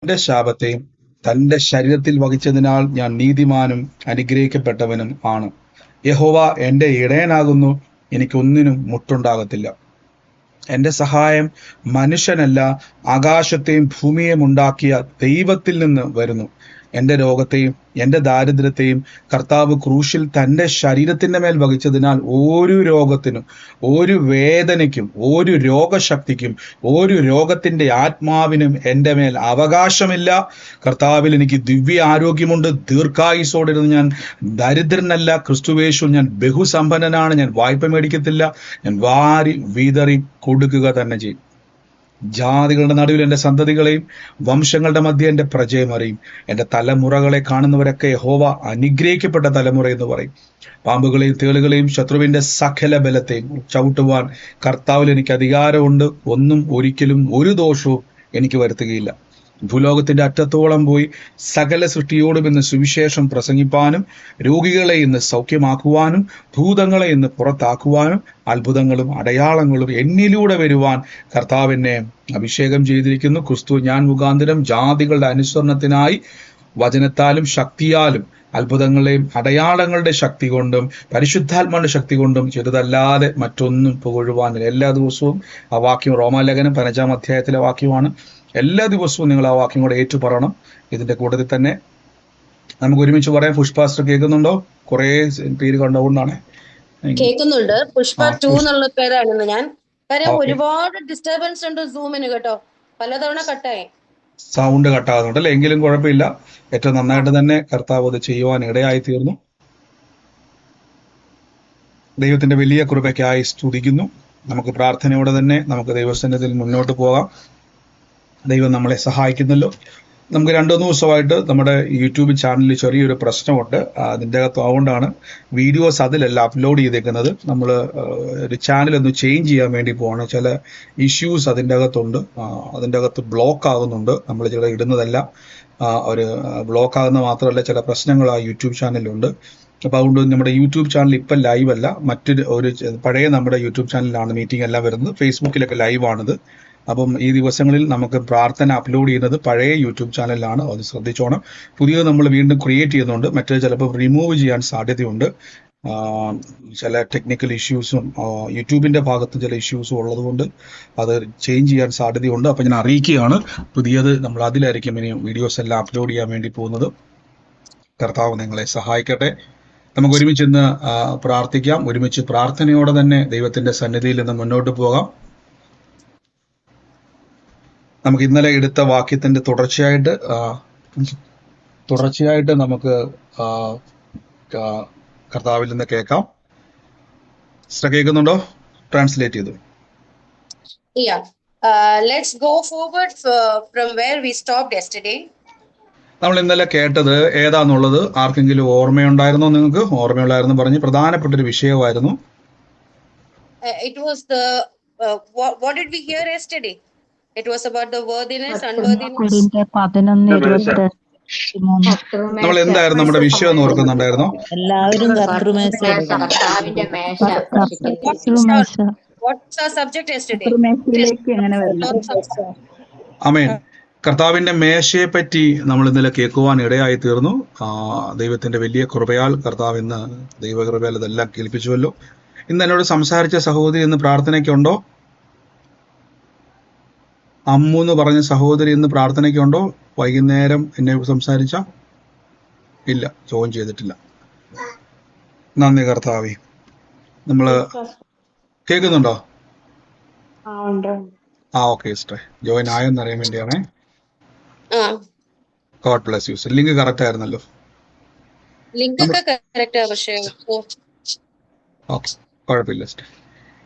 എന്റെ ശാപത്തെയും തന്റെ ശരീരത്തിൽ വഹിച്ചതിനാൽ ഞാൻ നീതിമാനും അനുഗ്രഹിക്കപ്പെട്ടവനും ആണ്. യഹോവ എന്റെ ഇടയനാകുന്നു, എനിക്കൊന്നിനും മുട്ടുണ്ടാകത്തില്ല. എന്റെ സഹായം മനുഷ്യനല്ല, ആകാശത്തെയും ഭൂമിയെയും ഉണ്ടാക്കിയ ദൈവത്തിൽ നിന്ന് വരുന്നു. എന്റെ രോഗത്തെയും എന്റെ ദാരിദ്ര്യത്തെയും കർത്താവ് ക്രൂശിൽ തന്റെ ശരീരത്തിന്റെ മേൽ വഹിച്ചതിനാൽ ഒരു രോഗത്തിനും ഒരു വേദനയ്ക്കും ഒരു രോഗശക്തിക്കും ഒരു രോഗത്തിന്റെ ആത്മാവിനും എന്റെ മേൽ അവകാശമില്ല. കർത്താവിൽ എനിക്ക് ദിവ്യ ആരോഗ്യമുണ്ട്. ദീർഘായുസോടിരുന്ന് ഞാൻ ദരിദ്രനല്ല, ക്രിസ്തുവേശു ഞാൻ ബഹുസമ്പന്നനാണ്. ഞാൻ വായ്പ മേടിക്കത്തില്ല, ഞാൻ വാരി വീതറി കൊടുക്കുക തന്നെ ചെയ്യും. ജാതികളുടെ നടുവിൽ എന്റെ സന്തതികളെയും വംശങ്ങളുടെ മധ്യ എന്റെ പ്രജയം അറിയും. എന്റെ തലമുറകളെ കാണുന്നവരൊക്കെ യഹോവ അനുഗ്രഹിക്കപ്പെട്ട തലമുറ എന്ന് പറയും. പാമ്പുകളെയും തേളുകളെയും ശത്രുവിന്റെ സകല ബലത്തെയും ചവിട്ടുവാൻ കർത്താവിൽ എനിക്ക് അധികാരമുണ്ട്. ഒന്നും ഒരിക്കലും ഒരു ദോഷവും എനിക്ക് വരുത്തുകയില്ല. ഭൂലോകത്തിന്റെ അറ്റത്തോളം പോയി സകല സൃഷ്ടിയോടും ഇന്ന് സുവിശേഷം പ്രസംഗിപ്പാനും രോഗികളെ ഇന്ന് സൗഖ്യമാക്കുവാനും ഭൂതങ്ങളെ ഇന്ന് പുറത്താക്കുവാനും അത്ഭുതങ്ങളും അടയാളങ്ങളും എന്നിലൂടെ വരുവാൻ കർത്താവിനെ അഭിഷേകം ചെയ്തിരിക്കുന്നു. ക്രിസ്തു ഞാൻ മുഖാന്തരം ജാതികളുടെ അനുസരണത്തിനായി വചനത്താലും ശക്തിയാലും അത്ഭുതങ്ങളെയും അടയാളങ്ങളുടെ ശക്തി കൊണ്ടും പരിശുദ്ധാത്മാവിന്റെ ശക്തി കൊണ്ടും ചെയ്തതല്ലാതെ മറ്റൊന്നും പുകഴുവാനില്ല. എല്ലാ ദിവസവും ആ വാക്യം റോമാലേഖനം 15-ാം അധ്യായത്തിലെ വാക്യമാണ്. എല്ലാ ദിവസവും നിങ്ങൾ ആ വാക്യം കൂടെ ഏറ്റു പറയണം. ഇതിന്റെ കൂട്ടത്തിൽ തന്നെ നമുക്ക് ഒരുമിച്ച് പറയാം. പുഷ്പാസ്റ്റർ കേൾക്കുന്നുണ്ടോ? കുറെ പേര് കണ്ടുകൊണ്ടാണ് കേൾക്കുന്നുണ്ട്. പുഷ്പ 2 എന്നുള്ള പേരാണ് ഞാൻ. കാര്യം ഒരുപാട് ഡിസ്റ്റർബൻസ് ഉണ്ട് സൂമിന് കേട്ടോ, പലതവണ കട്ടായി. സൗണ്ട് കട്ടാകുന്നുണ്ട് അല്ലെ? എങ്കിലും കുഴപ്പമില്ല. ഏറ്റവും നന്നായിട്ട് തന്നെ കർത്താവ് അത് ചെയ്യുവാൻ ഇടയായി തീർന്നു. ദൈവത്തിന്റെ വലിയ കൃപയ്ക്കായി സ്തുതിക്കുന്നു. നമുക്ക് പ്രാർത്ഥനയോടെ തന്നെ നമുക്ക് ദൈവസന്നിധിയിൽ മുന്നോട്ട് പോകാം. ദൈവം നമ്മളെ സഹായിക്കുന്നല്ലോ. നമുക്ക് 2-3 ദിവസമായിട്ട് നമ്മുടെ യൂട്യൂബ് ചാനലിൽ ചെറിയൊരു പ്രശ്നമുണ്ട്. അതിൻ്റെ അകത്ത് അതുകൊണ്ടാണ് വീഡിയോസ് അതിലല്ല അപ്ലോഡ് ചെയ്തേക്കുന്നത്. നമ്മൾ ഒരു ചാനൽ ഒന്ന് ചേഞ്ച് ചെയ്യാൻ വേണ്ടി പോവാണ്. ചില ഇഷ്യൂസ് അതിൻ്റെ അകത്തുണ്ട്. അതിൻ്റെ അകത്ത് ബ്ലോക്ക് ആകുന്നുണ്ട്. നമ്മൾ ചില ഇടുന്നതെല്ലാം ഒരു ബ്ലോക്ക് ആകുന്ന മാത്രമല്ല, ചില പ്രശ്നങ്ങൾ ആ യൂട്യൂബ് ചാനലിലുണ്ട്. അപ്പോൾ അതുകൊണ്ട് നമ്മുടെ യൂട്യൂബ് ചാനൽ ഇപ്പം ലൈവ് അല്ല, മറ്റൊരു പഴയ നമ്മുടെ യൂട്യൂബ് ചാനലിലാണ് മീറ്റിംഗ് എല്ലാം വരുന്നത്. ഫേസ്ബുക്കിലൊക്കെ ലൈവാണിത്. അപ്പം ഈ ദിവസങ്ങളിൽ നമുക്ക് പ്രാർത്ഥന അപ്ലോഡ് ചെയ്യുന്നത് പഴയ യൂട്യൂബ് ചാനലിലാണ്. അത് ശ്രദ്ധിച്ചോണം. പുതിയത് നമ്മൾ വീണ്ടും ക്രിയേറ്റ് ചെയ്യുന്നുണ്ട്. മറ്റേ ചിലപ്പോൾ റിമൂവ് ചെയ്യാൻ സാധ്യതയുണ്ട്. ചില ടെക്നിക്കൽ ഇഷ്യൂസും യൂട്യൂബിന്റെ ഭാഗത്ത് ചില ഇഷ്യൂസും ഉള്ളതുകൊണ്ട് അത് ചേഞ്ച് ചെയ്യാൻ സാധ്യതയുണ്ട്. അപ്പം ഞാൻ അറിയിക്കുകയാണ്, പുതിയത് നമ്മൾ അതിലായിരിക്കും ഇനി വീഡിയോസ് എല്ലാം അപ്ലോഡ് ചെയ്യാൻ വേണ്ടി പോകുന്നത്. കർത്താവ് നിങ്ങളെ സഹായിക്കട്ടെ. നമുക്ക് ഒരുമിച്ച് ഇന്ന് പ്രാർത്ഥിക്കാം. ഒരുമിച്ച് പ്രാർത്ഥനയോടെ തന്നെ ദൈവത്തിന്റെ സന്നിധിയിൽ നിന്ന് മുന്നോട്ട് പോകാം. നമുക്ക് ഇന്നലെ എടുത്ത വാക്യത്തിന്റെ തുടർച്ചയായിട്ട് നമുക്ക് കർത്താവിൽ നിന്ന് കേൾക്കാം. കേൾക്കുന്നുണ്ടോ? ട്രാൻസ്ലേറ്റ് ചെയ്തു. Let's go forward from where we stopped yesterday. നമ്മൾ ഇന്നലെ കേട്ടത് ഏതാന്നുള്ളത് ആർക്കെങ്കിലും ഓർമ്മയുണ്ടായിരുന്നോ? നിങ്ങൾക്ക് ഓർമ്മയുണ്ടായിരുന്നു പറഞ്ഞ് പ്രധാനപ്പെട്ട ഒരു വിഷയമായിരുന്നു. It was the what did we hear yesterday? It was about the worthiness, unworthiness. നമ്മൾ എന്തായിരുന്നു നമ്മുടെ വിഷയം എന്ന് ഓർക്കുന്നുണ്ടായിരുന്നോ? എല്ലാവരും What's our subject yesterday? ആമേൻ. കർത്താവിന്റെ മേശയെ പറ്റി നമ്മൾ ഇന്നലെ കേൾക്കുവാൻ ഇടയായി തീർന്നു. ദൈവത്തിന്റെ വലിയ കൃപയാൽ കർത്താവ് ഇന്ന് ദൈവകൃപയാൽ ഇതെല്ലാം കേൾപ്പിച്ചുവല്ലോ. ഇന്ന് എന്നോട് സംസാരിച്ച സഹോദരി ഇന്ന് പ്രാർത്ഥനയ്ക്കുണ്ടോ? അമ്മു എന്ന് പറഞ്ഞ സഹോദരി ഇന്ന് പ്രാർത്ഥനയ്ക്കുണ്ടോ? വൈകുന്നേരം എന്നെ സംസാരിച്ച ഇല്ല, ജോയിൻ ചെയ്തിട്ടില്ല. നന്ദി കർത്താവേ. നമ്മള് കേൾക്കുന്നുണ്ടോ? ഓക്കെ സിസ്റ്റർ, ജോയിൻ ആയെന്ന് അറിയാൻ വേണ്ടിയാണേ. God bless you. Link correct ആയിരുന്നല്ലോ. ഓക്കെ, കുഴപ്പമില്ല സിസ്റ്റർ.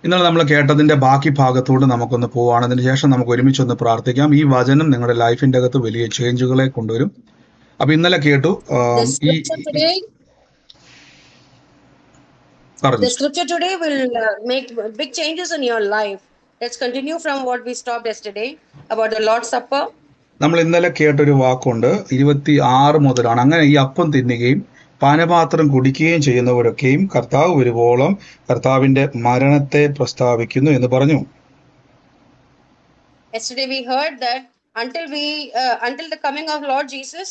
ഇന്നലെ നമ്മൾ കേട്ടതിന്റെ ബാക്കി ഭാഗത്തോട് നമുക്കൊന്ന് പോവാണ്. അതിന് ശേഷം നമുക്ക് ഒരുമിച്ചൊന്ന് പ്രാർത്ഥിക്കാം. ഈ വചനം നിങ്ങളുടെ ലൈഫിന്റെ അകത്ത് വലിയ ചേഞ്ചുകളെ കൊണ്ടുവരും. അപ്പൊ ഇന്നലെ കേട്ടു The scripture today will make big changes in your life. Let's continue from what we stopped yesterday about the Lord's Supper. നമ്മൾ ഇന്നലെ കേട്ടൊരു വാക്കുണ്ട്, 26 മുതലാണ്. അങ്ങനെ ഈ അപ്പം തിന്നുകയും പാനപാത്രം കുടിക്കുകയും ചെയ്യുന്നവരൊക്കെയും കർത്താവ് വരുവോളം കർത്താവിന്റെ മരണത്തെ പ്രസ്താവിക്കുന്നു എന്ന് പറഞ്ഞു. Yesterday we heard that until the coming of Lord Jesus,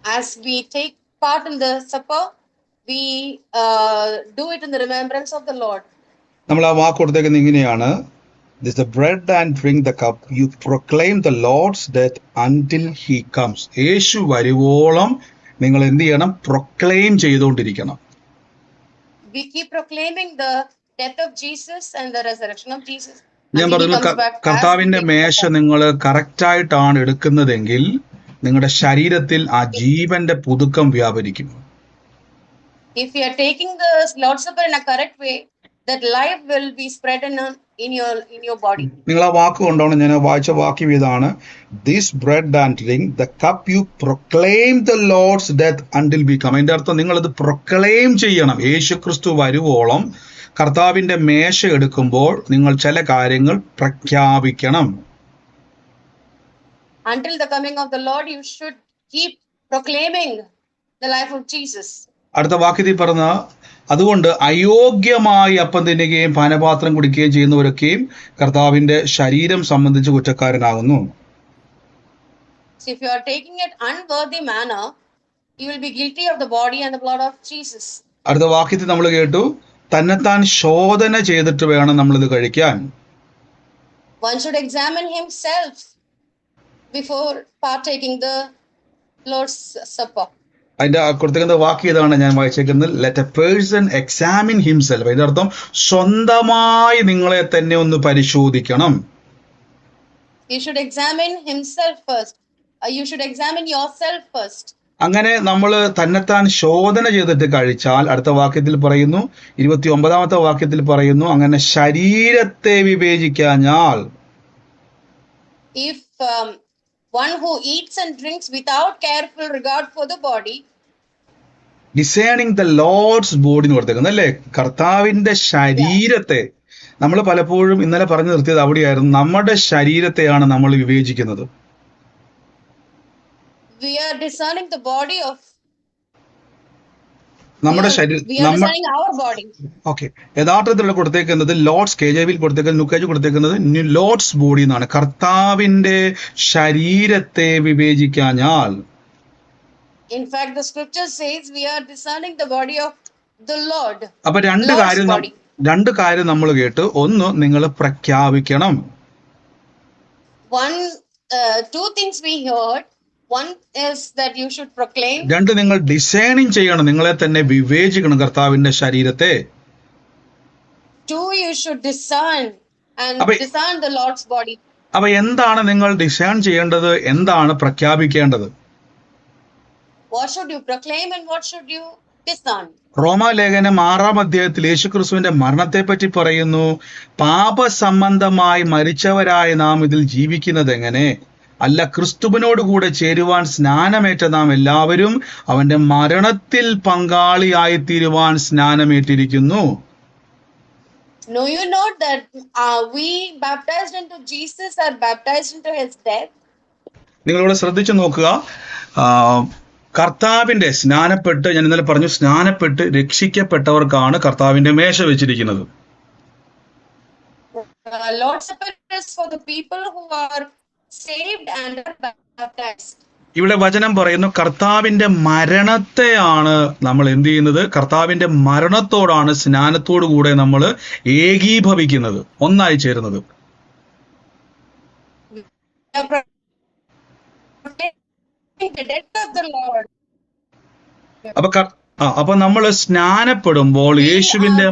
as we take part in the supper, we do it in the remembrance of the Lord. നമ്മൾ ആ വാക്ക് കൊടുത്തേക്കുന്നത് ഇങ്ങനെയാണ്, this is the bread and drink the cup, you proclaim the Lord's death until he comes. യേശു വരുവോളം നിങ്ങൾ എന്ത് ചെയ്യണം? Proclaim ചെയ്തുകൊണ്ടിരിക്കണം. We keep proclaiming the death of Jesus and the resurrection of Jesus ഞാൻ until he പറഞ്ഞു, comes back. കർത്താവിന്റെ മേശ നിങ്ങൾ കറക്റ്റായിട്ടാണ് എടുക്കുന്നതെങ്കിൽ നിങ്ങളുടെ ശരീരത്തിൽ ആ ജീവന്റെ പുതുക്കം വ്യാപരിക്കും. If you are taking the Lord's Supper in a correct way, that life will be spread in your body. നിങ്ങൾ ആ വാക്ക് കൊണ്ടാണ് ഞാൻ വായിച്ച വാക്യം ഇതാണ്, this bread and drink the cup you proclaim the Lord's death until he come. അതിന്റെ അർത്ഥം നിങ്ങൾ അത് പ്രൊക്ലെയിം ചെയ്യണം. യേശു ക്രിസ്തു വരുവോളം കർത്താവിന്റെ മേശ എടുക്കുമ്പോൾ നിങ്ങൾ ചില കാര്യങ്ങൾ പ്രഖ്യാപിക്കണം. Until the coming of the Lord, you should keep proclaiming the life of Jesus. അടുത്ത വാക്യത്തിൽ പറഞ്ഞ, അതുകൊണ്ട് അയോഗ്യമായി അപ്പം തിന്നുകയും പാനപാത്രം കുടിക്കുകയും ചെയ്യുന്നവരൊക്കെയും കർത്താവിന്റെ ശരീരം സംബന്ധിച്ച് കുറ്റക്കാരനാകുന്നു. So if you are taking it unworthy manner, you will be guilty of the body and the blood of Jesus. അടുത്ത വാക്യത്തിൽ നമ്മൾ കേട്ടു, തന്നെത്താൻ ശോധന ചെയ്തിട്ട് വേണം നമ്മളിത് കഴിക്കാൻ. One should examine himself before partaking the Lord's Supper. അതിന്റെ കൊടുത്തിരിക്കുന്ന വാക്യം ഇതാണ് ഞാൻ വായിച്ചേക്കുന്നത്, let a person examine himself. അതിന്റെ അർത്ഥം സ്വന്തമായി നിങ്ങളെ തന്നെ ഒന്ന് പരിശോധിക്കണം. You should examine himself first. You should examine yourself first. അങ്ങനെ നമ്മൾ തന്നെത്താൻ ശോധന ചെയ്തിട്ട് കഴിച്ചാൽ, അടുത്ത വാക്യത്തിൽ പറയുന്നു, 29ാമത്തെ വാക്യത്തിൽ പറയുന്നു, അങ്ങനെ ശരീരത്തെ വിവേചിക്കാഞ്ഞാൽ. If one who eats and drinks without careful regard for the body, discerning the Lord's body എന്ന് കൊടുത്തേക്കുന്നത് അല്ലേ, കർത്താവിന്റെ ശരീരത്തെ. നമ്മൾ പലപ്പോഴും ഇന്നലെ പറഞ്ഞു നിർത്തിയത് അവിടെയായിരുന്നു, നമ്മുടെ ശരീരത്തെയാണ് നമ്മൾ വിവേചിക്കുന്നത്. we are discerning the body of നമ്മുടെ we are discerning our body. Okay, യഥാർത്ഥത്തിലുള്ള കൊടുത്തേക്കുന്നത് ലോർഡ്സ്, KJV കൊടുത്തേക്കുന്നത്, നുക്കേജ് കൊടുത്തേക്കുന്നത് ലോർഡ്സ് ബോഡി എന്നാണ്. കർത്താവിന്റെ ശരീരത്തെ വിവേചിക്കാഞ്ഞാൽ. In fact, the scripture says we are discerning the body of the Lord. അപ്പൊ രണ്ട് കാര്യം നമ്മൾ കേട്ടു. ഒന്ന്, നിങ്ങൾ പ്രഖ്യാപിക്കണം. Two things we heard. One is that you should proclaim. രണ്ട്, നിങ്ങൾ ഡിസൈനിങ് ചെയ്യണം, നിങ്ങളെ തന്നെ വിവേചിക്കണം കർത്താവിന്റെ ശരീരത്തെ. Two, you should discern and discern the Lord's body. അപ്പൊ എന്താണ് നിങ്ങൾ ഡിസൈൻ ചെയ്യേണ്ടത്, എന്താണ് പ്രഖ്യാപിക്കേണ്ടത്? What should you proclaim and what should you discern? റോമാലേഖനം 6-ാം അധ്യായത്തിൽ യേശുക്രിസ്തുവിന്റെ മരണത്തെ പറ്റി പറയുന്നു. പാപസംബന്ധമായി മരിച്ചവരായ നാം ഇതിൽ ജീവിക്കുന്നത് എങ്ങനെ? അല്ല, ക്രിസ്തുവിനോട് കൂടെ ചേരുവാൻ സ്നാനമേറ്റ നാം എല്ലാവരും അവന്റെ മരണത്തിൽ പങ്കാളിയായി തീരുവാൻ സ്നാനമേറ്റിരിക്കുന്നു. Know you not that we baptized into Jesus are baptized into his death? നിങ്ങളിവിടെ ശ്രദ്ധിച്ചു നോക്കുക. കർത്താവിന്റെ സ്നാനപ്പെട്ട്, ഞാൻ ഇന്നലെ പറഞ്ഞു, സ്നാനപ്പെട്ട് രക്ഷിക്കപ്പെട്ടവർക്കാണ് കർത്താവിന്റെ മേശ വെച്ചിരിക്കുന്നത്. Lord's Supper is for the people who are saved and are baptized. ഇവിടെ വചനം പറയുന്നു, കർത്താവിന്റെ മരണത്തെയാണ് നമ്മൾ എന്ത് ചെയ്യുന്നത്? കർത്താവിന്റെ മരണത്തോടാണ് സ്നാനത്തോടു കൂടെ നമ്മൾ ഏകീഭവിക്കുന്നത്, ഒന്നായി ചേരുന്നത്. അപ്പൊ നമ്മൾ സ്നാനപ്പെടുമ്പോൾ യേശുവിന്റെ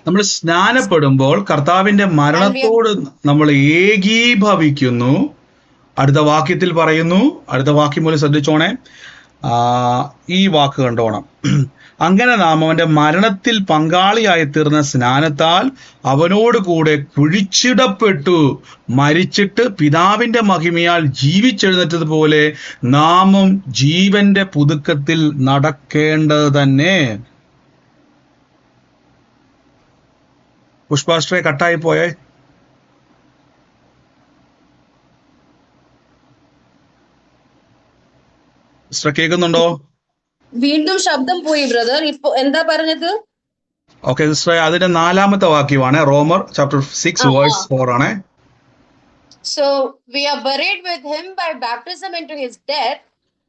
നമ്മൾ സ്നാനപ്പെടുമ്പോൾ കർത്താവിന്റെ മരണത്തോട് നമ്മൾ ഏകീഭവിക്കുന്നു. അടുത്ത വാക്യത്തിൽ പറയുന്നു, അടുത്ത വാക്യം പോലെ ശ്രദ്ധിച്ചോണേ, ഈ വാക്ക് കണ്ടോണം. അങ്ങനെ നാം അവന്റെ മരണത്തിൽ പങ്കാളിയായി തീർന്ന സ്നാനത്താൽ അവനോട് കൂടെ കുഴിച്ചിടപ്പെട്ടു, മരിച്ചിട്ട് പിതാവിന്റെ മഹിമയാൽ ജീവിച്ചെഴുന്നേറ്റതുപോലെ നാമും ജീവന്റെ പുതുക്കത്തിൽ നടക്കേണ്ടത് തന്നെ. പുഷ്പാശ്രയ കട്ടായി പോയേ. കേൾക്കുന്നുണ്ടോ? വീണ്ടും ശബ്ദം പോയി ബ്രദർ. ഇപ്പൊ എന്താ പറഞ്ഞത്? ഓക്കെ സിസ്റ്ററെ, അതിന്റെ 4-ാമത്തെ വാക്യമാണ് റോമർ ചാപ്റ്റർ 6 വേഴ്സ് 4 ആണ്. So we are buried with him by baptism into his death,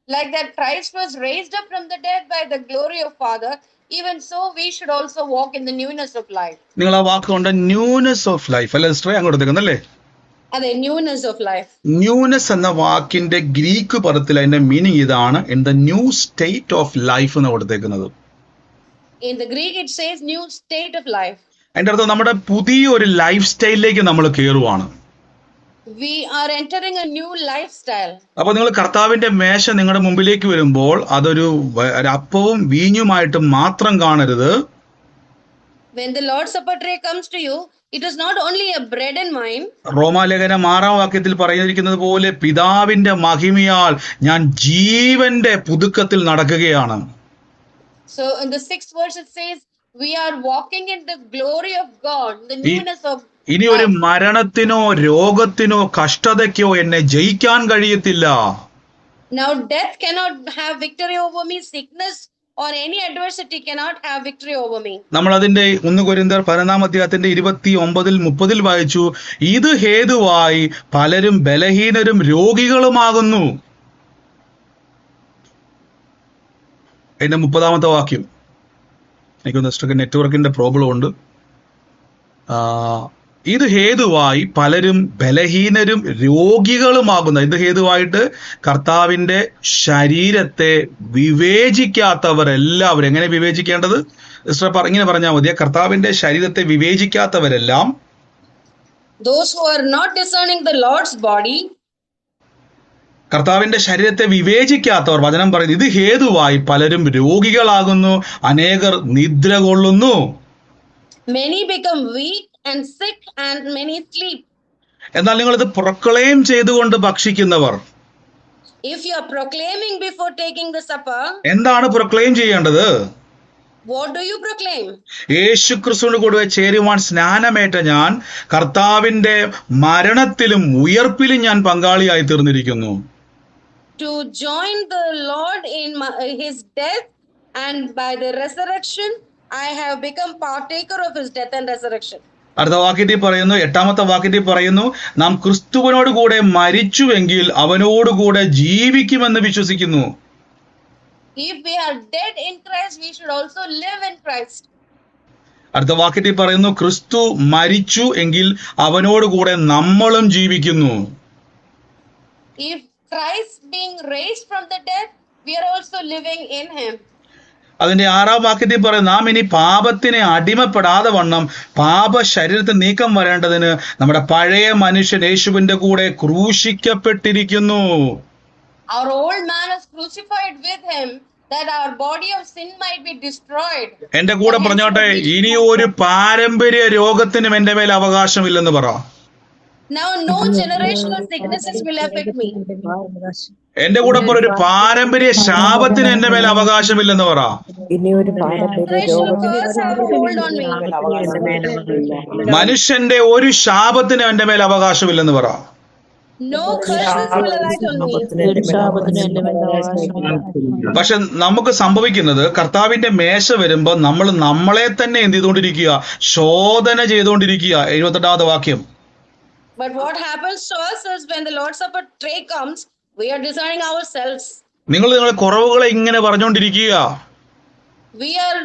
like that Christ was raised up from the dead by the glory of Father, even so we should also walk in the newness of life. നിങ്ങൾ ആ വാക്കുകൊണ്ട് newness of life അല്ലെ സിസ്റ്ററെ അങ്ങോട്ട് എടുക്കുന്നല്ലേ? അതെ, newness of life. Newness എന്ന വാക്കിന്റെ Greek പദത്തിൽ അതിന്റെ മീനിങ് ഇതാണ്, in the new state of life എന്ന് കൊടുത്തേക്കുന്നത്. In the Greek it says new state of life. അതിന്റെ അർത്ഥം നമ്മുടെ പുതിയൊരു ലൈഫ് സ്റ്റൈലിലേക്ക് നമ്മൾ കയറുവാണ്. We are entering a new lifestyle. അപ്പൊ നിങ്ങൾ കർത്താവിന്റെ മേശ നിങ്ങളുടെ മുമ്പിലേക്ക് വരുമ്പോൾ അതൊരു അപ്പവും വീഞ്ഞുമായിട്ട് മാത്രം കാണരുത്. When the Lord's Supper tray comes to you, it is not only a bread and wine. റോമാലേഖനം 6-ാം വാക്യത്തിൽ പറഞ്ഞിരിക്കുന്നത് പോലെ പിതാവിന്റെ മഹിമയാൽ ഞാൻ ജീവന്റെ പുതുക്കത്തിൽ നടക്കുകയാണ്. So in the 6th verse it says, we are walking in the glory of God, the newness of ഇനി ഒരു മരണത്തിനോ രോഗത്തിനോ കഷ്ടതയ്ക്കോ എന്നെ ജയിക്കാൻ കഴിയത്തില്ല. Now death cannot have victory over me, sickness or any adversity cannot have victory over me. നമ്മൾ അതിന്റെ 1 കൊരിന്ത്യർ 11-ാം അധ്യായത്തിന്റെ 29-30 വായിച്ചു, ഇത് ഹേതുവായി പലരും ബലഹീനരും രോഗികളുമാകുന്നു. അതിന്റെ 30-ാമത്തെ വാക്യം, എനിക്കൊന്ന് നെറ്റ്വർക്കിന്റെ പ്രോബ്ലം ഉണ്ട്. ഇത് ഹേതുവായി പലരും ബലഹീനരും രോഗികളുമാകുന്നു. ഇത് ഹേതുവായിട്ട് കർത്താവിന്റെ ശരീരത്തെ വിവേചിക്കാത്തവർ എല്ലാവരും. എങ്ങനെ വിവേചിക്കേണ്ടത് സിസ്റ്റർ ഇങ്ങനെ പറഞ്ഞാൽ മതിയെ? കർത്താവിന്റെ ശരീരത്തെ വിവേചിക്കാത്തവരെല്ലാം, those who are not discerning the Lord's body, കർത്താവിന്റെ ശരീരത്തെ വിവേചിക്കാത്തവർ, വചനം പറയുന്നു, ഇത് ഹേതുവായി പലരും രോഗികളാകുന്നു, അനേകർ നിദ്ര കൊള്ളുന്നു. many become weak and sick and many sleep. എന്നാൽ നിങ്ങൾ ഇത് പ്രൊക്ലെയിം ചെയ്തുകൊണ്ട് ഭക്ഷിക്കുന്നവർ, If you are proclaiming before taking the supper, എന്താണ് പ്രൊക്ലെയിം ചെയ്യേണ്ടത്? what do you proclaim? യേശു ക്രിസ്തുവിന്റെ കൂടെ ചേരുവാൻ സ്നാനമേറ്റ ഞാൻ കർത്താവിന്റെ മരണത്തിലും ഉയർപ്പിലും ഞാൻ പങ്കാളിയായി തീർന്നിരിക്കുന്നു. To join the Lord in his death, and by the resurrection I have become partaker of his death and resurrection. അടുത്ത വാക്യത്തിൽ പറയുന്നു, 8-ാമത്തെ വാക്യത്തിൽ പറയുന്നു, നാം ക്രിസ്തുവിനോട് കൂടെ മരിച്ചുവെങ്കിൽ അവനോടുകൂടെ ജീവിക്കുമെന്ന് വിശ്വസിക്കുന്നു. If we are dead in Christ, we should also live in Christ. അടുത്ത വാക്യത്തിൽ പറയുന്നു, ക്രിസ്തു മരിച്ചു എങ്കിൽ അവനോടുകൂടെ നമ്മളും ജീവിക്കുന്നു. If Christ being raised from the dead, we are also living in him. അതിന്റെ 6-ാം വാക്യത്തിൽ പറയും, നാം ഇനി പാപത്തിനെ അടിമപ്പെടാതെ വണ്ണം പാപ ശരീരത്തിൽ നീക്കം വരേണ്ടതിന് നമ്മുടെ പഴയ മനുഷ്യൻ യേശുവിന്റെ കൂടെ ക്രൂശിക്കപ്പെട്ടിരിക്കുന്നു. Our old man is crucified with him, that our body of sin might be destroyed. എന്റെ കൂടെ പറഞ്ഞോട്ടെ, ഇനി ഒരു പാരമ്പര്യ രോഗത്തിനും എന്റെ മേൽ അവകാശമില്ലെന്ന് പറ. Now no generational sicknesses will affect me. എന്റെ കൂടെ പറ, ഒരു പാരമ്പര്യ ശാപത്തിന് എന്റെ മേൽ അവകാശമില്ലെന്ന് പറ. Generational curse have a hold on me. മനുഷ്യന്റെ ഒരു ശാപത്തിന് എന്റെ മേൽ അവകാശമില്ലെന്ന് പറ. No curses will arise on me. പക്ഷെ നമുക്ക് സംഭവിക്കുന്നത്, കർത്താവിന്റെ മേശ വരുമ്പോ നമ്മൾ നമ്മളെ തന്നെ എന്ത് ചെയ്തുകൊണ്ടിരിക്കുക? ശോധന ചെയ്തുകൊണ്ടിരിക്കുക. 78-ാമത്തെ വാക്യം. But what happens to us is when the Lord's Supper tray comes, we are discerning ourselves. നിങ്ങൾ നിങ്ങളുടെ കുറവുകളെ ഇങ്ങനെ പറഞ്ഞുകൊണ്ടിരിക്കുക. We are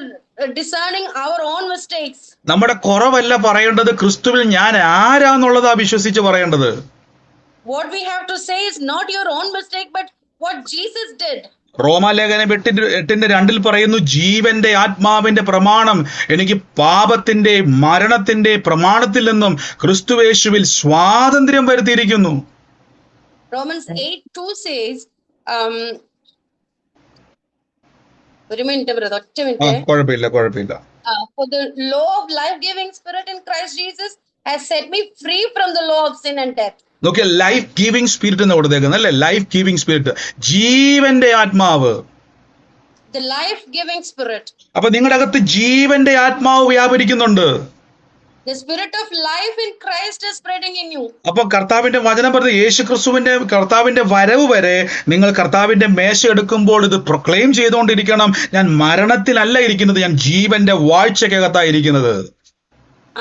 discerning our own mistakes. നമ്മുടെ കുറവല്ല പറയേണ്ടത്, ക്രിസ്തുവിൽ ഞാൻ ആരാന്നുള്ളതാ വിശ്വസിച്ച് പറയേണ്ടത്. What we have to say is not your own mistake, but what Jesus did. റോമാലേഖനം 8:2 പറയുന്നു, ജീവന്റെ ആത്മാവിന്റെ പ്രമാണം എനിക്ക് പാപത്തിന്റെ മരണത്തിന്റെ പ്രമാണത്തിൽ നിന്നും ക്രിസ്തുവേശുവിൽ സ്വാതന്ത്ര്യം വരുത്തിയിരിക്കുന്നു. Romans 8:2 says, ഒരു മിനിറ്റ് ബ്രദർ, ഒറ്റ മിനിറ്റ്. കുഴപ്പമില്ല. For the law of life-giving spirit in Christ Jesus has set me free from the law of sin and death. Nokia life giving spirit എന്ന് കൊടുത്തേക്കുന്നത് അല്ലേ? ലൈഫ് ഗീവിംഗ് സ്പിരിറ്റ്, ജീവന്റെ ആത്മാവ്. The life-giving spirit. അപ്പൊ നിങ്ങളുടെ അകത്ത് ജീവന്റെ ആത്മാവ് വ്യാപരിക്കുന്നുണ്ട്. The spirit of life in Christ is spreading in you. അപ്പൊ കർത്താവിന്റെ വചനം പറഞ്ഞ കർത്താവിന്റെ വരവ് വരെ നിങ്ങൾ കർത്താവിന്റെ മേശ എടുക്കുമ്പോൾ ഇത് പ്രൊക്ലെയിം ചെയ്തുകൊണ്ടിരിക്കണം. ഞാൻ മരണത്തിലല്ല ഇരിക്കുന്നത്, ഞാൻ ജീവന്റെ വാഴ്ചക്കകത്താണ് ഇരിക്കുന്നത്.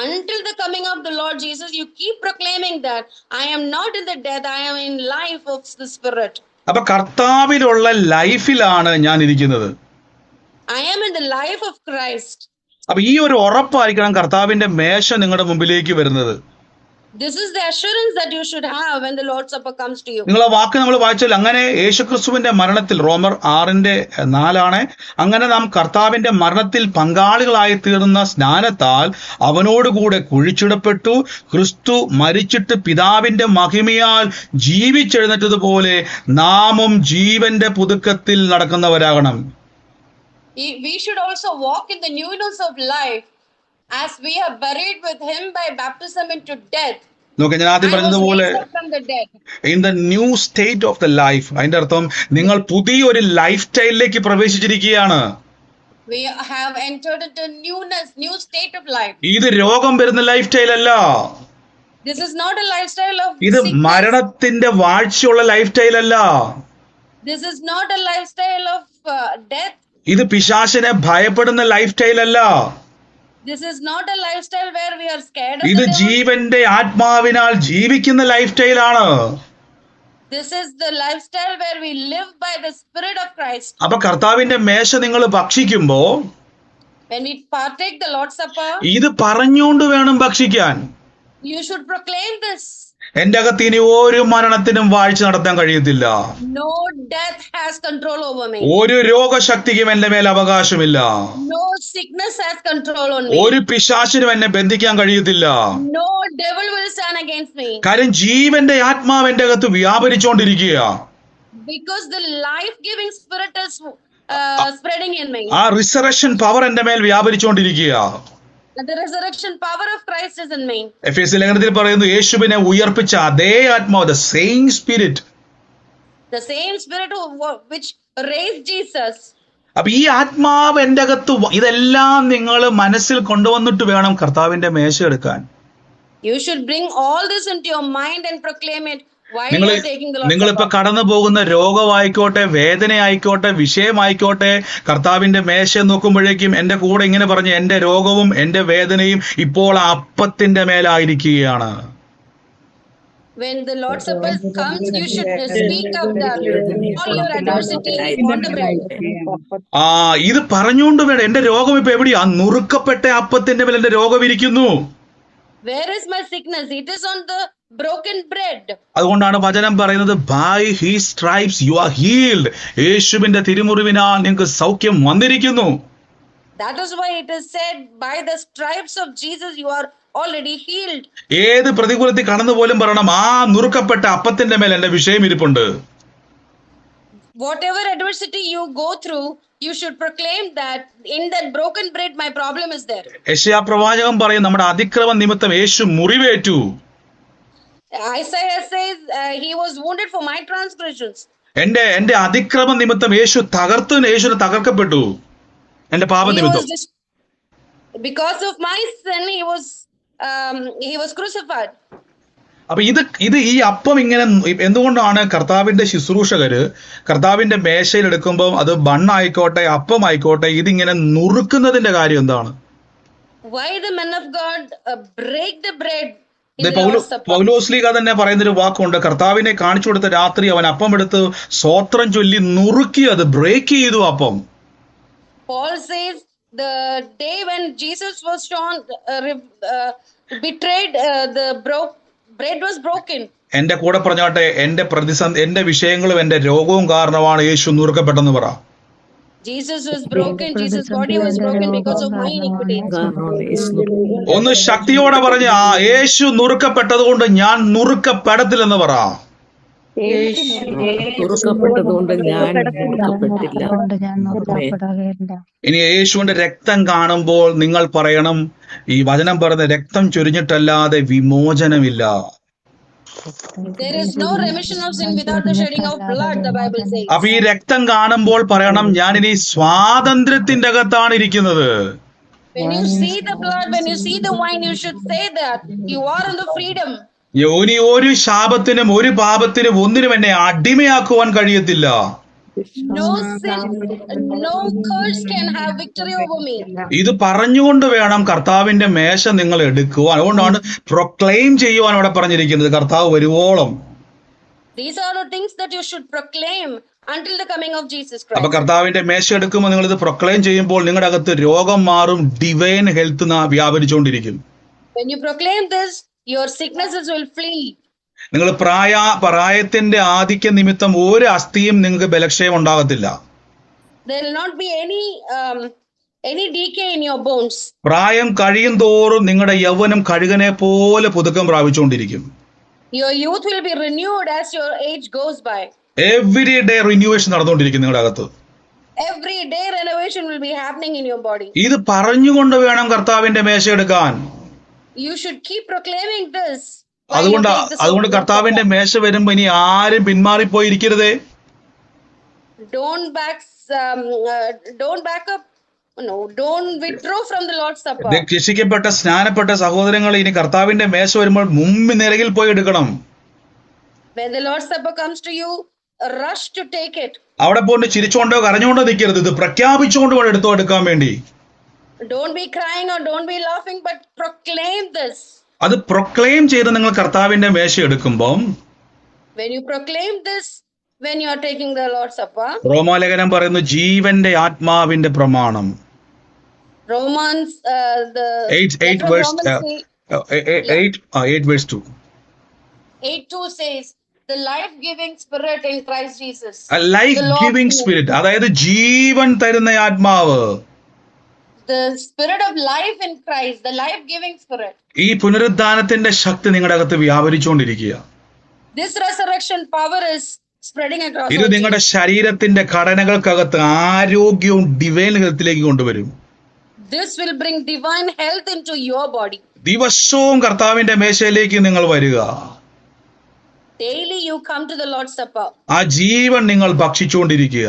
Until the coming of the Lord Jesus, you keep proclaiming that I am not in the death, I am in life of the Spirit. അപ്പൊ കർത്താവിലുള്ള ലൈഫിലാണ് ഞാൻ ഇരിക്കുന്നത്. I am in the life of Christ. അപ്പൊ ഈ ഒരു ഉറപ്പായിരിക്കണം കർത്താവിന്റെ മേശ നിങ്ങളുടെ മുമ്പിലേക്ക് വരുന്നത്. This is the assurance that you should have when the Lord's Supper comes to you. നിങ്ങൾ ആ വാക്ക് നമ്മൾ വായിച്ചാൽ അങ്ങനെ യേശുക്രിസ്തുവിന്റെ മരണത്തിൽ റോമർ 6:4 അങ്ങനെ നാം കർത്താവിന്റെ മരണത്തിൽ പങ്കാളികളായി തീർന്ന സ്നാനത്താൽ അവനോടുകൂടെ കുഴിച്ചിടപ്പെട്ടു. ക്രിസ്തു മരിച്ചിട്ട് പിതാവിന്റെ മഹിമയാൽ ജീവിച്ചെഴുന്നേറ്റതുപോലെ നാമും ജീവന്റെ പുതുക്കത്തിൽ നടക്കുന്നവരാകണം. We should also walk in the newness of life as we are buried with him by baptism into death. നോക്കെ, ഞാൻ ആദ്യം പറഞ്ഞതുപോലെ in the new state of the life, അതിന്റെ അർത്ഥം നിങ്ങൾ പുതിയൊരു life സ്റ്റൈലിലേക്ക് പ്രവേശിച്ചിരിക്കുകയാണ്. We have entered into newness, new state of life. ഇത് രോഗം വരുന്ന ലൈഫ് സ്റ്റൈൽ അല്ല. This is not a lifestyle of ഇത് sickness. മരണത്തിന്റെ വാഴ്ചയുള്ള ലൈഫ് സ്റ്റൈൽ അല്ല. This is not a lifestyle of death. ഇത് പിശാചിനെ ഭയപ്പെടുന്ന ലൈഫ് സ്റ്റൈൽ അല്ല. This is not a lifestyle where we are scared of ഇത് the devil. ജീവന്റെ ആത്മാവിനാൽ ജീവിക്കുന്ന ലൈഫ് സ്റ്റൈലാണ്. This is the lifestyle where we live by the Spirit of Christ. അപ്പൊ കർത്താവിന്റെ മേശ നിങ്ങൾ ഭക്ഷിക്കുമ്പോ When we partake the Lord's Supper, ഇത് പറഞ്ഞുകൊണ്ട് വേണം ഭക്ഷിക്കാൻ. you should proclaim this. എന്റെ അകത്ത് ഇനി ഒരു മരണത്തിനും വാഴ്ച നടത്താൻ കഴിയത്തില്ല. No death has control over me. ഒരു രോഗശക്തിക്കും എന്റെ മേൽ അവകാശമില്ല. No sickness has control on me. ഒരു പിശാചിനും എന്നെ ബന്ധിക്കാൻ കഴിയത്തില്ല. No devil will stand against me. കാര്യം ജീവന്റെ ആത്മാവ് എന്റെ അകത്ത് വ്യാപരിച്ചുകൊണ്ടിരിക്കുക. Because the life-giving Spirit is spreading in me. ആ റിസറക്ഷൻ പവർ എന്റെ മേൽ വ്യാപരിച്ചുകൊണ്ടിരിക്കുക. The resurrection power of Christ is in me. എഫേസ്യ ലേഖനത്തിൽ പറയുന്നു, യേശുവിനെ ഉയർപ്പിച്ച അതേ ആത്മാവ്, the same spirit. The same Spirit which raised Jesus. അപ്പൊ ഈ ആത്മാവ് എന്റെ അകത്ത് ഇതെല്ലാം നിങ്ങൾ മനസ്സിൽ കൊണ്ടുവന്നിട്ട് വേണം കർത്താവിന്റെ മേശ എടുക്കാൻ. You should bring all this into your mind and proclaim it while you are taking the Lord's നിങ്ങളിപ്പോ Supper. കടന്നു പോകുന്ന രോഗമായിക്കോട്ടെ, വേദനയായിക്കോട്ടെ, വിഷയമായിക്കോട്ടെ, കർത്താവിന്റെ മേശ നോക്കുമ്പോഴേക്കും എന്റെ കൂടെ ഇങ്ങനെ പറഞ്ഞ് എന്റെ രോഗവും എന്റെ വേദനയും ഇപ്പോൾ അപ്പത്തിന്റെ മേലായിരിക്കുകയാണ്. When the Lord's Supper comes, you should speak of that. All your adversity on the bread. ഇത് പറഞ്ഞുകൊണ്ട് വേണം. എന്റെ രോഗം ഇപ്പൊ എവിടെയാ? നുറുക്കപ്പെട്ട അപ്പത്തിന്റെ മേൽ എന്റെ രോഗം ഇരിക്കുന്നു. Where is my sickness? It is on the broken bread. അതുകൊണ്ടാണ് വചനം പറയുന്നത്, by his stripes you are healed. യേശുവിന്റെ തിരുമുറിവിനാൽ നിങ്ങൾക്ക് സൗഖ്യം വന്നിരിക്കുന്നു. That is why it is said, by the stripes of Jesus you are already healed. ഏത് പ്രതികൂലത്തിൽ കടന്നു പോലും പറയണം, ആ നുറുക്കപ്പെട്ട അപ്പത്തിന്റെ മേൽ എന്റെ വിഷയം ഇരിപ്പുണ്ട്. Whatever adversity you go through, you should proclaim that in that broken bread my problem is there. യെശയ്യാ പ്രവാചകൻ പറയും, നമ്മുടെ അതിക്രമ നിമിത്തം യേശു മുറിവേറ്റു. Isaiah says he was wounded for my transgressions. എന്റെ അതിക്രമ നിമിത്തം യേശുവിന് തകർക്കപ്പെട്ടു. എന്റെ പാപ നിമിത്തം. Because of my sin he was crucified. അപ്പൊ ഇത് ഈ അപ്പം ഇങ്ങനെ എന്തുകൊണ്ടാണ് കർത്താവിന്റെ ശുശ്രൂഷകര് കർത്താവിന്റെ മേശയിൽ എടുക്കുമ്പോൾ അത് ബണ്ണായിക്കോട്ടെ അപ്പമായിക്കോട്ടെ ഇതിങ്ങനെ നുറുക്കുന്നതിന്റെ കാര്യം എന്താണ്? Why the men of God break the bread? Paulose Sleeha തന്നെ പറയുന്നൊരു വാക്കുണ്ട്, കർത്താവിനെ കാണിച്ചു കൊടുത്ത രാത്രി അവൻ അപ്പം എടുത്ത് സ്വോത്രം ചൊല്ലി നുറുക്കി അത് ബ്രേക്ക് ചെയ്തു അപ്പം. Paul says the day when Jesus was betrayed, the bread was broken. എന്റെ കൂടെ പറഞ്ഞാട്ടെ, എന്റെ വിഷയങ്ങളും എന്റെ രോഗവും കാരണമാണ് യേശു നുറുക്കപ്പെട്ടെന്ന് പറ. Jesus was broken. Jesus' body was broken because of my iniquity. ഒന്ന് ശക്തിയോടെ പറഞ്ഞ, യേശു നുറുക്കപ്പെട്ടത് കൊണ്ട് ഞാൻ നുറുക്കപ്പെടത്തില്ലെന്ന് പറ. ഇനി യേശുവിന്റെ രക്തം കാണുമ്പോൾ നിങ്ങൾ പറയണം, ഈ വചനം പറയുന്ന രക്തം ചൊരിഞ്ഞിട്ടല്ലാതെ വിമോചനമില്ല. There is no remission of sin without the shedding of blood, the Bible says. അപ്പൊ ഈ രക്തം കാണുമ്പോൾ പറയണം, ഞാൻ ഇനി സ്വാതന്ത്ര്യത്തിന്റെ അകത്താണ് ഇരിക്കുന്നത്. When you see the blood, when you see the wine, you should say that you are in the freedom. ഇനി ഒരു ശാപത്തിനും ഒരു പാപത്തിനും ഒന്നിനും എന്നെ അടിമയാക്കുവാൻ കഴിയത്തില്ല. No sin, no curse can have victory over me. ഇത് പറഞ്ഞുകൊണ്ട് വേണം കർത്താവിന്റെ മേശ നിങ്ങൾ എടുക്കുവാൻ. അതുകൊണ്ടാണ് പ്രൊക്ലെയിം ചെയ്യുവാൻ അവിടെ പറഞ്ഞിരിക്കുന്നത്, കർത്താവ് വരുവോളം. These are the things that you should proclaim until the coming of Jesus അപ്പൊ Christ. കർത്താവിന്റെ മേശ എടുക്കുമ്പോൾ നിങ്ങൾ ഇത് പ്രൊക്ലെയിം ചെയ്യുമ്പോൾ നിങ്ങളുടെ അകത്ത് രോഗം മാറും, ഡിവൈൻ ഹെൽത്ത് വ്യാപരിച്ചുകൊണ്ടിരിക്കും. When you proclaim this, your sicknesses will flee. നിങ്ങൾ പ്രായത്തിന്റെ ആധിക്യ നിമിത്തം ഒരു അസ്ഥിയും നിങ്ങൾക്ക് ബലക്ഷയം ഉണ്ടാകത്തില്ല. There will not be any decay in your bones. പ്രായം കഴിയും തോറും നിങ്ങളുടെ യൗവനം കഴുകനെ പോലെ പുതുക്കം പ്രാപിച്ചുകൊണ്ടിരിക്കും. Your youth will be renewed as your age goes by. Every day renovation നടന്നുകൊണ്ടിരിക്കും നിങ്ങളുടെ അകത്ത്. Every day renovation will be happening in your body. ഇത് പറഞ്ഞുകൊണ്ട് വേണം കർത്താവിന്റെ മേശ എടുക്കാൻ. You should keep proclaiming this. അതുകൊണ്ട് കർത്താവിന്റെ മേശ വരുമ്പോ ഇനി ആരും പിന്മാറിപ്പോയിരിക്കരുതേ. Don't back up. No, don't withdraw from the Lord's Supper. രക്ഷിക്കപ്പെട്ട സ്നാനപ്പെട്ട സഹോദരങ്ങൾ ഇനി കർത്താവിന്റെ മേശ വരുമ്പോൾ മുൻനിരയിൽ പോയി എടുക്കണം. When the Lord's Supper comes to you, rush to take it. അവിടെ പോയിട്ട് ചിരിച്ചുകൊണ്ടോ കരഞ്ഞുകൊണ്ടോ നിൽക്കരുത്, ഇത് പ്രഖ്യാപിച്ചുകൊണ്ട് വേണം എടുക്കാൻ വേണ്ടി. Don't be crying or don't be laughing, but proclaim this. അത് പ്രൊക്ലെയിം ചെയ്ത് നിങ്ങൾ കർത്താവിന്റെ മേശ എടുക്കുമ്പോൾ, when you proclaim this, when you are taking the Lord's Supper, റോമാലേഖനം പറയുന്നു ജീവന്റെ ആത്മാവിന്റെ പ്രമാണം. Romans the 8 verse 2. 8:2 says the life-giving spirit in Christ Jesus. A life-giving spirit, അതായത് ജീവൻ തരുന്ന ആത്മാവ്. The spirit of life in Christ, the life-giving spirit. ഈ പുനരുദ്ധാനത്തിന്റെ ശക്തി നിങ്ങളുടെ അകത്ത് വ്യാപരിച്ചുകൊണ്ടിരിക്കുക. This resurrection power is spreading across. ഇത് നിങ്ങളുടെ ശരീരത്തിന്റെ ഘടനകൾക്കകത്ത് ആരോഗ്യവും ഡിവൈൻ ഹെൽത്തിലേക്ക് കൊണ്ടുവരും. This will bring divine health into your body. ദിവസവും കർത്താവിന്റെ മേശയിലേക്ക് നിങ്ങൾ വരിക. Daily you come to the Lord's Supper. ആ ജീവൻ നിങ്ങൾ ഭക്ഷിച്ചുകൊണ്ടിരിക്കുക.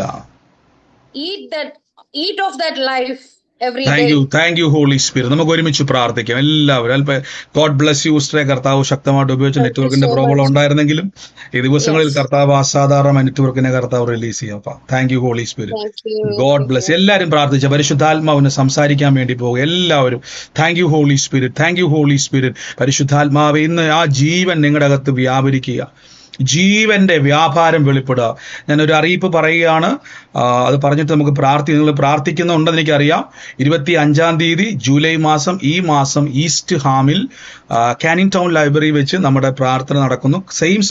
Eat of that life every day. Thank you Holy Spirit. നമുക്ക് ഒരുമിച്ച് പ്രാർത്ഥിക്കാം എല്ലാവരും. ഗോഡ് ബ്ലസ് യു സിസ്റ്ററെ. കർത്താവ് ശക്തമായിട്ട് ഉപയോഗിച്ച നെറ്റ്വർക്കിന്റെ പ്രോബ്ലം ഉണ്ടായിരുന്നെങ്കിലും ഈ ദിവസങ്ങളിൽ കർത്താവ് അസാധാരണ നെറ്റ്വർക്കിനെ കർത്താവ് റിലീസ് ചെയ്യാം. Thank you Holy Spirit. God bless. എല്ലാവരും പ്രാർത്ഥിച്ച പരിശുദ്ധാത്മാവിന് സംസാരിക്കാൻ വേണ്ടി പോകും എല്ലാവരും. Thank you Holy Spirit. Thank you Holy Spirit. പരിശുദ്ധാത്മാവ് ഇന്ന് ആ ജീവൻ നിങ്ങളുടെ അകത്ത് വ്യാപരിക്കുക, ജീവന്റെ വ്യാപാരം വെളിപ്പെടുക. ഞാനൊരു അറിയിപ്പ് പറയുകയാണ്, അത് പറഞ്ഞിട്ട് നമുക്ക് നിങ്ങൾ പ്രാർത്ഥിക്കുന്നുണ്ടെന്ന് എനിക്കറിയാം. 25-ാം തീയതി ജൂലൈ മാസം, ഈ മാസം ഈസ്റ്റ് ഹാമിൽ കാനിങ് ടൗൺ ലൈബ്രറി വെച്ച് നമ്മുടെ പ്രാർത്ഥന നടക്കുന്നു. സെയിം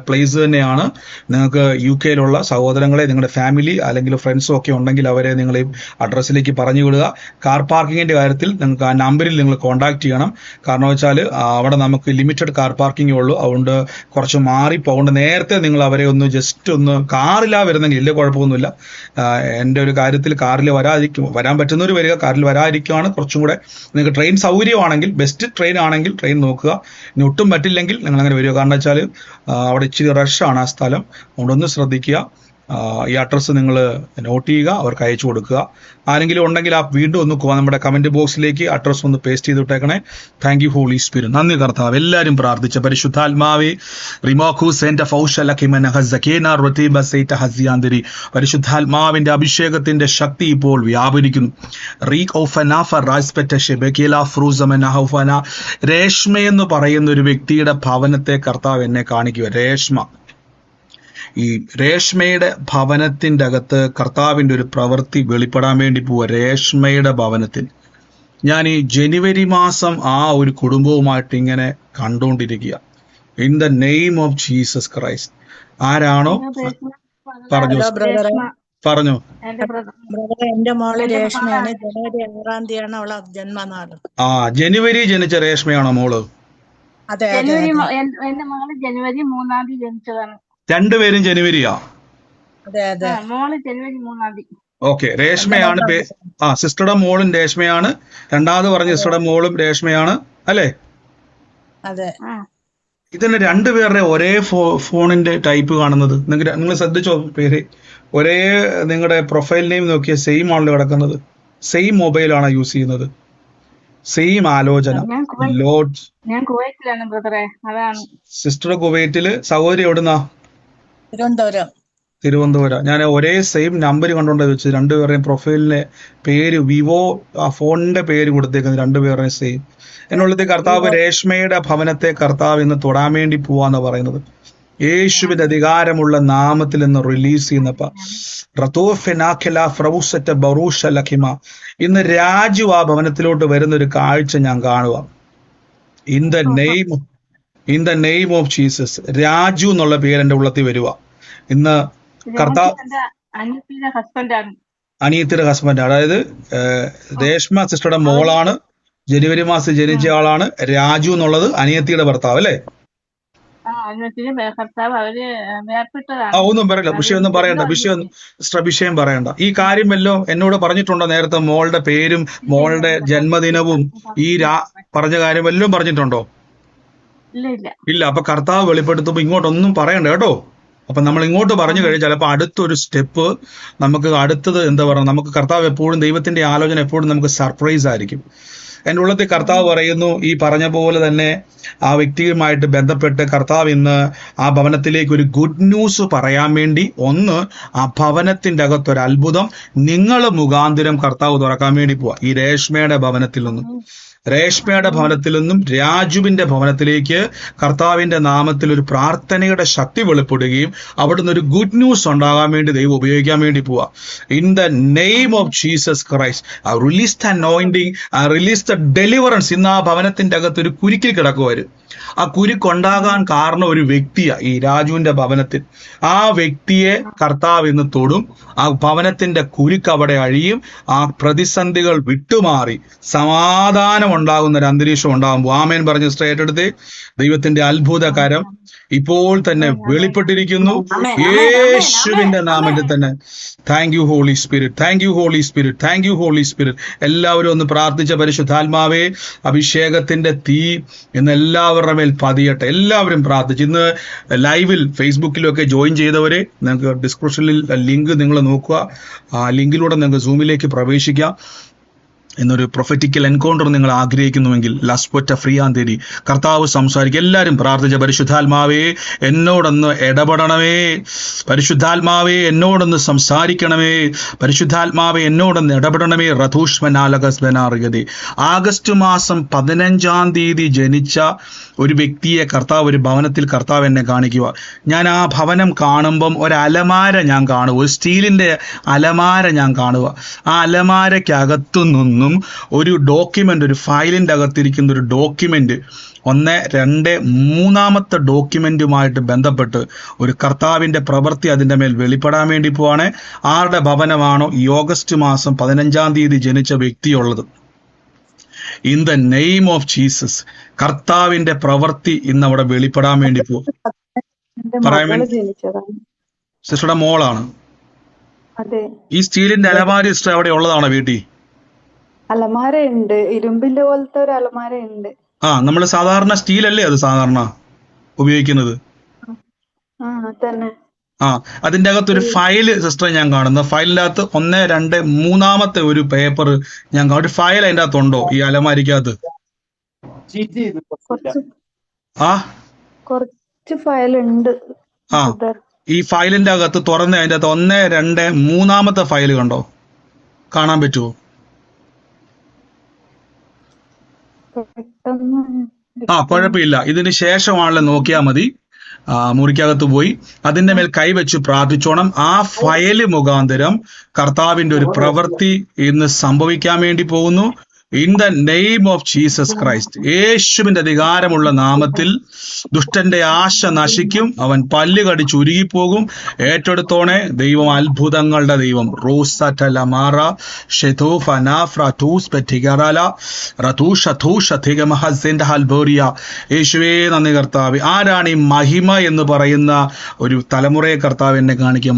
പ്ലേസ് തന്നെയാണ്. നിങ്ങൾക്ക് UK-യിലുള്ള സഹോദരങ്ങളെ, നിങ്ങളുടെ ഫാമിലി അല്ലെങ്കിൽ ഫ്രണ്ട്സും ഒക്കെ ഉണ്ടെങ്കിൽ അവരെ നിങ്ങൾ ഈ അഡ്രസ്സിലേക്ക് പറഞ്ഞു വിടുക. കാർ പാർക്കിങ്ങിന്റെ കാര്യത്തിൽ നിങ്ങൾക്ക് ആ നമ്പറിൽ നിങ്ങൾ കോൺടാക്ട് ചെയ്യണം. കാരണം വെച്ചാൽ അവിടെ നമുക്ക് ലിമിറ്റഡ് കാർ പാർക്കിംഗേ ഉള്ളൂ. അതുകൊണ്ട് കുറച്ച് മാറിപ്പോകും. നേരത്തെ നിങ്ങൾ അവരെ ജസ്റ്റ് ഒന്ന് കാറിലാ വരുന്നെങ്കിൽ ഇല്ല, കുഴപ്പമൊന്നുമില്ല. എൻ്റെ ഒരു കാര്യത്തിൽ കാറിൽ വരാൻ പറ്റുന്നവർ വരിക, കാറിൽ വരാതിരിക്കുകയാണ് കുറച്ചും കൂടെ. നിങ്ങൾക്ക് ട്രെയിൻ സൗകര്യമാണെങ്കിൽ, ബെസ്റ്റ് ട്രെയിൻ ആണെങ്കിൽ ട്രെയിൻ നോക്കുക. ഇനി ഒട്ടും പറ്റില്ലെങ്കിൽ നിങ്ങൾ അങ്ങനെ വരിക. കാരണം വെച്ചാൽ അവിടെ ഇച്ചിരി റഷാണ് ആ സ്ഥലം. അതുകൊണ്ടൊന്ന് ശ്രദ്ധിക്കുക. ഈ അഡ്രസ്സ് നിങ്ങൾ നോട്ട് ചെയ്യുക, അവർക്ക് അയച്ചു കൊടുക്കുക. ആരെങ്കിലും ഉണ്ടെങ്കിൽ വീണ്ടും ഒന്ന് നമ്മുടെ കമന്റ് ബോക്സിലേക്ക് അഡ്രസ്സ് ഒന്ന് പേസ്റ്റ് ചെയ്തിട്ടേക്കണേ. Thank you Holy Spirit. നന്ദി കർത്താവ്. എല്ലാവരും പ്രാർത്ഥിച്ച പരിശുദ്ധാത്മാവേ പരിശുദ്ധാത്മാവിന്റെ അഭിഷേകത്തിന്റെ ശക്തി ഇപ്പോൾ വ്യാപരിക്കുന്നു. രേഷ്മ എന്ന് പറയുന്ന ഒരു വ്യക്തിയുടെ ഭവനത്തെ കർത്താവ് എന്നെ കാണിക്കുക. ഈ രേഷ്മയുടെ ഭവനത്തിൻ്റെ അകത്ത് കർത്താവിൻ്റെ ഒരു പ്രവൃത്തി വെളിപ്പെടാൻ വേണ്ടി പോവുക. രേഷ്മയുടെ ഭവനത്തിൽ ഞാൻ ഈ ജനുവരി മാസം ആ ഒരു കുടുംബവുമായിട്ട് ഇങ്ങനെ കണ്ടുകൊണ്ടിരിക്കുക. In the name of Jesus Christ. ആരാണോ പറഞ്ഞു. എന്റെ മോള് രേഷ്മയാണ്. ജനുവരി 6-ാം തീയതിയാണ് അവളെ ജന്മനാൾ. ജനുവരി ജനിച്ച രേഷ്മയാണോ മോള്? അതെ, എന്റെ മകള് ജനുവരി 3-ാം തീയതി ജനിച്ചതാണ്. രണ്ടുപേരും ജനുവരിയാ? മോള് ജനുവരി 3-ാം തീയതി. ഓക്കെ. രേഷ്മയാണ് സിസ്റ്ററുടെ മോളും രേഷ്മയാണ്. രണ്ടാമത് പറഞ്ഞ സിസ്റ്ററുടെ മോളും രേഷ്മയാണ് അല്ലേ? അതെ. ഇതിന് രണ്ടുപേരുടെ ഒരേ ഫോണിന്റെ ടൈപ്പ് കാണുന്നത് നിങ്ങൾ ശ്രദ്ധിച്ചോ? പേര് ഒരേ, നിങ്ങളുടെ പ്രൊഫൈൽ നെയിം നോക്കിയ സെയിം ആണല്ലോ കിടക്കുന്നത്. സെയിം മൊബൈലാണ് യൂസ് ചെയ്യുന്നത്. സെയിം ആലോചന. ലോഡ് ഞാൻ കുവൈറ്റിലാണ് ബ്രദറെ, അതാണ്. സിസ്റ്റർ കുവൈറ്റില്, സഹോദരി എവിടുന്നാ? തിരുവനന്തപുരം. തിരുവനന്തപുരം. ഞാൻ ഒരേ സെയിം നമ്പർ കണ്ടുകൊണ്ടാ വെച്ചത്. രണ്ടുപേരുടെയും പ്രൊഫൈലിലെ പേര്, വിവോ ആ ഫോണിന്റെ പേര് കൊടുത്തേക്കുന്നത് രണ്ടുപേരുടെയും സെയിം. എന്നുള്ളത് കർത്താവ് രേഷ്മയുടെ ഭവനത്തെ കർത്താവ് ഇന്ന് തൊടാൻ വേണ്ടി പോവാന്ന് പറയുന്നത്. യേശുവിന്റെ അധികാരമുള്ള നാമത്തിൽ നിന്ന് റിലീസ് ചെയ്യുന്നപ്പ ഇന്ന് രാജു ആ ഭവനത്തിലോട്ട് വരുന്ന ഒരു കാഴ്ച ഞാൻ കാണുക. In the name of Jesus. Raju എന്നുള്ള പേര് എന്റെ ഉള്ളത്തിൽ വരുക. ഇന്ന് കർത്താവ് അനിയത്തിയുടെ ഹസ്ബൻഡ്, അതായത് രേഷ്മ സിസ്റ്ററുടെ മോളാണ്, ജനുവരി മാസം ജനിച്ച ആളാണ്. രാജു എന്നുള്ളത് അനിയത്തിയുടെ ഭർത്താവ് അല്ലേ? ഒന്നും പറയില്ല, വിഷയമൊന്നും പറയണ്ട, വിഷയം പറയണ്ട. ഈ കാര്യം വല്ലതും എന്നോട് പറഞ്ഞിട്ടുണ്ടോ നേരത്തെ? മോളുടെ പേരും മോളുടെ ജന്മദിനവും ഈ പറഞ്ഞ കാര്യം വല്ലതും പറഞ്ഞിട്ടുണ്ടോ? ഇല്ല. അപ്പൊ കർത്താവ് വെളിപ്പെടുത്തുമ്പോ ഇങ്ങോട്ടൊന്നും പറയണ്ട കേട്ടോ. അപ്പൊ നമ്മൾ ഇങ്ങോട്ട് പറഞ്ഞു കഴിഞ്ഞാൽ ചിലപ്പോൾ അടുത്തൊരു സ്റ്റെപ്പ് നമുക്ക് അടുത്തത് എന്താ പറയുക, നമുക്ക് കർത്താവ് എപ്പോഴും ദൈവത്തിന്റെ ആലോചന എപ്പോഴും നമുക്ക് സർപ്രൈസ് ആയിരിക്കും. എൻ്റെ ഉള്ളത്തിൽ കർത്താവ് പറയുന്നു, ഈ പറഞ്ഞ പോലെ തന്നെ ആ വ്യക്തിയുമായിട്ട് ബന്ധപ്പെട്ട് കർത്താവ് ഇന്ന് ആ ഭവനത്തിലേക്ക് ഒരു ഗുഡ് ന്യൂസ് പറയാൻ വേണ്ടി, ഒന്ന് ആ ഭവനത്തിന്റെ അകത്തൊരു അത്ഭുതം നിങ്ങൾ മുഖാന്തരം കർത്താവ് തുറക്കാൻ വേണ്ടി പോവാ. ഈ രേഷ്മയുടെ ഭവനത്തിൽ നിന്നും രാജുവിന്റെ ഭവനത്തിലേക്ക് കർത്താവിന്റെ നാമത്തിൽ ഒരു പ്രാർത്ഥനയുടെ ശക്തി വെളിപ്പെടുകയും അവിടുന്ന് ഒരു ഗുഡ് ന്യൂസ് ഉണ്ടാകാൻ വേണ്ടി ദൈവം ഉപയോഗിക്കാൻ വേണ്ടി പോവാ. In the name of Jesus Christ, release the anointing, release the deliverance. ഇന്ന് ആ ഭവനത്തിന്റെ അകത്ത് ഒരു കുരുക്കിൽ കിടക്കുവര്. ആ കുരുക്കുണ്ടാകാൻ കാരണം ഒരു വ്യക്തിയാ ഈ രാജുവിന്റെ ഭവനത്തിൽ. ആ വ്യക്തിയെ കർത്താവ് ഇന്ന് തൊടും. ആ ഭവനത്തിന്റെ കുരുക്ക് അവിടെ അഴിയും. ആ പ്രതിസന്ധികൾ വിട്ടുമാറി സമാധാനം ഉണ്ടാകുന്ന ഒരു അന്തരീക്ഷം ഉണ്ടാകുമ്പോൾ ആമേൻ പറഞ്ഞ് സ്ട്രേറ്റ് എടുത്ത് ദൈവത്തിന്റെ അത്ഭുതകരം ഇപ്പോൾ തന്നെ വെളിപ്പെട്ടിരിക്കുന്നു യേശുവിന്റെ നാമത്തിൽ തന്നെ. Thank you Holy Spirit, thank you Holy Spirit, thank you Holy Spirit. എല്ലാവരും ഒന്ന് പ്രാർത്ഥിച്ച പരിശുദ്ധാത്മാവേ, അഭിഷേകത്തിന്റെ തീ ഇന്ന് എല്ലാവരുടെ മേൽ പതിയട്ടെ. എല്ലാവരും പ്രാർത്ഥിച്ച് ഇന്ന് ലൈവിൽ ഫേസ്ബുക്കിലൊക്കെ ജോയിൻ ചെയ്തവരെ നിങ്ങൾക്ക് ഡിസ്ക്രിപ്ഷനിൽ ലിങ്ക് നിങ്ങൾ നോക്കുക. ആ ലിങ്കിലൂടെ നിങ്ങൾക്ക് സൂമിലേക്ക് പ്രവേശിക്കാം. എന്നൊരു പ്രൊഫറ്റിക്കൽ എൻകൗണ്ടർ നിങ്ങൾ ആഗ്രഹിക്കുന്നുവെങ്കിൽ ലസ്പൊറ്റ ഫ്രീയാൻ തേടി കർത്താവ് സംസാരിക്കും. എല്ലാവരും പ്രാർത്ഥിച്ച പരിശുദ്ധാത്മാവേ എന്നോടൊന്ന് ഇടപെടണമേ, പരിശുദ്ധാത്മാവേ എന്നോടൊന്ന് സംസാരിക്കണമേ, പരിശുദ്ധാത്മാവേ എന്നോടൊന്ന് ഇടപെടണമേ. റഥൂഷ്മനാലകസ്ബനാറിയതേ. ആഗസ്റ്റ് മാസം 15 ജനിച്ച ഒരു വ്യക്തിയെ കർത്താവ് ഒരു ഭവനത്തിൽ കർത്താവ് എന്നെ കാണിക്കുക. ഞാൻ ആ ഭവനം കാണുമ്പം ഒരു അലമാര ഞാൻ കാണുക, ഒരു സ്റ്റീലിന്റെ അലമാര ഞാൻ കാണുക. ആ അലമാരയ്ക്കകത്തു നിന്നും ഒരു ഡോക്യുമെന്റ്, ഒരു ഫയലിന്റെ അകത്തിരിക്കുന്ന ഒരു ഡോക്യുമെന്റ്, 1, 2, 3-ാമത്തെ ഡോക്യുമെന്റുമായിട്ട് ബന്ധപ്പെട്ട് ഒരു കർത്താവിന്റെ പ്രവൃത്തി അതിന്റെ മേൽ വെളിപ്പെടാൻ വേണ്ടി പോവാണ്. ആരുടെ ഭവനമാണോ ഈ ഓഗസ്റ്റ് മാസം 15 ജനിച്ച വ്യക്തിയുള്ളത്, in the name of Jesus കർത്താവിന്റെ പ്രവൃത്തി ഇന്ന് അവിടെ വെളിപ്പെടാൻ വേണ്ടി പോകും. സിസ്റ്ററുടെ മോളാണ്. ഈ സ്റ്റീലിന്റെ അലമാര സിസ്റ്റർ അവിടെ ഉള്ളതാണോ വീട്ടിൽ? അലമാര ഉണ്ട്, ഇരുമ്പിന്റെ പോലത്തെ ഒരു അലമാര ഉണ്ട്. നമ്മൾ സാധാരണ സ്റ്റീലല്ലേ അത് സാധാരണ ഉപയോഗിക്കുന്നത്? തന്നെ. അതിന്റെ അകത്തൊരു ഫയല് സിസ്റ്റർ ഞാൻ കാണുന്നു. ഫയലിന്റെ അകത്ത് 1, 2, 3-ാമത്തെ ഒരു പേപ്പർ ഞാൻ കാണും. ഒരു ഫയൽ അതിന്റെ അകത്തുണ്ടോ ഈ അലമാരിക്കകത്ത്? കുറച്ച് ഫയൽ ഉണ്ട്. ഈ ഫയലിന്റെ അകത്ത് തുറന്ന് അതിന്റെ അകത്ത് 1, 2, 3-ാമത്തെ ഫയൽ കണ്ടോ? കാണാൻ പറ്റുമോ? കുഴപ്പമില്ല, ഇതിന് ശേഷമാണല്ലോ നോക്കിയാൽ മതി. മുറിക്കകത്ത് പോയി അതിന്റെ മേൽ കൈവച്ച് പ്രാർത്ഥിച്ചോണം. ആ ഫയല് മുഖാന്തരം കർത്താവിന്റെ ഒരു പ്രവൃത്തി ഇന്ന് സംഭവിക്കാൻ വേണ്ടി പോകുന്നു. In the name of Jesus Christ, യേശുവിന്റെ അധികാരമുള്ള നാമത്തിൽ ദുഷ്ടന്റെ ആശ നശിക്കും, അവൻ പല്ല് കടിച്ച് ഉരുകിപ്പോകും. ഏറ്റെടുത്തോണെ, ദൈവം അത്ഭുതങ്ങളുടെ ദൈവം. യേശുവേ നന്ദി കർത്താവ്. ആരാണ് ഈ മഹിമ എന്ന് പറയുന്ന ഒരു തലമുറയെ കർത്താവ് എന്നെ കാണിക്കുക?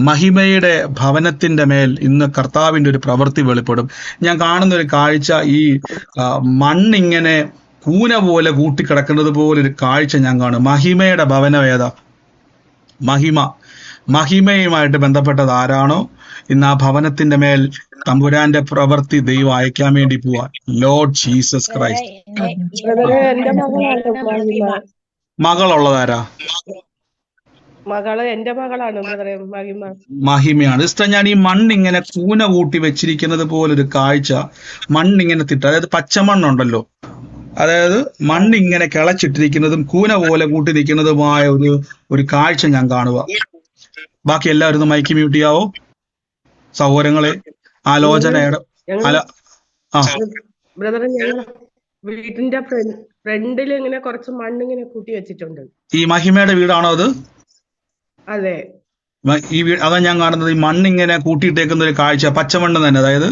മഹിമയുടെ ഭവനത്തിന്റെ മേൽ ഇന്ന് കർത്താവിന്റെ ഒരു പ്രവൃത്തി വെളിപ്പെടും. ഞാൻ കാണുന്ന ഒരു കാഴ്ച, ഈ മണ്ണിങ്ങനെ കൂന പോലെ കൂട്ടിക്കിടക്കുന്നത് പോലെ ഒരു കാഴ്ച ഞാൻ കാണും. മഹിമയുടെ ഭവനം ഏതാ? മഹിമയുമായിട്ട് ബന്ധപ്പെട്ടത് ആരാണോ ഇന്ന് ആ ഭവനത്തിന്റെ മേൽ തമ്പുരാന്റെ പ്രവൃത്തി ദൈവം അയക്കാൻ വേണ്ടി പോവാ. Lord Jesus Christ. ബ്രദറെ എന്റെ മകളാണ് മഹിമ. മകളുള്ളതാരാ? എന്റെ മകളാണ് ബ്രദറെ മഹിമ. മഹിമയാണ്. സിസ്റ്റർ, ഞാൻ ഈ മണ്ണിങ്ങനെ കൂന കൂട്ടി വെച്ചിരിക്കുന്നത് പോലൊരു കാഴ്ച, മണ്ണിങ്ങനെ അതായത് പച്ചമണ്ണുണ്ടല്ലോ, അതായത് മണ്ണിങ്ങനെ കിളച്ചിട്ടിരിക്കുന്നതും കൂന പോലെ കൂട്ടി നിൽക്കുന്നതുമായ ഒരു കാഴ്ച ഞാൻ കാണുക. ബാക്കി എല്ലാവരും ഒന്ന് മൈക്ക് മ്യൂട്ട് ചെയ്യാവോ സഹോദരങ്ങളെ? ആലോചനയുടെ ബ്രദറെ ഞങ്ങൾ വീടിന്റെ ഫ്രണ്ടിൽ ഇങ്ങനെ കുറച്ച് മണ്ണിങ്ങനെ കൂട്ടി വെച്ചിട്ടുണ്ട്. ഈ മഹിമയുടെ വീടാണോ അത്? അതെ, ഈ വീട് അതാ ഞാൻ കാണുന്നത്. ഈ മണ്ണിങ്ങനെ കൂട്ടിയിട്ടേക്കുന്ന ഒരു കാഴ്ച, പച്ചമണ്ണ് തന്നെ, അതായത്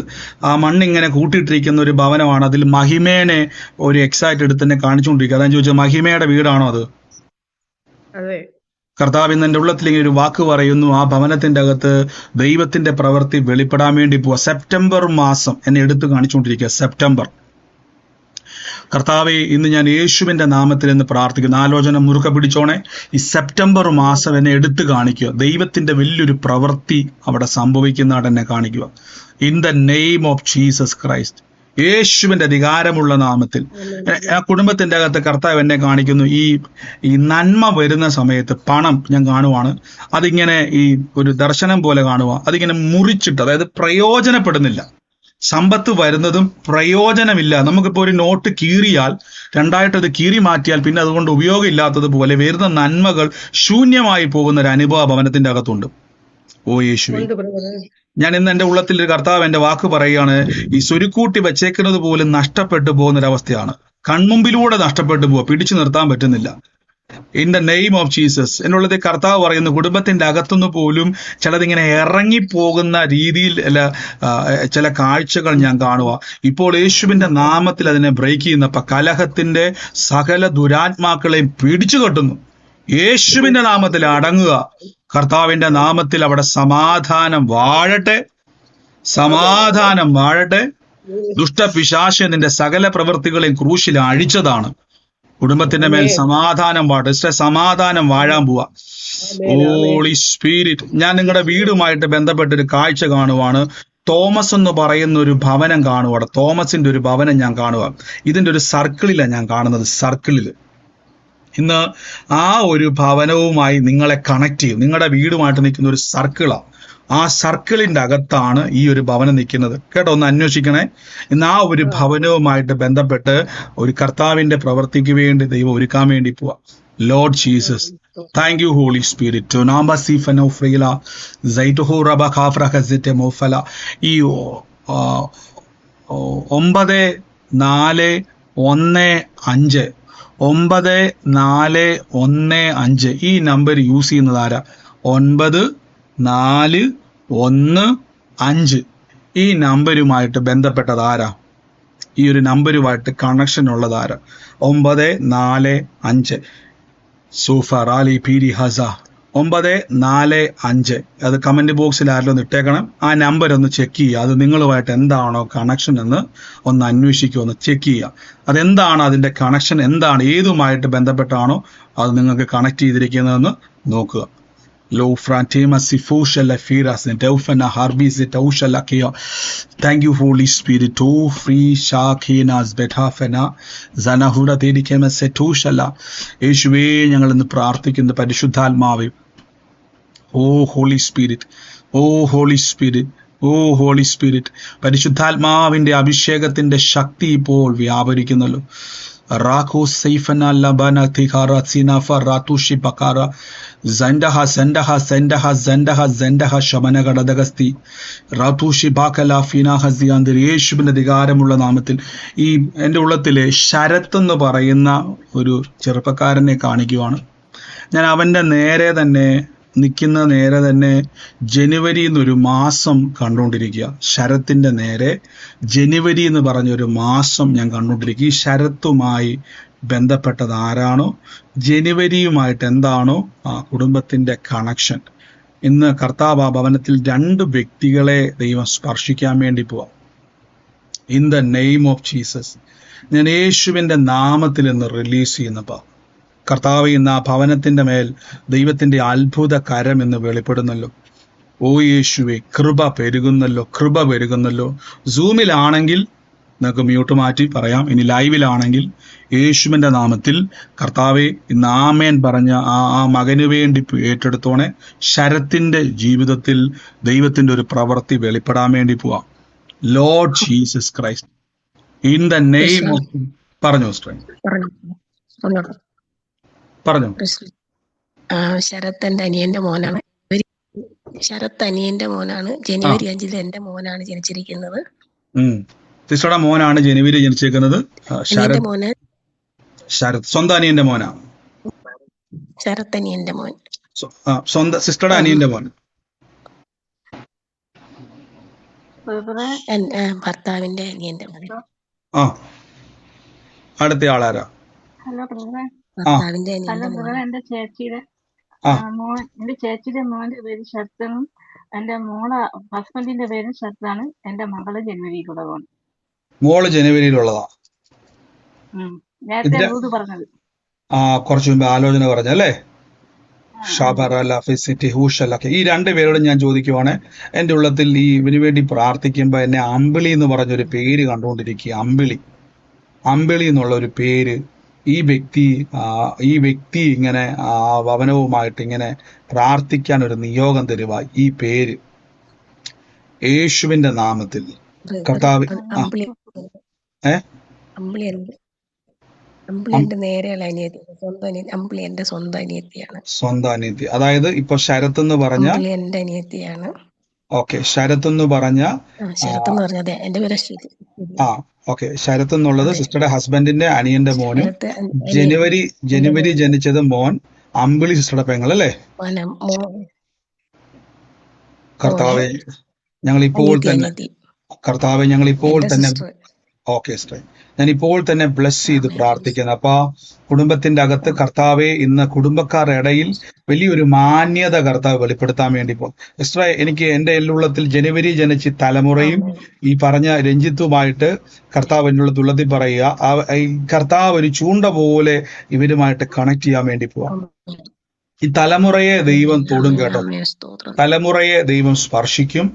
ആ മണ്ണിങ്ങനെ കൂട്ടിയിട്ടിരിക്കുന്ന ഒരു ഭവനമാണ്. അതിൽ മഹിമേനെ ഒരു എക്സാക്ട് എടുത്ത് തന്നെ കാണിച്ചുകൊണ്ടിരിക്കുക. അതാ ചോദിച്ചത്, മഹിമയുടെ വീടാണോ അത്? അതെ. കർത്താവ് ഇന്ന് എൻ്റെ ഉള്ളത്തിൽ ഇങ്ങനെ ഒരു വാക്ക് പറയുന്നു, ആ ഭവനത്തിന്റെ അകത്ത് ദൈവത്തിന്റെ പ്രവൃത്തി വെളിപ്പെടാൻ വേണ്ടി പോവാ. സെപ്റ്റംബർ മാസം എന്നെ എടുത്ത് കാണിച്ചുകൊണ്ടിരിക്കുക. സെപ്റ്റംബർ. കർത്താവെ, ഇന്ന് ഞാൻ യേശുവിന്റെ നാമത്തിൽ എന്ന് പ്രാർത്ഥിക്കുന്നു. ആലോചന മുറുകെ പിടിച്ചോണേ. ഈ സെപ്റ്റംബർ മാസം എന്നെ എടുത്തു കാണിക്കുക. ദൈവത്തിന്റെ വലിയൊരു പ്രവൃത്തി അവിടെ സംഭവിക്കുന്നതായിട്ട് എന്നെ കാണിക്കുക. In the name of Jesus Christ. യേശുവിന്റെ അധികാരമുള്ള നാമത്തിൽ ആ കുടുംബത്തിന്റെ അകത്ത് കർത്താവ് എന്നെ കാണിക്കുന്നു. ഈ നന്മ വരുന്ന സമയത്ത് പണം ഞാൻ കാണുവാണ്. അതിങ്ങനെ ഈ ഒരു ദർശനം പോലെ കാണുക. അതിങ്ങനെ മുറിച്ചിട്ട്, അതായത് പ്രയോജനപ്പെടുന്നില്ല. സമ്പത്ത് വരുന്നതും പ്രയോജനമില്ല. നമുക്കിപ്പോൾ ഒരു നോട്ട് കീറിയാൽ, രണ്ടായിട്ടത് കീറി മാറ്റിയാൽ പിന്നെ അതുകൊണ്ട് ഉപയോഗമില്ലാത്തതുപോലെ വരുന്ന നന്മകൾ ശൂന്യമായി പോകുന്ന ഒരു അനുഭവ ഭവനത്തിന്റെ അകത്തുണ്ട്. ഓ യേശുവേ, ഞാൻ ഇന്ന് എൻ്റെ ഉള്ളത്തിൽ ഒരു കർത്താവ് എൻ്റെ വാക്ക് പറയുകയാണ്. ഈ സ്വരുക്കൂട്ടി വെച്ചേക്കുന്നത് പോലും നഷ്ടപ്പെട്ടു പോകുന്നൊരവസ്ഥയാണ്. കൺമുമ്പിലൂടെ നഷ്ടപ്പെട്ടു പോവുക, പിടിച്ചു നിർത്താൻ പറ്റുന്നില്ല. In the name of Jesus. എന്നുള്ളത് കർത്താവ് പറയുന്നു, കുടുംബത്തിന്റെ അകത്തുനിന്ന് പോലും ചിലതിങ്ങനെ ഇറങ്ങിപ്പോകുന്ന രീതിയിൽ ചില കാഴ്ചകൾ ഞാൻ കാണുക. ഇപ്പോൾ യേശുവിന്റെ നാമത്തിൽ അതിനെ ബ്രേക്ക് ചെയ്യുന്നപ്പോ കലഹത്തിന്റെ സകല ദുരാത്മാക്കളെയും പിടിച്ചു കെട്ടുന്നു. യേശുവിന്റെ നാമത്തിൽ അടങ്ങുക. കർത്താവിന്റെ നാമത്തിൽ അവിടെ സമാധാനം വാഴട്ടെ, സമാധാനം വാഴട്ടെ. ദുഷ്ടപിശാചിന്റെ സകല പ്രവൃത്തികളെയും ക്രൂശിൽ അഴിച്ചതാണ്. കുടുംബത്തിന്റെ മേൽ സമാധാനം വാഴട്ടെ. സമാധാനം വാഴാൻ പോവാ. Holy Spirit. ഞാൻ നിങ്ങളുടെ വീടുമായിട്ട് ബന്ധപ്പെട്ടൊരു കാഴ്ച കാണുവാണ്. തോമസ് എന്ന് പറയുന്ന ഒരു ഭവനം കാണുവാണ്. തോമസിന്റെ ഒരു ഭവനം ഞാൻ കാണുക. ഇതിന്റെ ഒരു സർക്കിളിലാണ് ഞാൻ കാണുന്നത്. സർക്കിളിൽ ഇന്ന് ആ ഒരു ഭവനവുമായി നിങ്ങളെ കണക്ട് ചെയ്യും. നിങ്ങളുടെ വീടുമായിട്ട് നിൽക്കുന്ന ഒരു സർക്കിളാണ്. ആ സർക്കിളിന്റെ അകത്താണ് ഈ ഒരു ഭവനം നിൽക്കുന്നത്. കേട്ടോ, ഒന്ന് അന്വേഷിക്കണേ. ഇന്ന് ആ ഒരു ഭവനവുമായിട്ട് ബന്ധപ്പെട്ട് ഒരു കർത്താവിന്റെ പ്രവൃത്തിക്ക് വേണ്ടി ദൈവം ഒരുക്കാൻ വേണ്ടി പോവാ. Lord Jesus, thank you Holy Spirit. ഈ 94115 9415 ഈ നമ്പർ യൂസ് ചെയ്യുന്നത് ആരാ? 9415 ഈ നമ്പരുമായിട്ട് ബന്ധപ്പെട്ടത് ആരാ? ഈ ഒരു നമ്പരുമായിട്ട് കണക്ഷൻ ഉള്ളത് ആരാ? 945 സൂഫർ ആലി പീരി ഹസ 945. അത് കമന്റ് ബോക്സിൽ ആരെങ്കിലും ഒന്ന് ഇട്ടേക്കണം. ആ നമ്പർ ഒന്ന് ചെക്ക് ചെയ്യുക. അത് നിങ്ങളുമായിട്ട് എന്താണോ കണക്ഷൻ എന്ന് ഒന്ന് അന്വേഷിക്കുക, ഒന്ന് ചെക്ക് ചെയ്യുക. അതെന്താണ് അതിന്റെ കണക്ഷൻ, എന്താണ്, ഏതുമായിട്ട് ബന്ധപ്പെട്ടാണോ അത് നിങ്ങൾക്ക് കണക്ട് ചെയ്തിരിക്കുന്നതെന്ന് നോക്കുക. Thank you, Holy Spirit. Oh, free Shakinas Betafena Zanahura Dedikema Setushala. യേശുവേ, ഞങ്ങൾ ഇന്ന് പ്രാർത്ഥിക്കുന്ന പരിശുദ്ധാത്മാവേ, ഓ ഹോളി സ്പിരിറ്റ്, ഓ ഹോളി സ്പിരിറ്റ്, ഓ ഹോളി സ്പിരിറ്റ്. പരിശുദ്ധാത്മാവിന്റെ അഭിഷേകത്തിന്റെ ശക്തി ഇപ്പോൾ വ്യാപരിക്കുന്നല്ലോ. റാഖോ സൈഫന ലബന തിഖാറ സിനാഫ റാതുഷി ബക്കാറ സൻഡഹ സൻഡഹ സൻഡഹ സൻഡഹ സൻഡഹ ശമന ഘടകസ്തി റാതുഷി ബാക്കല ഫിനാഹ സിയാന്തിർ. യേശുവിന്റെ അധികാരമുള്ള നാമത്തിൽ ഈ എൻ്റെ ഉള്ളത്തിലെ ശരത്ത് എന്ന് പറയുന്ന ഒരു ചെറുപ്പക്കാരനെ കാണിക്കുവാണ്. ഞാൻ അവന്റെ നേരെ തന്നെ നിൽക്കുന്ന നേരെ തന്നെ ജനുവരി എന്നൊരു മാസം കണ്ടുകൊണ്ടിരിക്കുക. ശരത്തിന്റെ നേരെ ജനുവരി എന്ന് പറഞ്ഞൊരു മാസം ഞാൻ കണ്ടുകൊണ്ടിരിക്കുക. ഈ ശരത്തുമായി ബന്ധപ്പെട്ടത് ആരാണോ, ജനുവരിയുമായിട്ട് എന്താണോ ആ കുടുംബത്തിന്റെ കണക്ഷൻ, ഇന്ന് കർത്താവ് ആ ഭവനത്തിൽ 2 വ്യക്തികളെ ദൈവം സ്പർശിക്കാൻ വേണ്ടി പോവാം. In the name of Jesus ഞാൻ യേശുവിന്റെ നാമത്തിൽ ഇന്ന് റിലീസ് ചെയ്യുന്നപ്പോ കർത്താവ് ഇന്ന് ആ ഭവനത്തിന്റെ മേൽ ദൈവത്തിന്റെ അത്ഭുത കരം എന്ന് വെളിപ്പെടുന്നല്ലോ. ഓ യേശുവേ, കൃപ പെരുകുന്നല്ലോ, കൃപ പെരുകുന്നല്ലോ. സൂമിലാണെങ്കിൽ നിങ്ങൾക്ക് മ്യൂട്ട് മാറ്റി പറയാം. ഇനി ലൈവിലാണെങ്കിൽ യേശുവിന്റെ നാമത്തിൽ കർത്താവെ ഇന്ന് ആമേൻ പറഞ്ഞ ആ മകന് വേണ്ടി ഏറ്റെടുത്തോണെ. ശരത്തിന്റെ ജീവിതത്തിൽ ദൈവത്തിന്റെ ഒരു പ്രവൃത്തി വെളിപ്പെടാൻ വേണ്ടി പോവാം. Lord Jesus Christ, in the name of പറഞ്ഞു പറഞ്ഞു. ശരത്ത് എന്റെ അനിയന്റെ മോനാണ്. ശരത്ത് അനിയന്റെ മോനാണ്. ജനുവരി 5 എന്റെ മോനാണ് ജനിച്ചിരിക്കുന്നത്. സിസ്റ്ററുടെ മോനാണ് ജനുവരി ജനിച്ചിരിക്കുന്നത്. അനിയന്റെ മോന് ശരത് സ്വന്തം അനിയന്റെ മോനാ. ശരത്ത് അനിയന്റെ മോൻ. സ്വന്തം സിസ്റ്ററുടെ അനിയന്റെ മോൻ. ഭർത്താവിന്റെ അനിയന്റെ മോൻ. ആ, അടുത്ത ആളാരാ? ഹലോ ബ്രദറെ. ഭർത്താവിന്റെ അനിയന്റെ ഹലോ മോൻ. ബ്രദറെ, എന്റെ ചേച്ചിയുടെ മോന്റെ പേര് ശരത്തനും എന്റെ മോളെ ഹസ്ബൻഡിന്റെ പേരും ശരത്താണ്. എന്റെ മകള് ജനുവരിയിലുള്ളതാണ്. മോള് ജനുവരിയിലുള്ളതാ. നേരത്തെ റൂത് പറഞ്ഞത്. കുറച്ചു മുമ്പ് ആലോചന പറഞ്ഞല്ലേ? ഷാബറലി ഹൂഷലൊക്കെ. ഈ രണ്ടുപേരോടും ഞാൻ ചോദിക്കുവാണ്, എൻ്റെ ഉള്ളത്തിൽ ഈ ഇവന് വേണ്ടി പ്രാർത്ഥിക്കുമ്പോൾ എന്നെ അമ്പിളി എന്ന് പറഞ്ഞൊരു പേര് കണ്ടുകൊണ്ടിരിക്കുക. അമ്പിളി എന്നുള്ള ഒരു പേര് ഈ വ്യക്തി ഇങ്ങനെ ഭവനവുമായിട്ട് ഇങ്ങനെ പ്രാർത്ഥിക്കാൻ ഒരു നിയോഗം തരുക. ഈ പേര് യേശുവിന്റെ നാമത്തിൽ കർത്താവ്. സ്വന്തം അനിയത്തി. അതായത് ഇപ്പൊ ശരത്ത് എന്ന് പറഞ്ഞ എന്റെ അനിയത്തിയാണ്. ഓക്കെ, ശരത്ത് എന്ന് പറഞ്ഞ ഓക്കെ, ശരത്ത് എന്നുള്ളത് സിസ്റ്ററുടെ ഹസ്ബൻഡിന്റെ അനിയന്റെ മോനും. ജനുവരി ജനിച്ചത് മോൻ. അമ്പിളി സിസ്റ്ററുടെ പെങ്ങൾ അല്ലേ? കർത്താവെ ഞങ്ങൾ ഇപ്പോൾ തന്നെ ഓക്കെ സിസ്റ്റർ, ഞാൻ ഇപ്പോൾ തന്നെ ബ്ലസ് ചെയ്ത് പ്രാർത്ഥിക്കുന്നു. അപ്പൊ കുടുംബത്തിന്റെ അകത്ത് കർത്താവെ ഇന്ന് കുടുംബക്കാരുടെ ഇടയിൽ വലിയൊരു മാന്യത കർത്താവ് വെളിപ്പെടുത്താൻ വേണ്ടി പോകും. സിസ്റ്റർ, എനിക്ക് എന്റെ എല്ലുള്ളത്തിൽ ജനുവരി ജനിച്ച് തലമുറയും ഈ പറഞ്ഞ രഞ്ജിത്തുമായിട്ട് കർത്താവ് എന്നുള്ളത് ഉള്ളത്തിൽ പറയുക. കർത്താവ് ഒരു ചൂണ്ട പോലെ ഇവരുമായിട്ട് കണക്ട് ചെയ്യാൻ വേണ്ടി പോവാം. ഈ തലമുറയെ ദൈവം തൊടും കേട്ടോ. തലമുറയെ ദൈവം സ്പർശിക്കും.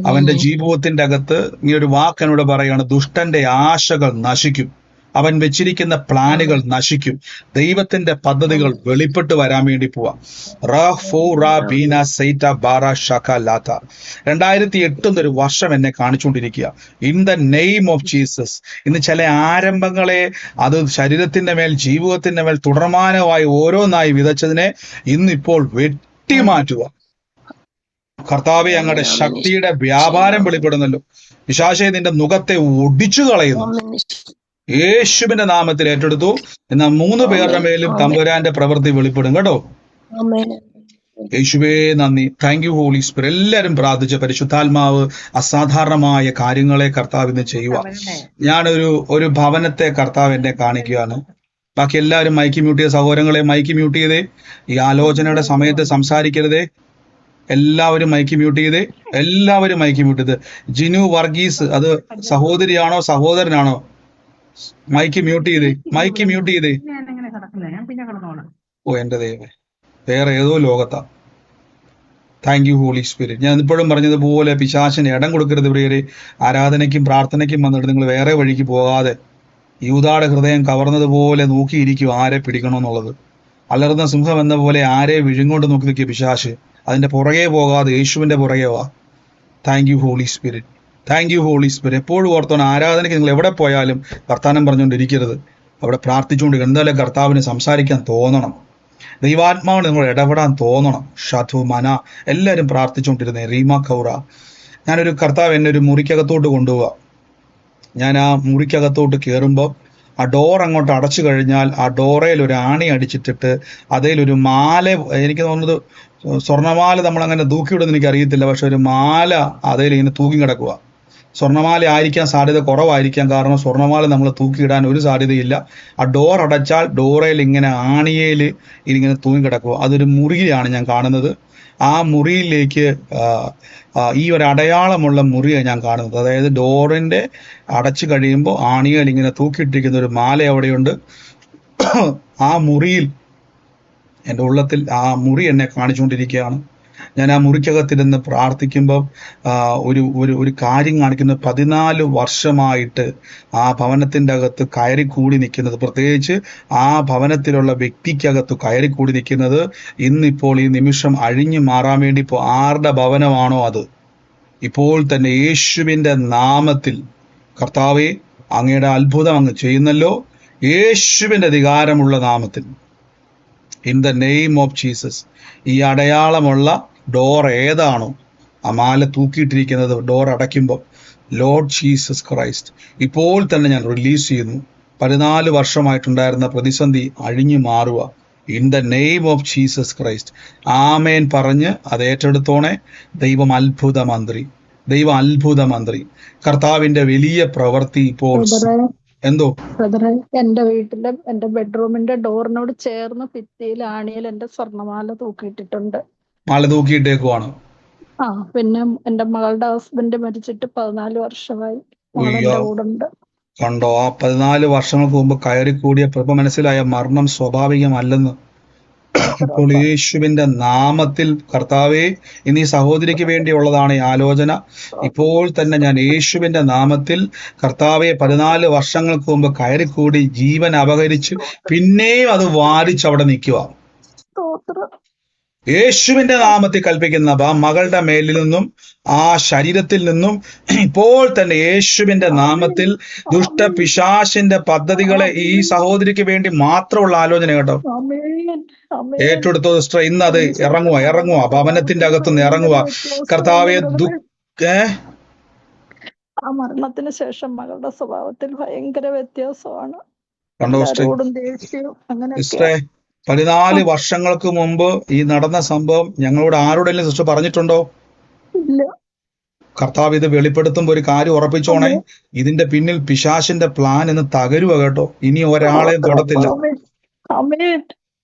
അവന്റെ ജീവിതത്തിന്റെ അകത്ത് ഈ ഒരു വാക്കനോട് പറയാണ്, ദുഷ്ടന്റെ ആശകൾ നശിക്കും, അവൻ വെച്ചിരിക്കുന്ന പ്ലാനുകൾ നശിക്കും, ദൈവത്തിന്റെ പദ്ധതികൾ വെളിപ്പെട്ട് വരാൻ വേണ്ടി പോവാം. 2008 എന്നൊരു വർഷം എന്നെ കാണിച്ചുകൊണ്ടിരിക്കുക. In the name of Jesus. ഇന്ന് ചില ആരംഭങ്ങളെ അത് ശരീരത്തിന്റെ മേൽ ജീവിതത്തിന്റെ മേൽ തുടർമാനമായി ഓരോന്നായി വിതച്ചതിനെ ഇന്നിപ്പോൾ വെട്ടിമാറ്റുക. കർത്താവെ, അങ്ങയുടെ ശക്തിയുടെ വ്യാപാരം വെളിപ്പെടുന്നല്ലോ. പിശാചേ, നിന്റെ മുഖത്തെ ഒടിച്ചു കളയുന്നു യേശുവിന്റെ നാമത്തിൽ ഏറ്റെടുത്തു. എന്നാൽ 3 പേരുടെ മേലും തമ്പുരാന്റെ പ്രവൃത്തി വെളിപ്പെടും കേട്ടോ. യേശുവേ നന്ദി. Thank you Holy Spirit. എല്ലാവരും പ്രാർത്ഥിച്ച പരിശുദ്ധാത്മാവ് അസാധാരണമായ കാര്യങ്ങളെ കർത്താവ് ഇന്ന് ചെയ്യുക. ഞാനൊരു ഭവനത്തെ കർത്താവ് എന്നെ കാണിക്കുകയാണ്. ബാക്കി എല്ലാവരും മൈക്ക് മ്യൂട്ട് ചെയ്ത സഹോദരങ്ങളെ മൈക്ക് മ്യൂട്ട് ചെയ്തേ. ഈ ആലോചനയുടെ സമയത്ത് സംസാരിക്കരുതേ. എല്ലാവരും മൈക്ക് മ്യൂട്ട് ചെയ്തേ. എല്ലാവരും മൈക്ക് മ്യൂട്ട് ചെയ്ത്. ജിനു വർഗീസ്, അത് സഹോദരിയാണോ സഹോദരനാണോ? മൈക്ക് മ്യൂട്ട് ചെയ്തേ. മൈക്ക് മ്യൂട്ട് ചെയ്തേ. ഓ എന്റെ ദൈവമേ, വേറെ ഏതോ ലോകത്താ. Thank you Holy Spirit. ഞാൻ ഇപ്പോഴും പറഞ്ഞതുപോലെ പിശാചിന് ഇടം കൊടുക്കരുത്. പ്രിയരെ, ആരാധനയ്ക്കും പ്രാർത്ഥനയ്ക്കും വന്നിട്ട് നിങ്ങൾ വേറെ വഴിക്ക് പോകാതെ യൂദായുടെ ഹൃദയം കവർന്നതുപോലെ നോക്കിയിരിക്കും ആരെ പിടിക്കണമെന്നുള്ളത്. അലർന്ന സിംഹം എന്ന പോലെ ആരെ വിഴുങ്ങോണ്ട് നോക്കി നിൽക്കുക പിശാച്. അതിന്റെ പുറകെ പോകാതെ യേശുവിന്റെ പുറകെ വാ. Thank you Holy Spirit. Thank you Holy Spirit. എപ്പോഴും ഓർത്തോണം, ആരാധനയ്ക്ക് നിങ്ങൾ എവിടെ പോയാലും വർത്താനം പറഞ്ഞുകൊണ്ടിരിക്കരുത്. അവിടെ പ്രാർത്ഥിച്ചുകൊണ്ടിരിക്കണം. എന്തായാലും കർത്താവിന് സംസാരിക്കാൻ തോന്നണം. ദൈവാത്മാവിന് നിങ്ങൾ ഇടപെടാൻ തോന്നണം. ഷധു മന എല്ലാവരും പ്രാർത്ഥിച്ചുകൊണ്ടിരുന്നേ. റീമ കൗറ. ഞാനൊരു കർത്താവ് എന്നെ ഒരു മുറിക്കകത്തോട്ട് കൊണ്ടുപോവാ. ഞാൻ ആ മുറിക്കകത്തോട്ട് കയറുമ്പോൾ ആ ഡോർ അങ്ങോട്ട് അടച്ചു കഴിഞ്ഞാൽ ആ ഡോറയിൽ ഒരു ആണി അടിച്ചിട്ടിട്ട് അതിലൊരു മാല, എനിക്ക് തോന്നുന്നത് സ്വർണ്ണമാല നമ്മളങ്ങനെ തൂക്കിയിടുന്ന എനിക്ക് അറിയത്തില്ല, പക്ഷെ ഒരു മാല അതിൽ ഇങ്ങനെ തൂക്കി കിടക്കുക. സ്വർണ്ണമാല ആയിരിക്കാൻ സാധ്യത കുറവായിരിക്കാം, കാരണം സ്വർണ്ണമാല നമ്മൾ തൂക്കിയിടാൻ ഒരു സാധ്യതയില്ല. ആ ഡോർ അടച്ചാൽ ഡോറയിൽ ഇങ്ങനെ ആണിയേൽ ഇതിങ്ങനെ തൂങ്ങി കിടക്കുക. അതൊരു മുറിയിലാണ് ഞാൻ കാണുന്നത്. ആ മുറിയിലേക്ക് ഈ ഒരു അടയാളമുള്ള മുറിയാണ് ഞാൻ കാണുന്നത്. അതായത് ഡോറിന്റെ അടച്ചു കഴിയുമ്പോൾ ആണിയേൽ ഇങ്ങനെ തൂക്കിയിട്ടിരിക്കുന്ന ഒരു മാല അവിടെയുണ്ട്. ആ മുറിയിൽ എൻ്റെ ഉള്ളത്തിൽ ആ മുറി എന്നെ കാണിച്ചുകൊണ്ടിരിക്കുകയാണ്. ഞാൻ ആ മുറിക്കകത്തിരുന്ന് പ്രാർത്ഥിക്കുമ്പോൾ ഒരു ഒരു ഒരു കാര്യം കാണിക്കുന്നത്, 14 വർഷമായിട്ട് ആ ഭവനത്തിൻ്റെ അകത്ത് കയറിക്കൂടി നിൽക്കുന്നത്, പ്രത്യേകിച്ച് ആ ഭവനത്തിലുള്ള വ്യക്തിക്കകത്ത് കയറിക്കൂടി നിൽക്കുന്നത്, ഇന്നിപ്പോൾ ഈ നിമിഷം അഴിഞ്ഞു മാറാൻ വേണ്ടി ഇപ്പോൾ ആരുടെ ഭവനമാണോ അത് ഇപ്പോൾ തന്നെ യേശുവിൻ്റെ നാമത്തിൽ കർത്താവെ അങ്ങയുടെ അത്ഭുതം അങ്ങ് ചെയ്യുന്നല്ലോ, യേശുവിൻ്റെ അധികാരമുള്ള നാമത്തിൽ, in the name of Jesus. ഈ അടയാളമുള്ള ഡോർ ഏതാണോ ആ മാല തൂക്കിയിട്ടിരിക്കുന്നത്, ഡോർ അടയ്ക്കുമ്പോൾ ലോർഡ് ജീസസ് ക്രൈസ്റ്റ് ഇപ്പോൾ തന്നെ ഞാൻ റിലീസ് ചെയ്യുന്നു. 14 വർഷമായിട്ടുണ്ടായിരുന്ന പ്രതിസന്ധി അഴിഞ്ഞു മാറുക in the name of Jesus Christ. ആമേൻ പറഞ്ഞ് അത് ഏറ്റെടുത്തോണേ. ദൈവം അത്ഭുത മന്ത്രി, ദൈവം അത്ഭുത മന്ത്രി, കർത്താവിന്റെ വലിയ പ്രവൃത്തി ഇപ്പോൾ എന്തോ ബ്രദറെ, എന്റെ വീട്ടിലെ എന്റെ ബെഡ്റൂമിന്റെ ഡോറിനോട് ചേർന്ന് ഭിത്തിയിൽ ആണിയിൽ എന്റെ സ്വർണ്ണമാല തൂക്കിയിട്ടിട്ടുണ്ട്. മാല തൂക്കിയിട്ടേക്കുവാണ്. പിന്നെ എന്റെ മകളുടെ ഹസ്ബൻഡ് മരിച്ചിട്ട് 14 വർഷമായി. മകളെന്റെ കൂടെ ഉണ്ട്. കണ്ടോ, ആ 14 വർഷങ്ങൾക്ക് മുമ്പ് കയറിക്കൂടിയ പ്രഭ മനസ്സിലായ മരണം സ്വാഭാവികമല്ലെന്ന്. ഇപ്പോൾ യേശുവിന്റെ നാമത്തിൽ കർത്താവേ, ഇനി സഹോദരിക്ക് വേണ്ടിയുള്ളതാണ് ഈ ആലോചന. ഇപ്പോൾ തന്നെ ഞാൻ യേശുവിന്റെ നാമത്തിൽ കർത്താവെ 14 വർഷങ്ങൾക്ക് മുമ്പ് കയറിക്കൂടി ജീവൻ അപഹരിച്ച് പിന്നെയും അത് വാരിച്ച് അവിടെ നിൽക്കുക. യേശുവിന്റെ നാമത്തിൽ കൽപ്പിക്കുന്ന ആ മകളുടെ മേലിൽ നിന്നും ആ ശരീരത്തിൽ നിന്നും ഇപ്പോൾ തന്നെ യേശുവിന്റെ നാമത്തിൽ ദുഷ്ടപിശാചിന്റെ പദ്ധതികളെ ഈ സഹോദരിക്ക് വേണ്ടി മാത്രമുള്ള ആലോചന കേട്ടോ ഏറ്റെടുത്തോ സിസ്റ്റർ. ഇന്ന് അത് ഇറങ്ങുക ഭവനത്തിന്റെ അകത്തുനിന്ന് ഇറങ്ങുക. കർത്താവെ ആ മരണത്തിന് ശേഷം മകളുടെ സ്വഭാവത്തിൽ ഭയങ്കര വ്യത്യാസമാണ്. കണ്ടോ സിസ്റ്ററെ, 14 വർഷങ്ങൾക്ക് മുമ്പ് ഈ നടന്ന സംഭവം ഞങ്ങളോട് ആരോടെങ്കിലും സിസ്റ്റർ പറഞ്ഞിട്ടുണ്ടോ? കർത്താവ് ഇത് വെളിപ്പെടുത്തുമ്പോ ഒരു കാര്യം ഉറപ്പിച്ചോണേ, ഇതിന്റെ പിന്നിൽ പിശാചിന്റെ പ്ലാൻ എന്ന് തകരുക കേട്ടോ. ഇനി ഒരാളെയും തൊടത്തില്ല.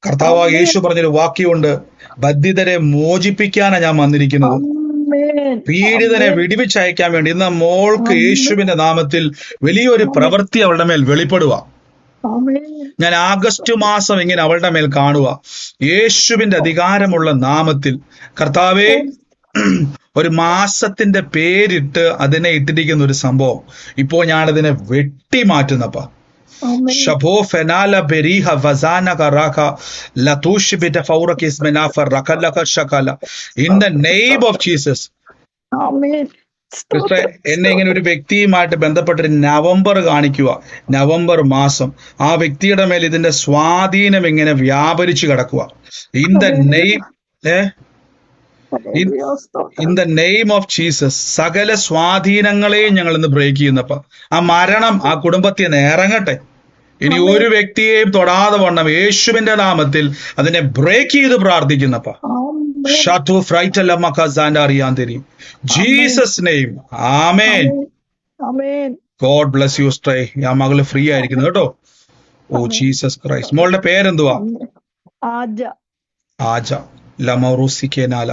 കർത്താവ് യേശു പറഞ്ഞൊരു വാക്യമുണ്ട്, ബദ്ധിതരെ മോചിപ്പിക്കാനാണ് ഞാൻ വന്നിരിക്കുന്നത്, പീഡിതനെ വിടിവിച്ചയക്കാൻ വേണ്ടി. ഇന്ന് മോൾക്ക് യേശുവിന്റെ നാമത്തിൽ വലിയൊരു പ്രവൃത്തി അവളുടെ മേൽ വെളിപ്പെടുക. ഞാൻ ആഗസ്റ്റ് മാസം ഇങ്ങനെ അവളുടെ മേൽ കാണുക, യേശുവിന്റെ അധികാരമുള്ള നാമത്തിൽ. കർത്താവേ, ഒരു മാസത്തിന്റെ പേരിട്ട് അതിനെ ഇട്ടിരിക്കുന്ന ഒരു സംഭവം ഇപ്പോൾ ഞാനതിനെ വെട്ടി മാറ്റുന്നപ്പ. ഷബോ ഫെനാല ബെരീഹ വസാന കറാഖ ലതൂഷ് ബിത ഫൗറകിസ് മെനാഫ റകലക ഷകല in the name of Jesus. എന്നെ ഇങ്ങനെ ഒരു വ്യക്തിയുമായിട്ട് ബന്ധപ്പെട്ടൊരു നവംബർ കാണിക്കുക, നവംബർ മാസം ആ വ്യക്തിയുടെ മേൽ ഇതിന്റെ സ്വാധീനം ഇങ്ങനെ വ്യാപരിച്ചു കിടക്കുക. In the name in the name of Jesus സകല സ്വാധീനങ്ങളെയും ഞങ്ങൾ ഇന്ന് ബ്രേക്ക് ചെയ്യുന്നപ്പ ആ മരണം ആ കുടുംബത്തിൽ നിന്ന് ഇറങ്ങട്ടെ. ഇനി ഒരു വ്യക്തിയെയും തൊടാതെ വണ്ണം യേശുവിന്റെ നാമത്തിൽ അതിനെ ബ്രേക്ക് ചെയ്ത് പ്രാർത്ഥിക്കുന്നപ്പ. ജീസസ് നെയിം, ആമേൻ. ഗോഡ് ബ്ലെസ് യു സ്ട്രേ. ആ മകള് ഫ്രീ ആയിരിക്കുന്നു കേട്ടോ. ഓ ജീസസ് ക്രൈസ്റ്റ്. മോളുടെ പേരെന്തുവാ? ആജ ലമോറുസിക്കേനാല.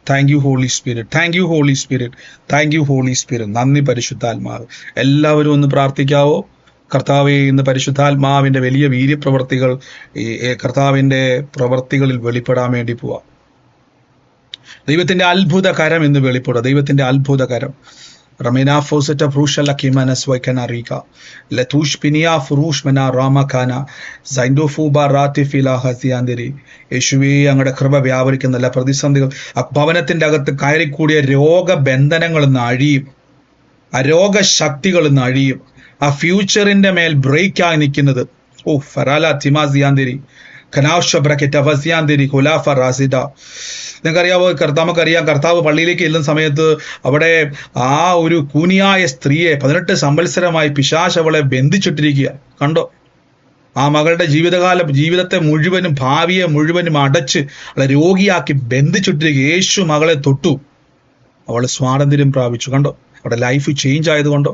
Thank you Holy Spirit, thank you Holy Spirit, thank you Holy Spirit. നന്ദി പരിശുദ്ധാത്മാവ്. എല്ലാവരും ഒന്ന് പ്രാർത്ഥിക്കാവോ? കർത്താവെ, ഇന്ന് പരിശുദ്ധാത്മാവിന്റെ വലിയ വീര്യപ്രവർത്തികൾ ഈ കർത്താവിന്റെ പ്രവർത്തികളിൽ വെളിപ്പെടാൻ വേണ്ടി പോവാ. ദൈവത്തിന്റെ അത്ഭുത കരം ഇന്ന് വെളിപ്പെടുക. ദൈവത്തിന്റെ അത്ഭുത കരം. യേശുവേ, അങ്ങയുടെ കൃപ വ്യാപരിക്കുന്ന എല്ലാ പ്രതിസന്ധികൾ ഭവനത്തിന്റെ അകത്ത് കയറിക്കൂടിയ രോഗബന്ധനങ്ങൾ ഇന്ന് അഴിയും, ആ രോഗശക്തികൾ ഇന്ന് അഴിയും. ആ ഫ്യൂച്ചറിന്റെ മേൽ ബ്രേക്കായി നിൽക്കുന്നത് നിങ്ങൾക്കറിയാവോ? നമുക്കറിയാം, കർത്താവ് പള്ളിയിലേക്ക് ചെല്ലുന്ന സമയത്ത് അവിടെ ആ ഒരു കൂനിയായ സ്ത്രീയെ 18 സംവത്സരമായി പിശാച് അവളെ ബന്ധിച്ചിട്ടിരിക്കുക. കണ്ടോ? ആ മകളുടെ ജീവിതത്തെ മുഴുവനും, ഭാവിയെ മുഴുവനും അടച്ച് അവളെ രോഗിയാക്കി ബന്ധിച്ചിട്ടിരിക്കുക. യേശു മകളെ തൊട്ടു, അവള് സ്വാതന്ത്ര്യം പ്രാപിച്ചു. കണ്ടോ? അവിടെ ലൈഫ് ചേഞ്ച് ആയതുകൊണ്ടോ?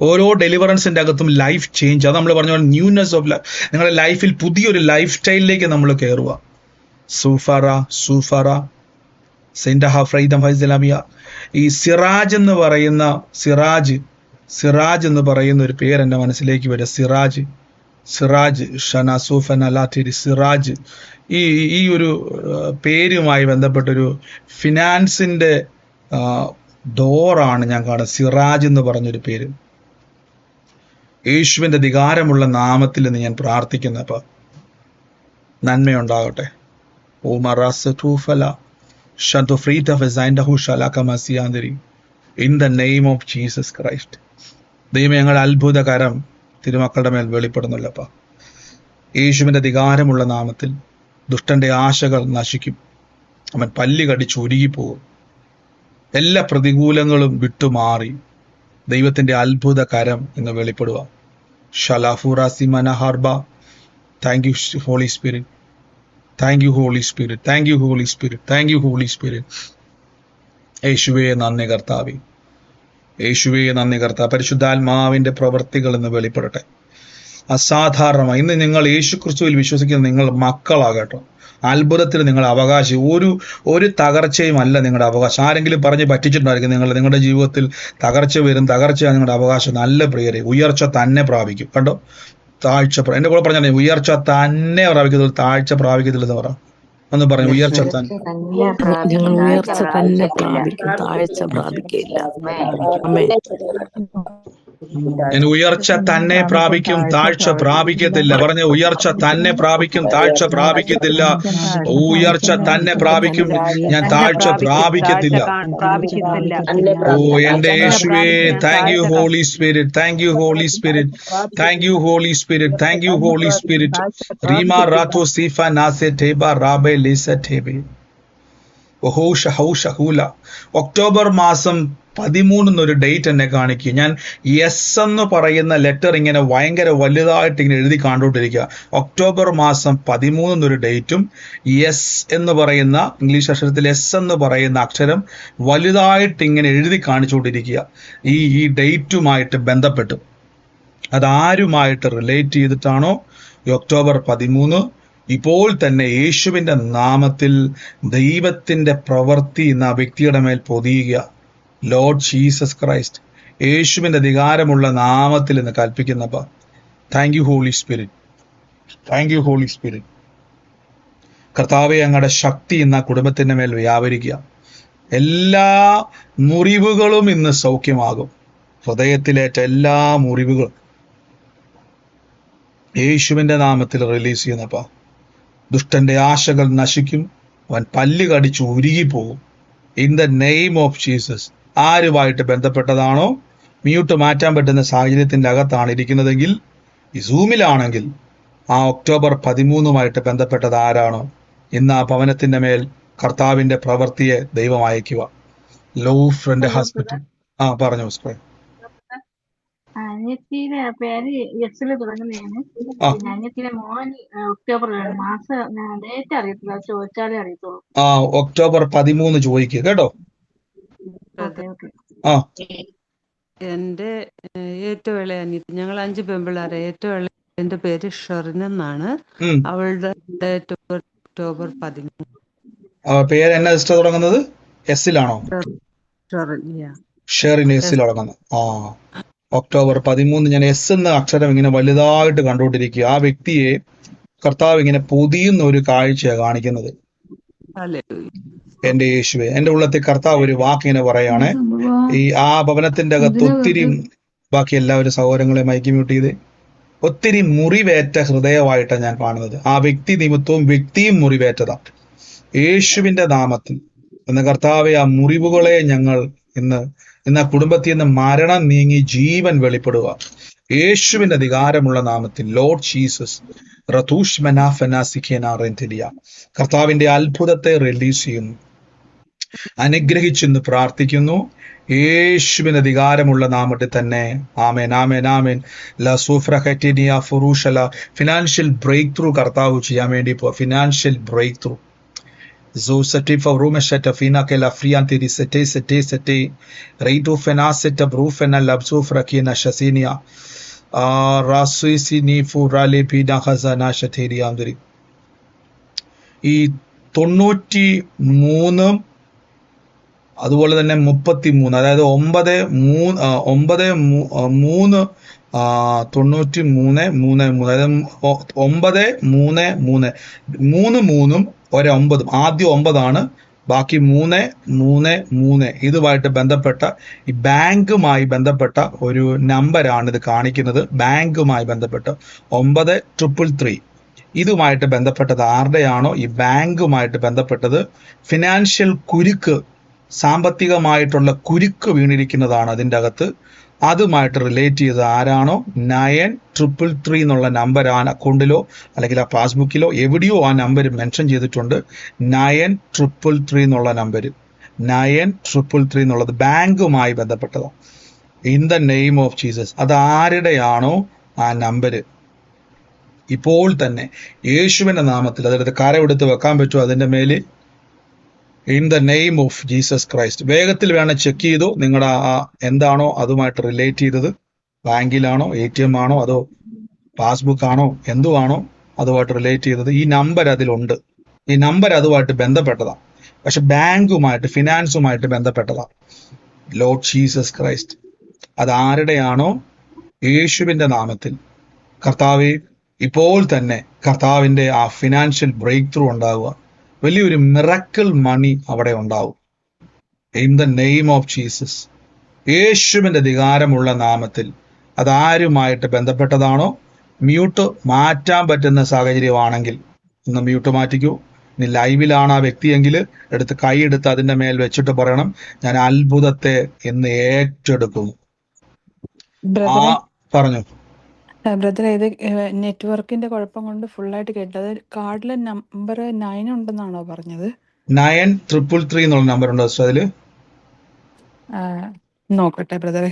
ഓരോ ഡെലിവറൻസിന്റെ അകത്തും ലൈഫ് ചേഞ്ച്. അത് നമ്മൾ പറഞ്ഞ പോലെ ന്യൂനെസ് ഓഫ് ലൈഫ്. നിങ്ങളുടെ ലൈഫിൽ പുതിയൊരു ലൈഫ് സ്റ്റൈലിലേക്ക് നമ്മൾ കയറുക. ഈ സിറാജ് എന്ന് പറയുന്ന ഒരു പേര് എന്റെ മനസ്സിലേക്ക് വരിക. സിറാജ് ഷനാസൂഫൻ അലാറ്റിരി സിറാജ്. ഈ ഈ ഒരു പേരുമായി ബന്ധപ്പെട്ടൊരു ഫിനാൻസിന്റെ ഡോറാണ് ഞാൻ കാണുന്നത്, സിറാജ് എന്ന് പറഞ്ഞൊരു പേര്. യേശുവിന്റെ അധികാരമുള്ള നാമത്തിൽ നിന്ന് ഞാൻ പ്രാർത്ഥിക്കുന്നപ്പ നന്മയുണ്ടാകട്ടെ. ഓ മറാസ് ടൂഫല ഷന്തു ഫ്രീത ഫസൈൻഡഹു ഷലാകമസിയാന്ദരി. In the name of Jesus Christ. ദൈവം ഞങ്ങളുടെ അത്ഭുതകരം തിരുമക്കളുടെ മേൽ വെളിപ്പെടുന്നില്ലപ്പ. യേശുവിന്റെ അധികാരമുള്ള നാമത്തിൽ ദുഷ്ടന്റെ ആശകൾ നശിക്കും. അവൻ പല്ലി കടിച്ച് ഉരുകിപ്പോകും. എല്ലാ പ്രതികൂലങ്ങളും വിട്ടുമാറി ദൈവത്തിന്റെ അത്ഭുത കരം എന്ന് വെളിപ്പെടുക. ഷലാഫുറാസി മനഹാർബ. Thank you Holy Spirit, thank you Holy Spirit, thank you Holy Spirit, thank you Holy Spirit. യേശുവേ നന്ദി കർത്താവേ, യേശുവേ നന്ദി കർത്താവ്. പരിശുദ്ധാത്മാവിന്റെ പ്രവൃത്തികൾ എന്ന് വെളിപ്പെടട്ടെ. അസാധാരണമായി ഇന്ന് നിങ്ങൾ യേശു ക്രിസ്തുവിൽ വിശ്വസിക്കുന്ന നിങ്ങൾ മക്കളാകട്ടോ. അത്ഭുതത്തിൽ നിങ്ങൾ അവകാശി. ഒരു തകർച്ചയും അല്ല നിങ്ങളുടെ അവകാശം. ആരെങ്കിലും പറഞ്ഞ് പറ്റിച്ചിട്ടുണ്ടായിരിക്കും നിങ്ങളുടെ ജീവിതത്തിൽ തകർച്ച വരും, തകർച്ചയാണ് നിങ്ങളുടെ അവകാശം. നല്ല പ്രിയരെ, ഉയർച്ച തന്നെ പ്രാപിക്കും. കണ്ടോ, താഴ്ച. എന്റെ കൂടെ പറഞ്ഞാൽ ഉയർച്ച തന്നെ പ്രാപിക്കത്തുള്ളൂ, താഴ്ച പ്രാപിക്കത്തില്ലെന്ന് പറ. ഒന്ന് പറഞ്ഞു, ഉയർച്ച തന്നെ. ഞങ്ങൾ ഉയർച്ച തന്നെ പ്രാപിക്കും, താഴ്ച പ്രാപിക്കില്ല. ഞാൻ ഉയർച്ച തന്നെ പ്രാപിക്കും, താഴ്ച പ്രാപിക്കത്തില്ല. പറഞ്ഞ ഉയർച്ച തന്നെ പ്രാപിക്കും, താഴ്ച പ്രാപിക്കത്തില്ല. ഉയർച്ച തന്നെ പ്രാപിക്കും, ഞാൻ താഴ്ച പ്രാപിക്കത്തില്ല. ഓ എന്റെ യേശുവേ, thank you Holy Spirit, thank you Holy Spirit, thank you Holy Spirit, thank you Holy Spirit. റീമാ റാത്തോ സീഫ നാസെ ടേബ റാബെ ലിസ ടേബെ. ഒക്ടോബർ മാസം 13 ഡേറ്റ് എന്നെ കാണിക്കുക. ഞാൻ യെസ് എന്ന് പറയുന്ന ലെറ്റർ ഇങ്ങനെ ഭയങ്കര വലുതായിട്ട് ഇങ്ങനെ എഴുതി കണ്ടുകൊണ്ടിരിക്കുക. ഒക്ടോബർ മാസം 13 ഡേറ്റും യെസ് എന്ന് പറയുന്ന ഇംഗ്ലീഷ് അക്ഷരത്തിൽ എസ് എന്ന് പറയുന്ന അക്ഷരം വലുതായിട്ട് ഇങ്ങനെ എഴുതി കാണിച്ചുകൊണ്ടിരിക്കുക. ഈ ഡേറ്റുമായിട്ട് ബന്ധപ്പെട്ട് അതാരുമായിട്ട് റിലേറ്റ് ചെയ്തിട്ടാണോ ഈ ഒക്ടോബർ 13, ഇപ്പോൾ തന്നെ യേശുവിന്റെ നാമത്തിൽ ദൈവത്തിന്റെ പ്രവൃത്തി ഇന്ന് ആ വ്യക്തിയുടെ മേൽ പൊതിയുക. ലോർഡ് ജീസസ് ക്രൈസ്റ്റ്, യേശുവിന്റെ അധികാരമുള്ള നാമത്തിൽ ഇന്ന് കൽപ്പിക്കുന്നപ്പ thank you Holy Spirit, thank you Holy Spirit. കർത്താവെ, അങ്ങയുടെ ശക്തി ഇന്ന് ആ കുടുംബത്തിന്റെ മേൽ വ്യാപരിക്കുക. എല്ലാ മുറിവുകളും ഇന്ന് സൗഖ്യമാകും. ഹൃദയത്തിലേറ്റ എല്ലാ മുറിവുകളും യേശുവിന്റെ നാമത്തിൽ റിലീസ് ചെയ്യുന്നപ്പ ദുഷ്ടന്റെ ആശകൾ നശിക്കും. അവൻ പല്ല് കടിച്ച് ഉരുകിപ്പോകും. In the name of Jesus. ആരുമായിട്ട് ബന്ധപ്പെട്ടതാണോ, മ്യൂട്ട് മാറ്റാൻ പറ്റുന്ന സാഹചര്യത്തിന്റെ അകത്താണ് ഇരിക്കുന്നതെങ്കിൽ, ഈ സൂമിലാണെങ്കിൽ ആ ഒക്ടോബർ 13 ബന്ധപ്പെട്ടത് ആരാണോ, ഇന്ന് ആ ഭവനത്തിന്റെ മേൽ കർത്താവിന്റെ പ്രവൃത്തിയെ ദൈവം അയക്കുക. ലൗഫ്രന്റെ ഹോസ്പിറ്റൽ. പറഞ്ഞു സ്പ്രേ. അനിയത്തിയുടെ പേര് എസിൽ തുടങ്ങുന്നതാണ്. പിന്നെ അനിയത്തിയുടെ മോൻ ഒക്ടോബർ മാസം ഡേറ്റ് അറിയത്തില്ല, ചോദിച്ചാലേ അറിയത്തുള്ളൂ. ഒക്ടോബർ 13 ചോദിക്കുക കേട്ടോ. Okay okay. എന്റെ ഏറ്റവും ഇളയ അനിയത്തി, ഞങ്ങൾ 5 പെൺപിള്ളേരെ. ഏറ്റവും ഇളയ എന്റെ പേര് ഷെറിൻ എന്നാണ്. അവളുടെ ഡേറ്റ് ഒക്ടോബർ 13. പേര് എന്നാ തുടങ്ങുന്നത്? എസിലാണോ? ഷെറിൻ എസിൽ തുടങ്ങുന്നത്. ഒക്ടോബർ 13 ഞാൻ എസ് എന്ന അക്ഷരം ഇങ്ങനെ വലുതായിട്ട് കണ്ടുകൊണ്ടിരിക്കുക. ആ വ്യക്തിയെ കർത്താവ് ഇങ്ങനെ പൊതിയുന്ന ഒരു കാഴ്ചയാണ് കാണിക്കുന്നത്. എന്റെ യേശുവെ, എന്റെ ഉള്ളത്തിൽ കർത്താവ് ഒരു വാക്ക് ഇങ്ങനെ പറയാണ്. ആ ഭവനത്തിന്റെ അകത്ത് ഒത്തിരി, ബാക്കി എല്ലാവരും സഹോദരങ്ങളെ മൈക്ക് മ്യൂട്ട് ചെയ്ത്, ഒത്തിരി മുറിവേറ്റ ഹൃദയമായിട്ടാണ് ഞാൻ കാണുന്നത്. ആ വ്യക്തി നിമിത്തവും വ്യക്തിയും മുറിവേറ്റതാണ്. യേശുവിന്റെ നാമത്തിൽ എന്ന കർത്താവെ, ആ മുറിവുകളെ ഞങ്ങൾ ഇന്ന് ആ കുടുംബത്തിൽ നിന്ന് മരണം നീങ്ങി ജീവൻ വെളിപ്പെടുക. യേശുവിന്റെ അധികാരമുള്ള നാമത്തിൽ ലോർഡ് ജീസസ് റതൂഷ് മെനാഫെനാസിഖേനാറെന്റിലിയ. കർത്താവിന്റെ അത്ഭുതത്തെ റിലീസ് ചെയ്യുന്നു, അനുഗ്രഹിച്ചെന്ന് പ്രാർത്ഥിക്കുന്നു. യേശുവിന്റെ അധികാരമുള്ള നാമത്തിൽ തന്നെ. ആമേൻ, ആമേൻ, ആമേൻ. ലസൂഫ്രഹറ്റിനിയ ഫുറൂഷല. ഫിനാൻഷ്യൽ ബ്രേക്ക് ത്രൂ കർത്താവ് ചെയ്യാൻ വേണ്ടി financial breakthrough. Zosati favrumeshata fina ke la friantiri sete reito fenaseta brufena labsufrakina shasinia rasuisi ni furale pina khazana shateri amdri. ഈ 93 അതുപോലെ തന്നെ 33, അതായത് 9-3 93 അതായത് 933 3 1 9 ആദ്യം 9 ബാക്കി 333 ഇതുമായിട്ട് ബന്ധപ്പെട്ട ഈ ബാങ്കുമായി ബന്ധപ്പെട്ട ഒരു നമ്പറാണ് ഇത് കാണിക്കുന്നത്. ബാങ്കുമായി ബന്ധപ്പെട്ട 9333 ഇതുമായിട്ട് ബന്ധപ്പെട്ടത് ആരുടെയാണോ ഈ ബാങ്കുമായിട്ട് ബന്ധപ്പെട്ടത് ഫിനാൻഷ്യൽ കുരുക്ക്, സാമ്പത്തികമായിട്ടുള്ള കുരുക്ക് വീണിരിക്കുന്നതാണ് അതിൻ്റെ അകത്ത്. അതുമായിട്ട് റിലേറ്റ് ചെയ്ത് ആരാണോ 9333 എന്നുള്ള നമ്പർ ആ അക്കൗണ്ടിലോ അല്ലെങ്കിൽ ആ പാസ്ബുക്കിലോ എവിടെയോ ആ നമ്പർ മെൻഷൻ ചെയ്തിട്ടുണ്ട്. 9333 എന്നുള്ള നമ്പർ 9333 എന്നുള്ളത് ബാങ്കുമായി ബന്ധപ്പെട്ടതാണ്. In the name of Jesus, അത് ആരുടെയാണോ ആ നമ്പർ ഇപ്പോൾ തന്നെ യേശുവിന്റെ നാമത്തിൽ അതെടുത്ത് കരമെടുത്ത് വെക്കാൻ പറ്റുമോ അതിന്റെ മേല്? In the name of Jesus Christ. വേഗത്തിൽ വേണം ചെക്ക് ചെയ്തോ നിങ്ങളുടെ എന്താണോ അതുമായിട്ട് റിലേറ്റ് ചെയ്തത്. ബാങ്കിലാണോ, ATM ആണോ, അതോ പാസ്ബുക്ക് ആണോ, എന്തുവാണോ അതുമായിട്ട് റിലേറ്റ് ചെയ്തത്. ഈ നമ്പർ അതിലുണ്ട്. ഈ നമ്പർ അതുമായിട്ട് ബന്ധപ്പെട്ടതാണ്. പക്ഷെ ബാങ്കുമായിട്ട് ഫിനാൻസുമായിട്ട് ബന്ധപ്പെട്ടതാണ്. ലോർഡ് ജീസസ് ക്രൈസ്റ്റ്, അത് ആരുടെയാണോ യേശുവിന്റെ നാമത്തിൽ കർത്താവെ ഇപ്പോൾ തന്നെ കർത്താവിന്റെ ആ ഫിനാൻഷ്യൽ ബ്രേക്ക് ത്രൂ ഉണ്ടാവുക. വലിയൊരു മിറക്കിൾ മണി അവിടെ ഉണ്ടാവും. In the name of Jesus, യേശുവിന്റെ അധികാരമുള്ള നാമത്തിൽ. അതാരുമായിട്ട് ബന്ധപ്പെട്ടതാണോ മ്യൂട്ട് മാറ്റാൻ പറ്റുന്ന സാഹചര്യമാണെങ്കിൽ ഒന്ന് മ്യൂട്ട് മാറ്റിക്കൂ. ഇനി ലൈവിലാണ് ആ വ്യക്തിയെങ്കിൽ എടുത്ത് കൈയെടുത്ത് അതിന്റെ മേൽ വെച്ചിട്ട് പറയണം, ഞാൻ അത്ഭുതത്തെ എന്ന് ഏറ്റെടുക്കുന്നു. പറഞ്ഞു ബ്രദറെ, ഇത് നെറ്റ്വർക്കിന്റെ കുഴപ്പം കൊണ്ട് ഫുള്ളായിട്ട് കേട്ടത്. കാർഡിലെ നമ്പർ 9 ഉണ്ടെന്നാണോ പറഞ്ഞത്? 9333 എന്നുള്ള നമ്പർ ഉണ്ടോ അതില്? നോക്കട്ടെ ബ്രദറെ.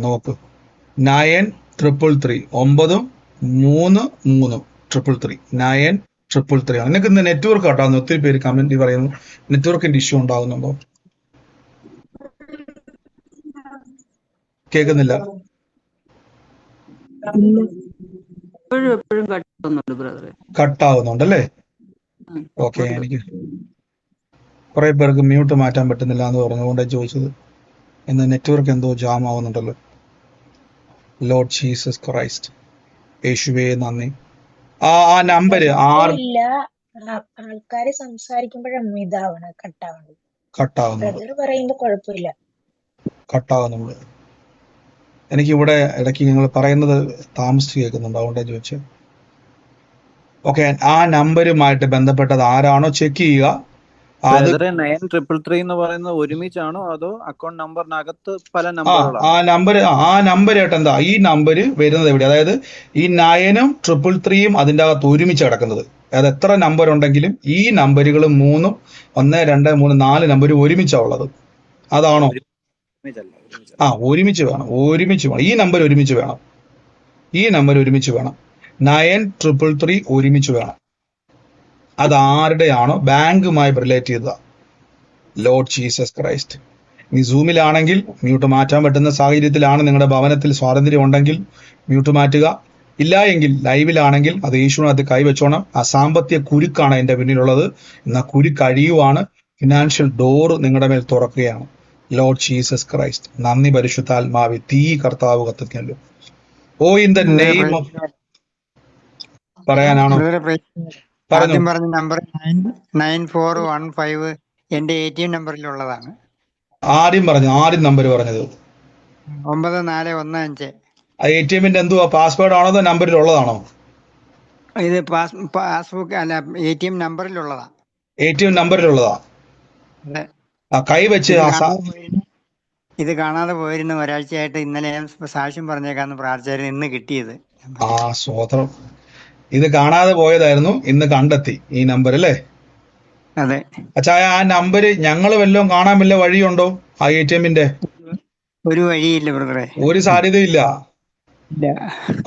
നോക്ക്. 9333 933 9333 ആണ്. നിനക്ക് ഇന്ന് നെറ്റ്വർക്ക് കേട്ടാവുന്നു. ഒത്തിരി പേര് കമന്റ് പറയുന്നു നെറ്റ്വർക്കിന്റെ ഇഷ്യൂ ഉണ്ടാകുന്നുണ്ടോ? കേൾക്കുന്നില്ല. എപ്പോഴും കട്ടാവുന്നുണ്ടല്ലേ? ഓക്കെ, എനിക്ക് കുറെ പേർക്ക് മ്യൂട്ട് മാറ്റാൻ പറ്റുന്നില്ല എന്ന് പറഞ്ഞുകൊണ്ട് ചോദിച്ചത്. ഇന്ന് നെറ്റ്വർക്ക് എന്തോ ജാം ആവുന്നുണ്ടല്ലോ. ലോർഡ് ജീസസ് ക്രൈസ്റ്റ്, യേശുവേ നന്ദി. ആ നമ്പർ ആൾക്കാര് സംസാരിക്കുമ്പോഴാണ് ഇതാവണത്, കട്ടാവുന്നുണ്ട്. എനിക്കിവിടെ ഇടയ്ക്ക് നിങ്ങൾ പറയുന്നത് താമസിച്ച് കേൾക്കുന്നുണ്ട്, അതുകൊണ്ടാണ് ചോദിച്ചത്. ഓക്കെ, ആ നമ്പരുമായിട്ട് ബന്ധപ്പെട്ടത് ആരാണോ ചെക്ക് ചെയ്യുക. 9333 എന്ന് പറയുന്നത് ഒരുമിച്ചാണോ അതോ അക്കൗണ്ട് നമ്പറിനകത്ത് പല നമ്പറുകളാണോ? ആ നമ്പരായിട്ട് എന്താ ഈ നമ്പർ വരുന്നത് എവിടെ? അതായത് ഈ 933 അതിൻ്റെ അകത്ത് ഒരുമിച്ച് കിടക്കുന്നത്. അതായത് എത്ര നമ്പർ ഉണ്ടെങ്കിലും ഈ നമ്പറുകൾ 3 1 2 3 4 നമ്പർ ഒരുമിച്ചാണ് ഉള്ളത്. അതാണോ? ഒരുമിച്ച് വേണം. ഈ നമ്പർ ഒരുമിച്ച് വേണം. 9333 ഒരുമിച്ച് വേണം. അത് ആരുടെയാണോ ബാങ്കുമായി റിലേറ്റ് ചെയ്തതാ. Lord Jesus Christ. ഇനി സൂമിലാണെങ്കിൽ മ്യൂട്ട് മാറ്റാൻ പറ്റുന്ന സാഹചര്യത്തിലാണ് നിങ്ങളുടെ ഭവനത്തിൽ സ്വാതന്ത്ര്യം ഉണ്ടെങ്കിൽ മ്യൂട്ട് മാറ്റുക. ഇല്ല എങ്കിൽ ലൈവിലാണെങ്കിൽ അത് യേശുവിനകത്ത് കൈവച്ചോണം. ആ സാമ്പത്തിക കുരുക്കാണ് അതിന്റെ പിന്നിലുള്ളത്. എന്നാൽ കുരുക്ക് അഴിയുവാണ്. ഫിനാൻഷ്യൽ ഡോർ നിങ്ങളുടെ മേൽ തുറക്കുകയാണ്. ലോർഡ് ജീസസ് ക്രൈസ്റ്റ്, നന്ദി പരിശുദ്ധാത്മാവേ. തീ കർത്താവ് കത്തിക്കല്ലോ. ഓ ഇൻ ദ നെയിം ഓഫ് പറയാനാണോ? ആദ്യം പറഞ്ഞ നമ്പർ 9415 എന്റെ ATM നമ്പറിലുള്ളതാണ്. ആദ്യം നമ്പർ പറഞ്ഞത് 9415. ATMന്റെ എന്തുവാ, പാസ്വേഡ് ആണോ അതോ നമ്പറിലുള്ളതാണോ? ഇത് പാസ്ബുക്ക് അല്ല, ATM നമ്പറിലുള്ളതാ. ATM നമ്പറിലുള്ളതാ. കൈ വെച്ച് ഇത് കാണാതെ പോയിരുന്നു ഒരാഴ്ചയായിട്ട്. ഇന്നലെ ഞാൻ സാക്ഷ്യം പറഞ്ഞേക്കാന്ന് പ്രാർത്ഥിച്ചായിരുന്നു. ഇന്ന് കിട്ടിയത്. സ്വതന്ത്രം. ഇത് കാണാതെ പോയതായിരുന്നു, ഇന്ന് കണ്ടെത്തി ഈ നമ്പർ അല്ലേ? അതെ. അച്ഛായ, ആ നമ്പർ ഞങ്ങൾ വല്ലതും കാണാൻ വല്ല വഴിയുണ്ടോ? ആ ATMന്റെ ഒരു വഴിയില്ല ബ്രദറെ, ഒരു സാധ്യതയില്ല.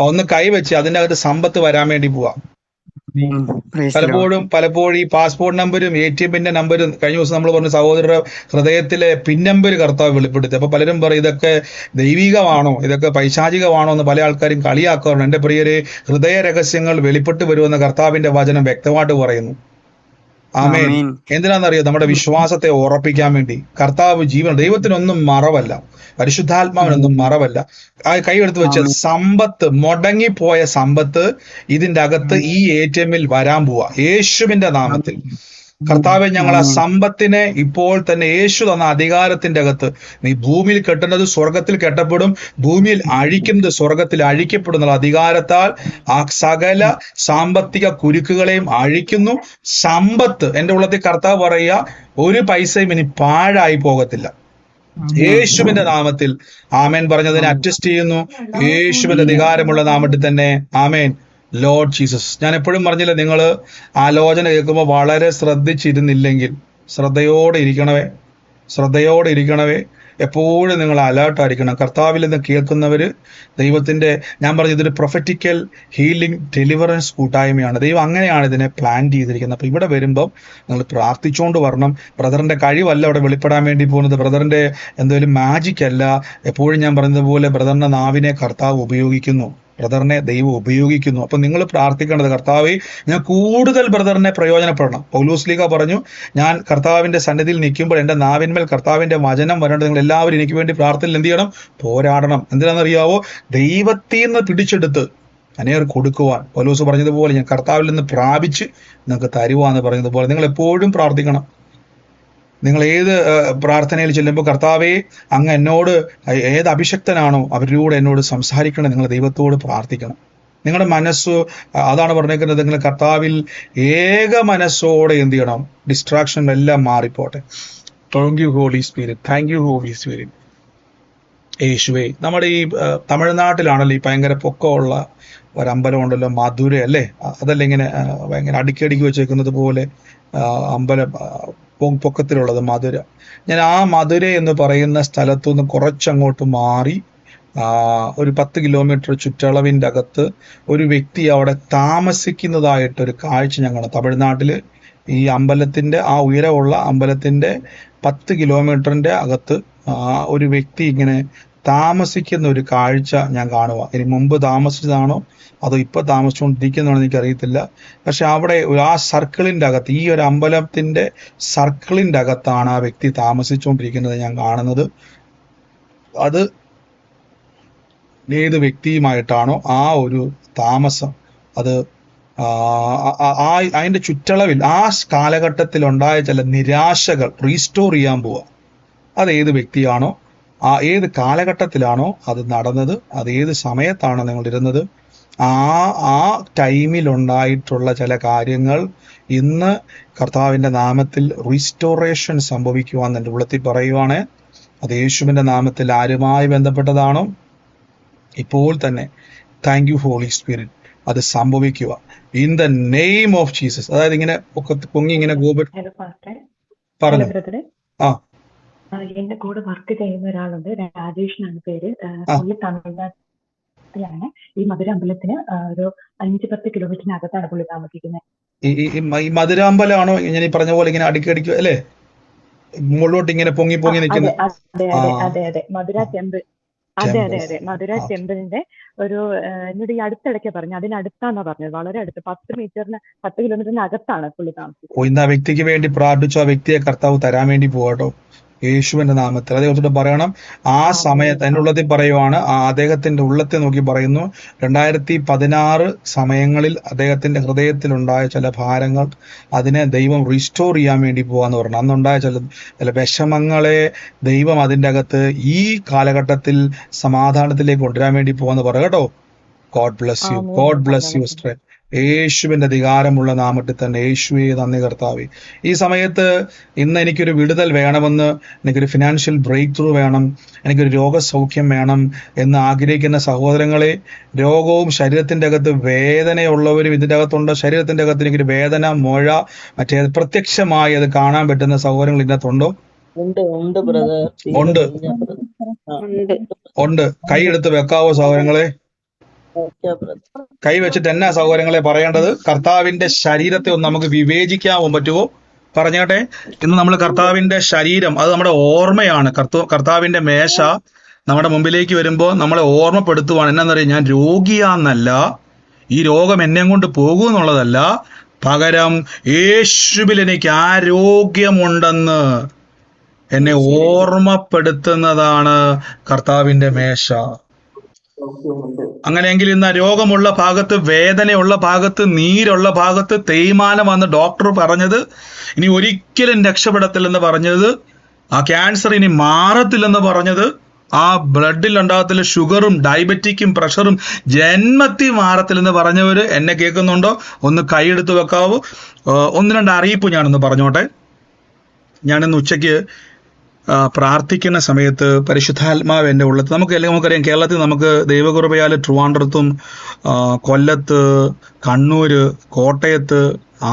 ഒന്ന് കൈവച്ച് അതിന്റെ അകത്ത് സമ്പത്ത് വരാൻ വേണ്ടി പോവാ. പലപ്പോഴും ഈ പാസ്പോർട്ട് നമ്പരും ATMന്റെ നമ്പരും കഴിഞ്ഞ ദിവസം നമ്മൾ പറഞ്ഞ സഹോദരരുടെ ഹൃദയത്തിലെ പിൻ നമ്പർ കർത്താവ് വെളിപ്പെടുത്തി. അപ്പൊ പലരും പറയും ഇതൊക്കെ ദൈവികമാണോ, ഇതൊക്കെ പൈശാചികമാണോ എന്ന് പല ആൾക്കാരും കളിയാക്കാറുണ്ട്. എന്റെ പ്രിയരെ, ഹൃദയ രഹസ്യങ്ങൾ വെളിപ്പെട്ട് വരുമെന്ന കർത്താവിന്റെ വചനം വ്യക്തമായിട്ട് പറയുന്നു. ആമേൻ. ആമീൻ. എന്തിനാണെന്നറിയോ? നമ്മുടെ വിശ്വാസത്തെ ഉറപ്പിക്കാൻ വേണ്ടി. കർത്താവ് ജീവൻ, ദൈവത്തിനൊന്നും മറവല്ല, പരിശുദ്ധാത്മാവിനൊന്നും മറവല്ല. ആ കൈയെടുത്ത് വെച്ച് ആമീൻ. സമ്പത്ത്, മുടങ്ങിപ്പോയ സമ്പത്ത് ഇതിന്റെ അകത്ത് ഈ ATM-ൽ വരാൻ പോവാ യേശുവിന്റെ നാമത്തിൽ. കർത്താവെ, ഞങ്ങൾ ആ ആമീൻ. സമ്പത്തിനെ ഇപ്പോൾ തന്നെ യേശു തന്ന അധികാരത്തിന്റെ അകത്ത്, നീ ഭൂമിയിൽ കെട്ടുന്നത് സ്വർഗത്തിൽ കെട്ടപ്പെടും, ഭൂമിയിൽ അഴിക്കുന്നത് സ്വർഗത്തിൽ അഴിക്കപ്പെടുന്ന അധികാരത്താൽ ആ സകല സാമ്പത്തിക കുരുക്കുകളെയും അഴിക്കുന്നു. സമ്പത്ത് എന്റെ ഉള്ളത്തിൽ കർത്താവ് പറയുക, ഒരു പൈസയും ഇനി പാഴായി പോകത്തില്ല. യേശുവിന്റെ നാമത്തിൽ ആമേൻ പറഞ്ഞതിനെ അറ്റസ്റ്റ് ചെയ്യുന്നു. യേശുവിന്റെ അധികാരമുള്ള നാമത്തിൽ തന്നെ ആമേൻ. Lord Jesus. ഞാൻ എപ്പോഴും പറഞ്ഞില്ല, നിങ്ങൾ ആലോചന കേൾക്കുമ്പോൾ വളരെ ശ്രദ്ധിച്ചിരുന്നില്ലെങ്കിൽ, ശ്രദ്ധയോടെ ഇരിക്കണവേ. എപ്പോഴും നിങ്ങൾ അലേർട്ടായിരിക്കണം. കർത്താവിൽ നിന്ന് കേൾക്കുന്നവര് ദൈവത്തിന്റെ, ഞാൻ പറഞ്ഞത് ഇതൊരു പ്രൊഫറ്റിക്കൽ ഹീലിംഗ് ഡെലിവറൻസ് കൂട്ടായ്മയാണ്. ദൈവം അങ്ങനെയാണ് ഇതിനെ പ്ലാൻ ചെയ്തിരിക്കുന്നത്. അപ്പൊ ഇവിടെ വരുമ്പം നിങ്ങൾ പ്രാർത്ഥിച്ചുകൊണ്ട് വരണം. ബ്രദറിന്റെ കഴിവല്ല ഇവിടെ വെളിപ്പെടാൻ വേണ്ടി പോകുന്നത്, ബ്രദറിന്റെ എന്തെങ്കിലും മാജിക് അല്ല. എപ്പോഴും ഞാൻ പറഞ്ഞതുപോലെ ബ്രദറിന്റെ നാവിനെ കർത്താവ് ഉപയോഗിക്കുന്നു, ബ്രദറിനെ ദൈവം ഉപയോഗിക്കുന്നു. അപ്പൊ നിങ്ങൾ പ്രാർത്ഥിക്കേണ്ടത്, കർത്താവേ, ഞാൻ കൂടുതൽ ബ്രദറിനെ പ്രയോജനപ്പെടണം. പൗലോസ്ലീഹ പറഞ്ഞു, ഞാൻ കർത്താവിന്റെ സന്നിധിയിൽ നിൽക്കുമ്പോൾ എന്റെ നാവിന്മേൽ കർത്താവിന്റെ വചനം വരേണ്ടത്. നിങ്ങൾ എല്ലാവരും എനിക്ക് വേണ്ടി പ്രാർത്ഥനയിൽ എന്ത് ചെയ്യണം? പോരാടണം. എന്തിനാണെന്നറിയാവോ? ദൈവത്തിൽ നിന്ന് പിടിച്ചെടുത്ത് അനേർ കൊടുക്കുവാൻ പൗലോസ് പറഞ്ഞതുപോലെ ഞാൻ കർത്താവിൽ നിന്ന് പ്രാപിച്ച് നിങ്ങൾക്ക് തരുവാന്ന് പറഞ്ഞതുപോലെ നിങ്ങൾ എപ്പോഴും പ്രാർത്ഥിക്കണം. നിങ്ങൾ ഏത് പ്രാർത്ഥനയിൽ ചെല്ലുമ്പോൾ, കർത്താവേ, അങ്ങ് എന്നോട് ഏത് അഭിഷക്തനാണോ അവരിലൂടെ എന്നോട് സംസാരിക്കണം, നിങ്ങൾ ദൈവത്തോട് പ്രാർത്ഥിക്കണം. നിങ്ങളുടെ മനസ്സ് അതാണ് പറഞ്ഞേക്കുന്നത്, നിങ്ങൾ കർത്താവിൽ ഏക മനസ്സോടെ എന്ത് ചെയ്യണം? ഡിസ്ട്രാക്ഷൻ എല്ലാം മാറിപ്പോട്ടെ. Thank you Holy Spirit, thank you Holy Spirit. യേശുവേ, നമ്മുടെ ഈ തമിഴ്നാട്ടിലാണല്ലോ ഈ ഭയങ്കര പൊക്കമുള്ള ഒരമ്പലം ഉണ്ടല്ലോ, മധുര അല്ലേ? അതല്ല ഇങ്ങനെ ഭയങ്കര അടുക്കി വെച്ചേക്കുന്നത് പോലെ അമ്പലം പൊക്കത്തിലുള്ളത് മധുര. ഞാൻ ആ മധുര എന്ന് പറയുന്ന സ്ഥലത്തു നിന്ന് കുറച്ചങ്ങോട്ട് മാറി ഒരു 10 കിലോമീറ്റർ ചുറ്റളവിൻ്റെ അകത്ത് ഒരു വ്യക്തി അവിടെ താമസിക്കുന്നതായിട്ടൊരു കാഴ്ച ഞാൻ കാണാം. തമിഴ്നാട്ടില് ഈ അമ്പലത്തിന്റെ, ആ ഉയരമുള്ള അമ്പലത്തിന്റെ 10 കിലോമീറ്ററിന്റെ അകത്ത് ഒരു വ്യക്തി ഇങ്ങനെ താമസിക്കുന്ന ഒരു കാഴ്ച ഞാൻ കാണുക. ഇനി മുമ്പ് താമസിച്ചതാണോ അതോ ഇപ്പൊ താമസിച്ചുകൊണ്ടിരിക്കുന്നതാണോ എനിക്കറിയത്തില്ല. പക്ഷെ അവിടെ ആ സർക്കിളിന്റെ അകത്ത്, ഈ ഒരു അമ്പലത്തിന്റെ സർക്കിളിന്റെ അകത്താണ് ആ വ്യക്തി താമസിച്ചുകൊണ്ടിരിക്കുന്നത് ഞാൻ കാണുന്നത്. അത് ഏത് വ്യക്തിയുമായിട്ടാണോ ആ ഒരു താമസം, അത് അതിന്റെ ചുറ്റളവിൽ ആ കാലഘട്ടത്തിൽ ഉണ്ടായ ചില നിരാശകൾ റീസ്റ്റോർ ചെയ്യാൻ പോവുക. അത് ഏത് വ്യക്തിയാണോ, ഏത് കാലഘട്ടത്തിലാണോ അത് നടന്നത്, അത് ഏത് സമയത്താണോ നിങ്ങൾ ഇരുന്നത്, ആ ടൈമിൽ ഉണ്ടായിട്ടുള്ള ചില കാര്യങ്ങൾ ഇന്ന് കർത്താവിന്റെ നാമത്തിൽ റീസ്റ്റോറേഷൻ സംഭവിക്കുവാൻ എൻ്റെ ഉള്ളത്തിൽ പറയുവാണ്. അത് യേശുവിന്റെ നാമത്തിൽ ആരുമായി ബന്ധപ്പെട്ടതാണോ ഇപ്പോൾ തന്നെ താങ്ക് യു ഹോളി സ്പിരിറ്റ്, അത് സംഭവിക്കുക in the name of Jesus. അതായത് ഇങ്ങനെ പൊങ്ങി ഇങ്ങനെ ഗോപൻ പറഞ്ഞു. എന്റെ കൂടെ വർക്ക് ചെയ്യുന്ന ഒരാളുണ്ട്, രാജേഷ് എന്നാണ് പേര്. പുള്ളി തമിഴ്നാട്ടിലാണ്. ഈ മധുര അമ്പലത്തിന് ഒരു 5-10 കിലോമീറ്ററിനകത്താണ് പുള്ളി താമസിക്കുന്നത്. ഈ മധുരാമ്പലമാണോ ഞാൻ ഈ പറഞ്ഞ പോലെ ഇങ്ങനെ അടുക്കി അല്ലേ, മുകളിലോട്ട് ഇങ്ങനെ പൊങ്ങി നിൽക്കുന്നത്? അതെ മധുര ടെമ്പിൾ. അതെ മധുര ടെമ്പിളിന്റെ ഒരു, എന്നോട് ഈ അടുത്തിടയ്ക്ക് പറഞ്ഞു, അതിനടുത്താന്നാ പറഞ്ഞത്, വളരെ അടുത്ത് 10 കിലോമീറ്ററിന് അകത്താണ് പുള്ളി താമസിക്കുന്നത്. ഇന്ന് ആ വ്യക്തിക്ക് വേണ്ടി പ്രാർത്ഥിച്ചു, ആ വ്യക്തിയെ കർത്താവ് തരാൻ വേണ്ടി പോകട്ടോ യേശുവിന്റെ നാമത്തിൽ. അദ്ദേഹത്തോട് പറയണം, ആ സമയത്ത് എൻ്റെ ഉള്ളത്തിൽ പറയുവാണ്, അദ്ദേഹത്തിന്റെ ഉള്ളത്തെ നോക്കി പറയുന്നു, 2016 സമയങ്ങളിൽ അദ്ദേഹത്തിന്റെ ഹൃദയത്തിലുണ്ടായ ചില ഭാരങ്ങൾ, അതിനെ ദൈവം റീസ്റ്റോർ ചെയ്യാൻ വേണ്ടി പോവാന്ന് പറഞ്ഞു. അന്നുണ്ടായ ചില വിഷമങ്ങളെ ദൈവം അതിൻ്റെ അകത്ത് ഈ കാലഘട്ടത്തിൽ സമാധാനത്തിലേക്ക് കൊണ്ടുവരാൻ വേണ്ടി പോവാന്ന് പറയാം കേട്ടോ. God bless you, God bless you sister. യേശുവിന്റെ അധികാരമുള്ള നാമത്തിൽ തന്നെ യേശുവേ നന്ദി കർത്താവേ. ഈ സമയത്ത് ഇന്ന് എനിക്കൊരു വിടുതൽ വേണമെന്ന്, എനിക്കൊരു ഫിനാൻഷ്യൽ ബ്രേക്ക് ത്രൂ വേണം, എനിക്കൊരു രോഗസൗഖ്യം വേണം എന്ന് ആഗ്രഹിക്കുന്ന സഹോദരങ്ങളെ, രോഗവും ശരീരത്തിന്റെ അകത്ത് വേദനയുള്ളവരും ഇതിൻ്റെ അകത്തുണ്ട്. ശരീരത്തിന്റെ അകത്ത് എനിക്കൊരു വേദന, മുഴ, മറ്റേ പ്രത്യക്ഷമായി അത് കാണാൻ പറ്റുന്ന സഹോദരങ്ങൾ ഇതിനകത്തുണ്ടോ? ഉണ്ട്. കൈയെടുത്ത് വെക്കാവോ സഹോദരങ്ങളെ? കൈ വെച്ചിട്ട് എന്നാ സഹോദരങ്ങളെ പറയേണ്ടത്? കർത്താവിന്റെ ശരീരത്തെ ഒന്ന് നമുക്ക് വിവേചിക്കാൻ പറ്റുമോ? പറഞ്ഞോട്ടെ. ഇന്ന് നമ്മൾ കർത്താവിന്റെ ശരീരം, അത് നമ്മുടെ ഓർമ്മയാണ്. കർത്താവിന്റെ മേശ നമ്മുടെ മുമ്പിലേക്ക് വരുമ്പോൾ നമ്മളെ ഓർമ്മപ്പെടുത്തുവാണ്. എന്നാന്നറിയാം, ഞാൻ രോഗിയാന്നല്ല, ഈ രോഗം എന്നെ കൊണ്ട് പോകുമെന്നുള്ളതല്ല, പകരം യേശുവിൽ എനിക്ക് ആരോഗ്യമുണ്ടെന്ന് എന്നെ ഓർമ്മപ്പെടുത്തുന്നതാണ് കർത്താവിന്റെ മേശ. അങ്ങനെയെങ്കിൽ ഇന്ന് രോഗമുള്ള ഭാഗത്ത്, വേദനയുള്ള ഭാഗത്ത്, നീരുള്ള ഭാഗത്ത്, തേയ്മാനം വന്ന് ഡോക്ടർ പറഞ്ഞത് ഇനി ഒരിക്കലും രക്ഷപ്പെടത്തില്ലെന്ന് പറഞ്ഞത്, ആ ക്യാൻസർ ഇനി മാറത്തില്ലെന്ന് പറഞ്ഞത്, ആ ബ്ലഡിൽ ഉണ്ടാകത്തില്ല ഷുഗറും ഡയബറ്റിക്കും പ്രഷറും ജന്മത്തിൽ മാറത്തില്ലെന്ന് പറഞ്ഞവര് എന്നെ കേൾക്കുന്നുണ്ടോ? ഒന്ന് കൈയെടുത്ത് വെക്കാവൂ. ഒന്ന് രണ്ട് അറിയിപ്പ് ഞാനൊന്ന് പറഞ്ഞോട്ടെ. ഞാനിന്ന് ഉച്ചയ്ക്ക് പ്രാർത്ഥിക്കുന്ന സമയത്ത് പരിശുദ്ധാത്മാവ് എൻ്റെ ഉള്ളത്, നമുക്കറിയാം കേരളത്തിൽ നമുക്ക് ദൈവകൃപയാൽ ട്രിവാൻഡ്രത്തും കൊല്ലത്ത്, കണ്ണൂര്, കോട്ടയത്ത്,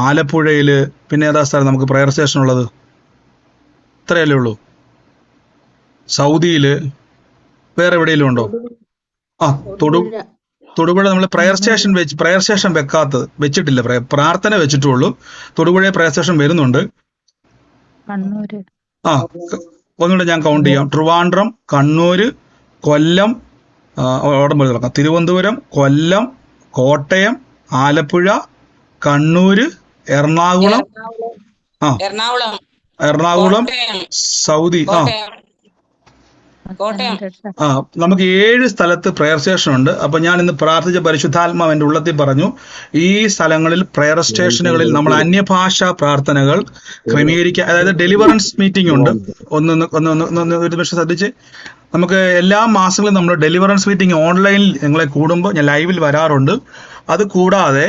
ആലപ്പുഴയില്, പിന്നെ ഏതാ സ്ഥലം നമുക്ക് പ്രയർ സ്റ്റേഷൻ ഉള്ളത്? ഇത്രയല്ലേ ഉള്ളൂ. സൗദിയില് വേറെ എവിടെയെങ്കിലും ഉണ്ടോ? തൊടുപുഴ നമ്മൾ പ്രയർ സ്റ്റേഷൻ വെച്ചിട്ടില്ല, പ്രാർത്ഥന വെച്ചിട്ടുള്ളൂ. തൊടുപുഴ പ്രയർ സ്റ്റേഷൻ വരുന്നുണ്ട്. ഒന്നുകൂടെ ഞാൻ കൗണ്ട് ചെയ്യാം. ട്രിവാൻഡ്രം, കണ്ണൂര്, കൊല്ലം, തിരുവനന്തപുരം, കൊല്ലം, കോട്ടയം, ആലപ്പുഴ, കണ്ണൂര്, എറണാകുളം, സൗദി, നമുക്ക് 7 സ്ഥലത്ത് പ്രയർ സ്റ്റേഷൻ ഉണ്ട്. അപ്പൊ ഞാൻ ഇന്ന് പ്രാർത്ഥിച്ച പരിശുദ്ധാത്മാവ് എൻ്റെ ഉള്ളത്തിൽ പറഞ്ഞു, ഈ സ്ഥലങ്ങളിൽ പ്രയർ സ്റ്റേഷനുകളിൽ നമ്മൾ അന്യഭാഷാ പ്രാർത്ഥനകൾ ക്രമീകരിക്കുക. അതായത് ഡെലിവറൻസ് മീറ്റിംഗ് ഉണ്ട്. ഒരു നിമിഷം ശ്രദ്ധിച്ച്, നമുക്ക് എല്ലാ മാസങ്ങളും നമ്മൾ ഡെലിവറൻസ് മീറ്റിംഗ് ഓൺലൈനിൽ നിങ്ങളെ കൂടുമ്പോൾ ഞാൻ ലൈവിൽ വരാറുണ്ട്. അത് കൂടാതെ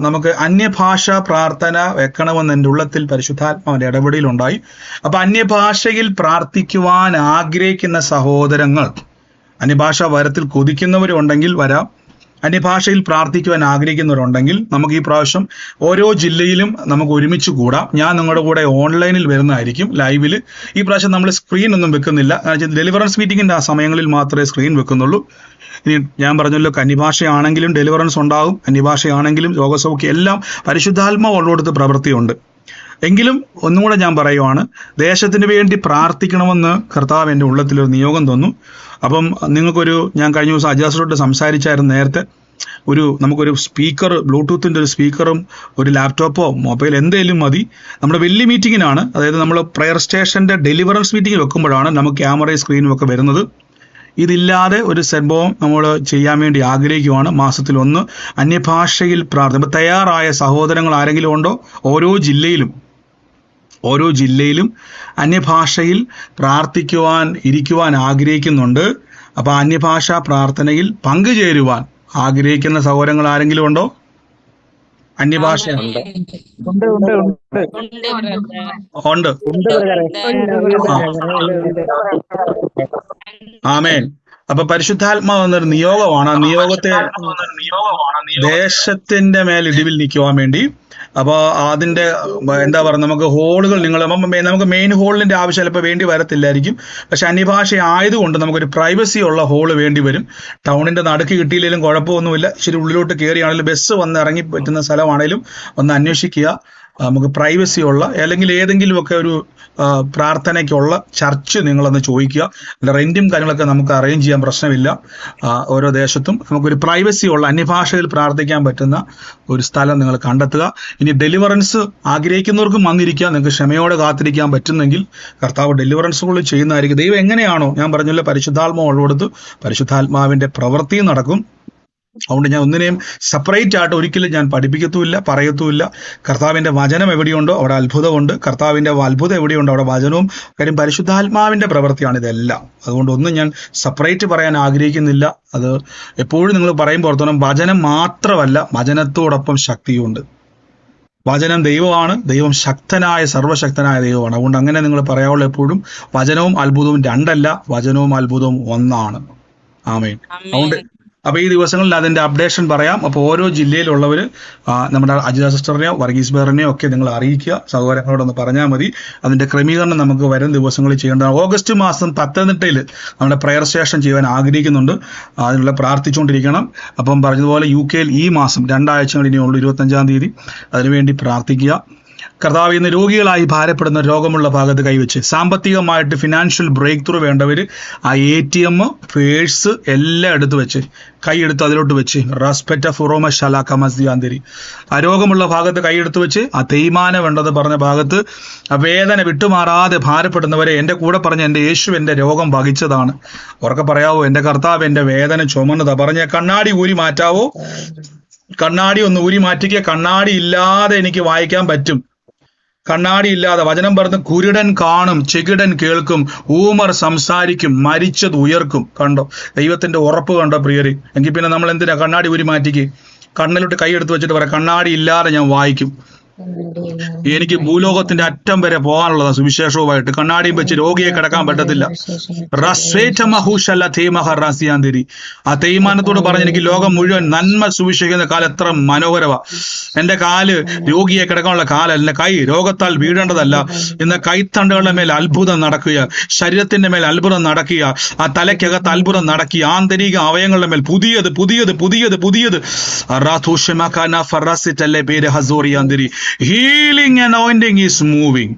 നമുക്ക് അന്യഭാഷാ പ്രാർത്ഥന വെക്കണമെന്ന് എൻ്റെ ഉള്ളത്തിൽ പരിശുദ്ധാത്മാവിന്റെ ഇടപെടലുണ്ടായി. അപ്പൊ അന്യഭാഷയിൽ പ്രാർത്ഥിക്കുവാൻ ആഗ്രഹിക്കുന്ന സഹോദരങ്ങൾ, അന്യഭാഷാ വരത്തിൽ കൊതിക്കുന്നവരുണ്ടെങ്കിൽ വരാം. അന്യഭാഷയിൽ പ്രാർത്ഥിക്കുവാൻ ആഗ്രഹിക്കുന്നവരുണ്ടെങ്കിൽ നമുക്ക് ഈ പ്രാവശ്യം ഓരോ ജില്ലയിലും നമുക്ക് ഒരുമിച്ച് കൂടാം. ഞാൻ നിങ്ങളുടെ കൂടെ ഓൺലൈനിൽ വരുന്നതായിരിക്കും, ലൈവിൽ. ഈ പ്രാവശ്യം നമ്മൾ സ്ക്രീൻ ഒന്നും വെക്കുന്നില്ല. ഡെലിവറൻസ് മീറ്റിംഗിന്റെ ആ സമയങ്ങളിൽ മാത്രമേ സ്ക്രീൻ വെക്കുന്നുള്ളൂ. ഇനി ഞാൻ പറഞ്ഞല്ലോ, അന്യഭാഷയാണെങ്കിലും ഡെലിവറൻസ് ഉണ്ടാകും, അന്യഭാഷയാണെങ്കിലും രോഗസൗഖ്യം, എല്ലാം പരിശുദ്ധാത്മാവ് ഉള്ളിടത്ത് പ്രവൃത്തിയുണ്ട്. എങ്കിലും ഒന്നും കൂടെ ഞാൻ പറയുവാണ്, ദേശത്തിന് വേണ്ടി പ്രാർത്ഥിക്കണമെന്ന് കർത്താവ് എൻ്റെ ഉള്ളത്തിലൊരു നിയോഗം തന്നു. അപ്പം ഞാൻ കഴിഞ്ഞ ദിവസം അജാസോട്ട് സംസാരിച്ചായിരുന്നു നേരത്തെ. നമുക്കൊരു സ്പീക്കർ, ബ്ലൂടൂത്തിന്റെ ഒരു സ്പീക്കറും ഒരു ലാപ്ടോപ്പോ മൊബൈൽ എന്തെങ്കിലും മതി. നമ്മുടെ വലിയ മീറ്റിങ്ങിനാണ്, അതായത് നമ്മൾ പ്രയർ സ്റ്റേഷന്റെ ഡെലിവറൻസ് മീറ്റിംഗ് വെക്കുമ്പോഴാണ് നമുക്ക് ക്യാമറയും സ്ക്രീനും ഒക്കെ വരുന്നത്. ഇതില്ലാതെ ഒരു സംഭവം നമ്മൾ ചെയ്യാൻ വേണ്ടി ആഗ്രഹിക്കുവാണ്. മാസത്തിൽ 1 അന്യഭാഷയിൽ പ്രാർത്ഥന. തയ്യാറായ സഹോദരങ്ങൾ ആരെങ്കിലും ഉണ്ടോ? ഓരോ ജില്ലയിലും അന്യഭാഷയിൽ ഇരിക്കുവാൻ ആഗ്രഹിക്കുന്നുണ്ട്. അപ്പൊ അന്യഭാഷാ പ്രാർത്ഥനയിൽ പങ്കുചേരുവാൻ ആഗ്രഹിക്കുന്ന സഹോദരങ്ങൾ ആരെങ്കിലും ഉണ്ടോ? അന്യഭാഷ ഉണ്ട്. ആമേൻ. അപ്പൊ പരിശുദ്ധാത്മാവ് എന്നൊരു നിയോഗമാണ്. ആ നിയോഗത്തെ ദേശത്തിന്റെ മേൽ ഇടിവിൽ നിൽക്കുവാൻ വേണ്ടി. അപ്പൊ അതിന്റെ എന്താ പറയുക, നമുക്ക് ഹോളുകൾ നമുക്ക് മെയിൻ ഹോളിന്റെ ആവശ്യം ചിലപ്പോൾ വേണ്ടി വരത്തില്ലായിരിക്കും. പക്ഷെ അന്യഭാഷ ആയതുകൊണ്ട് നമുക്കൊരു പ്രൈവസി ഉള്ള ഹോള് വേണ്ടി വരും. ടൗണിന്റെ നടുക്ക് കിട്ടിയില്ലെങ്കിലും കുഴപ്പമൊന്നുമില്ല. ഇച്ചിരി ഉള്ളിലോട്ട് കയറിയാണെങ്കിലും ബസ് വന്ന് ഇറങ്ങി പറ്റുന്ന സ്ഥലമാണെങ്കിലും ഒന്ന് അന്വേഷിക്കുക. നമുക്ക് പ്രൈവസി ഉള്ള അല്ലെങ്കിൽ ഏതെങ്കിലുമൊക്കെ ഒരു പ്രാർത്ഥനയ്ക്കുള്ള ചർച്ച് നിങ്ങളൊന്ന് ചോദിക്കുക. റെന്റും കാര്യങ്ങളൊക്കെ നമുക്ക് അറേഞ്ച് ചെയ്യാൻ പ്രശ്നമില്ല. ഓരോ ദേശത്തും നമുക്കൊരു പ്രൈവസി ഉള്ള അന്യഭാഷയിൽ പ്രാർത്ഥിക്കാൻ പറ്റുന്ന ഒരു സ്ഥലം നിങ്ങൾ കണ്ടെത്തുക. ഇനി ഡെലിവറൻസ് ആഗ്രഹിക്കുന്നവർക്കും വന്നിരിക്കുക. നിങ്ങൾക്ക് ക്ഷമയോടെ കാത്തിരിക്കാൻ പറ്റുന്നെങ്കിൽ കർത്താവ് ഡെലിവറൻസുകൾ ചെയ്യുന്നതായിരിക്കും. ദൈവം എങ്ങനെയാണോ, ഞാൻ പറഞ്ഞല്ലോ, പരിശുദ്ധാത്മാവ് ഉള്ളടുത്ത് പരിശുദ്ധാത്മാവിന്റെ പ്രവൃത്തി നടക്കും. അതുകൊണ്ട് ഞാൻ ഒന്നിനെയും സെപ്പറേറ്റ് ആയിട്ട് ഒരിക്കലും ഞാൻ പഠിപ്പിക്കത്തുമില്ല, പറയത്തുമില്ല. കർത്താവിന്റെ വചനം എവിടെയുണ്ടോ അവിടെ അത്ഭുതമുണ്ട്. കർത്താവിന്റെ അത്ഭുതം എവിടെയുണ്ടോ അവിടെ വചനവും. കാര്യം പരിശുദ്ധാത്മാവിന്റെ പ്രവൃത്തിയാണ് ഇതെല്ലാം. അതുകൊണ്ട് ഒന്നും ഞാൻ സെപ്പറേറ്റ് പറയാൻ ആഗ്രഹിക്കുന്നില്ല. അത് എപ്പോഴും നിങ്ങൾ പറയുമ്പോൾ ഓർത്തോണം, വചനം മാത്രമല്ല, വചനത്തോടൊപ്പം ശക്തിയുണ്ട്. വചനം ദൈവമാണ്. ദൈവം ശക്തനായ, സർവശക്തനായ ദൈവമാണ്. അതുകൊണ്ട് അങ്ങനെ നിങ്ങൾ പറയാവുള്ളൂ എപ്പോഴും. വചനവും അത്ഭുതവും രണ്ടല്ല, വചനവും അത്ഭുതവും ഒന്നാണ്. ആമേൻ. അതുകൊണ്ട് അപ്പൊ ഈ ദിവസങ്ങളിൽ അതിന്റെ അപ്ഡേഷൻ പറയാം. അപ്പൊ ഓരോ ജില്ലയിലുള്ളവര് നമ്മുടെ അജിത സിസ്റ്ററിനെയോ വർഗീസ് ബേറിനെയോ ഒക്കെ നിങ്ങൾ അറിയിക്കുക. സഹോദരങ്ങളോടൊന്ന് പറഞ്ഞാൽ മതി. അതിന്റെ ക്രമീകരണം നമുക്ക് വരും ദിവസങ്ങളിൽ ചെയ്യേണ്ടതാണ്. ഓഗസ്റ്റ് മാസം പത്തനംതിട്ടയിൽ നമ്മുടെ പ്രയർ സ്റ്റേഷൻ ചെയ്യാൻ ആഗ്രഹിക്കുന്നുണ്ട്. അതിനുള്ള പ്രാർത്ഥിച്ചുകൊണ്ടിരിക്കണം. അപ്പം പറഞ്ഞതുപോലെ UK ഈ മാസം 2 ആഴ്ചകൾ ഇനിയുള്ളൂ, 25-ാം തീയതി. അതിനുവേണ്ടി പ്രാർത്ഥിക്കുക. കർത്താവ് ഇന്ന് രോഗികളായി ഭാരപ്പെടുന്ന രോഗമുള്ള ഭാഗത്ത് കൈവച്ച്, സാമ്പത്തികമായിട്ട് ഫിനാൻഷ്യൽ ബ്രേക്ക് ത്രൂ വേണ്ടവർ ആ ATM, പേഴ്സ് എല്ലാം എടുത്ത് വെച്ച്, കൈയെടുത്ത് അതിലോട്ട് വെച്ച്, റസ്പെറ്റ ഫുറോമ ഷലാക്ക മസ്ദിയാന്തിരി, ആ രോഗമുള്ള ഭാഗത്ത് കൈയെടുത്ത് വെച്ച്, ആ തേയ്മാനം വേണ്ടത് പറഞ്ഞ ഭാഗത്ത് ആ വേദന വിട്ടുമാറാതെ ഭാരപ്പെടുന്നവരെ എൻ്റെ കൂടെ പറഞ്ഞ എൻ്റെ യേശു എൻ്റെ രോഗം വഹിച്ചതാണ്. ഉറക്കെ പറയാവോ, എൻ്റെ കർത്താവ് എൻ്റെ വേദന ചുമന്നതാ. പറഞ്ഞ കണ്ണാടി ഊരി മാറ്റാവോ? കണ്ണാടി ഒന്ന് ഊരി മാറ്റിക്കുക. കണ്ണാടി ഇല്ലാതെ എനിക്ക് വായിക്കാൻ പറ്റും. കണ്ണാടി ഇല്ലാതെ വചനം പറഞ്ഞ് കുരുടൻ കാണും, ചെകിടൻ കേൾക്കും, ഊമർ സംസാരിക്കും, മരിച്ചത് ഉയർക്കും. കണ്ടോ ദൈവത്തിന്റെ ഉറപ്പ്? കണ്ടോ പ്രിയര്? എങ്കിൽ പിന്നെ നമ്മൾ എന്തിനാ കണ്ണാടി ഊരി മാറ്റിക്ക്? കണ്ണിലോട്ട് കൈയെടുത്ത് വെച്ചിട്ട് പറയാം, കണ്ണാടി ഇല്ലാതെ ഞാൻ വായിക്കും. എനിക്ക് ഭൂലോകത്തിന്റെ അറ്റം വരെ പോകാനുള്ളതാ സുവിശേഷവുമായിട്ട്. കണ്ണാടിയും വെച്ച് രോഗിയെ കിടക്കാൻ പറ്റത്തില്ല. ആ തേയ്മാനത്തോട് പറഞ്ഞ് എനിക്ക് ലോകം മുഴുവൻ നന്മ സുവിശേഷിക്കുന്ന കാലം എത്ര മനോഹരമാ. എന്റെ കാല് രോഗിയെ കിടക്കാനുള്ള കാലല്ല, എന്റെ കൈ രോഗത്താൽ വീഴേണ്ടതല്ല. ഇന്ന് കൈത്തണ്ടുകളുടെ മേൽ അത്ഭുതം നടക്കുക, ശരീരത്തിന്റെ മേൽ അത്ഭുതം നടക്കുക, ആ തലയ്ക്കകത്ത് അത്ഭുതം നടക്കുക, ആന്തരിക അവയവങ്ങളുടെ മേൽ പുതിയത് പുതിയത് പുതിയത് പുതിയത്. Healing anointing is moving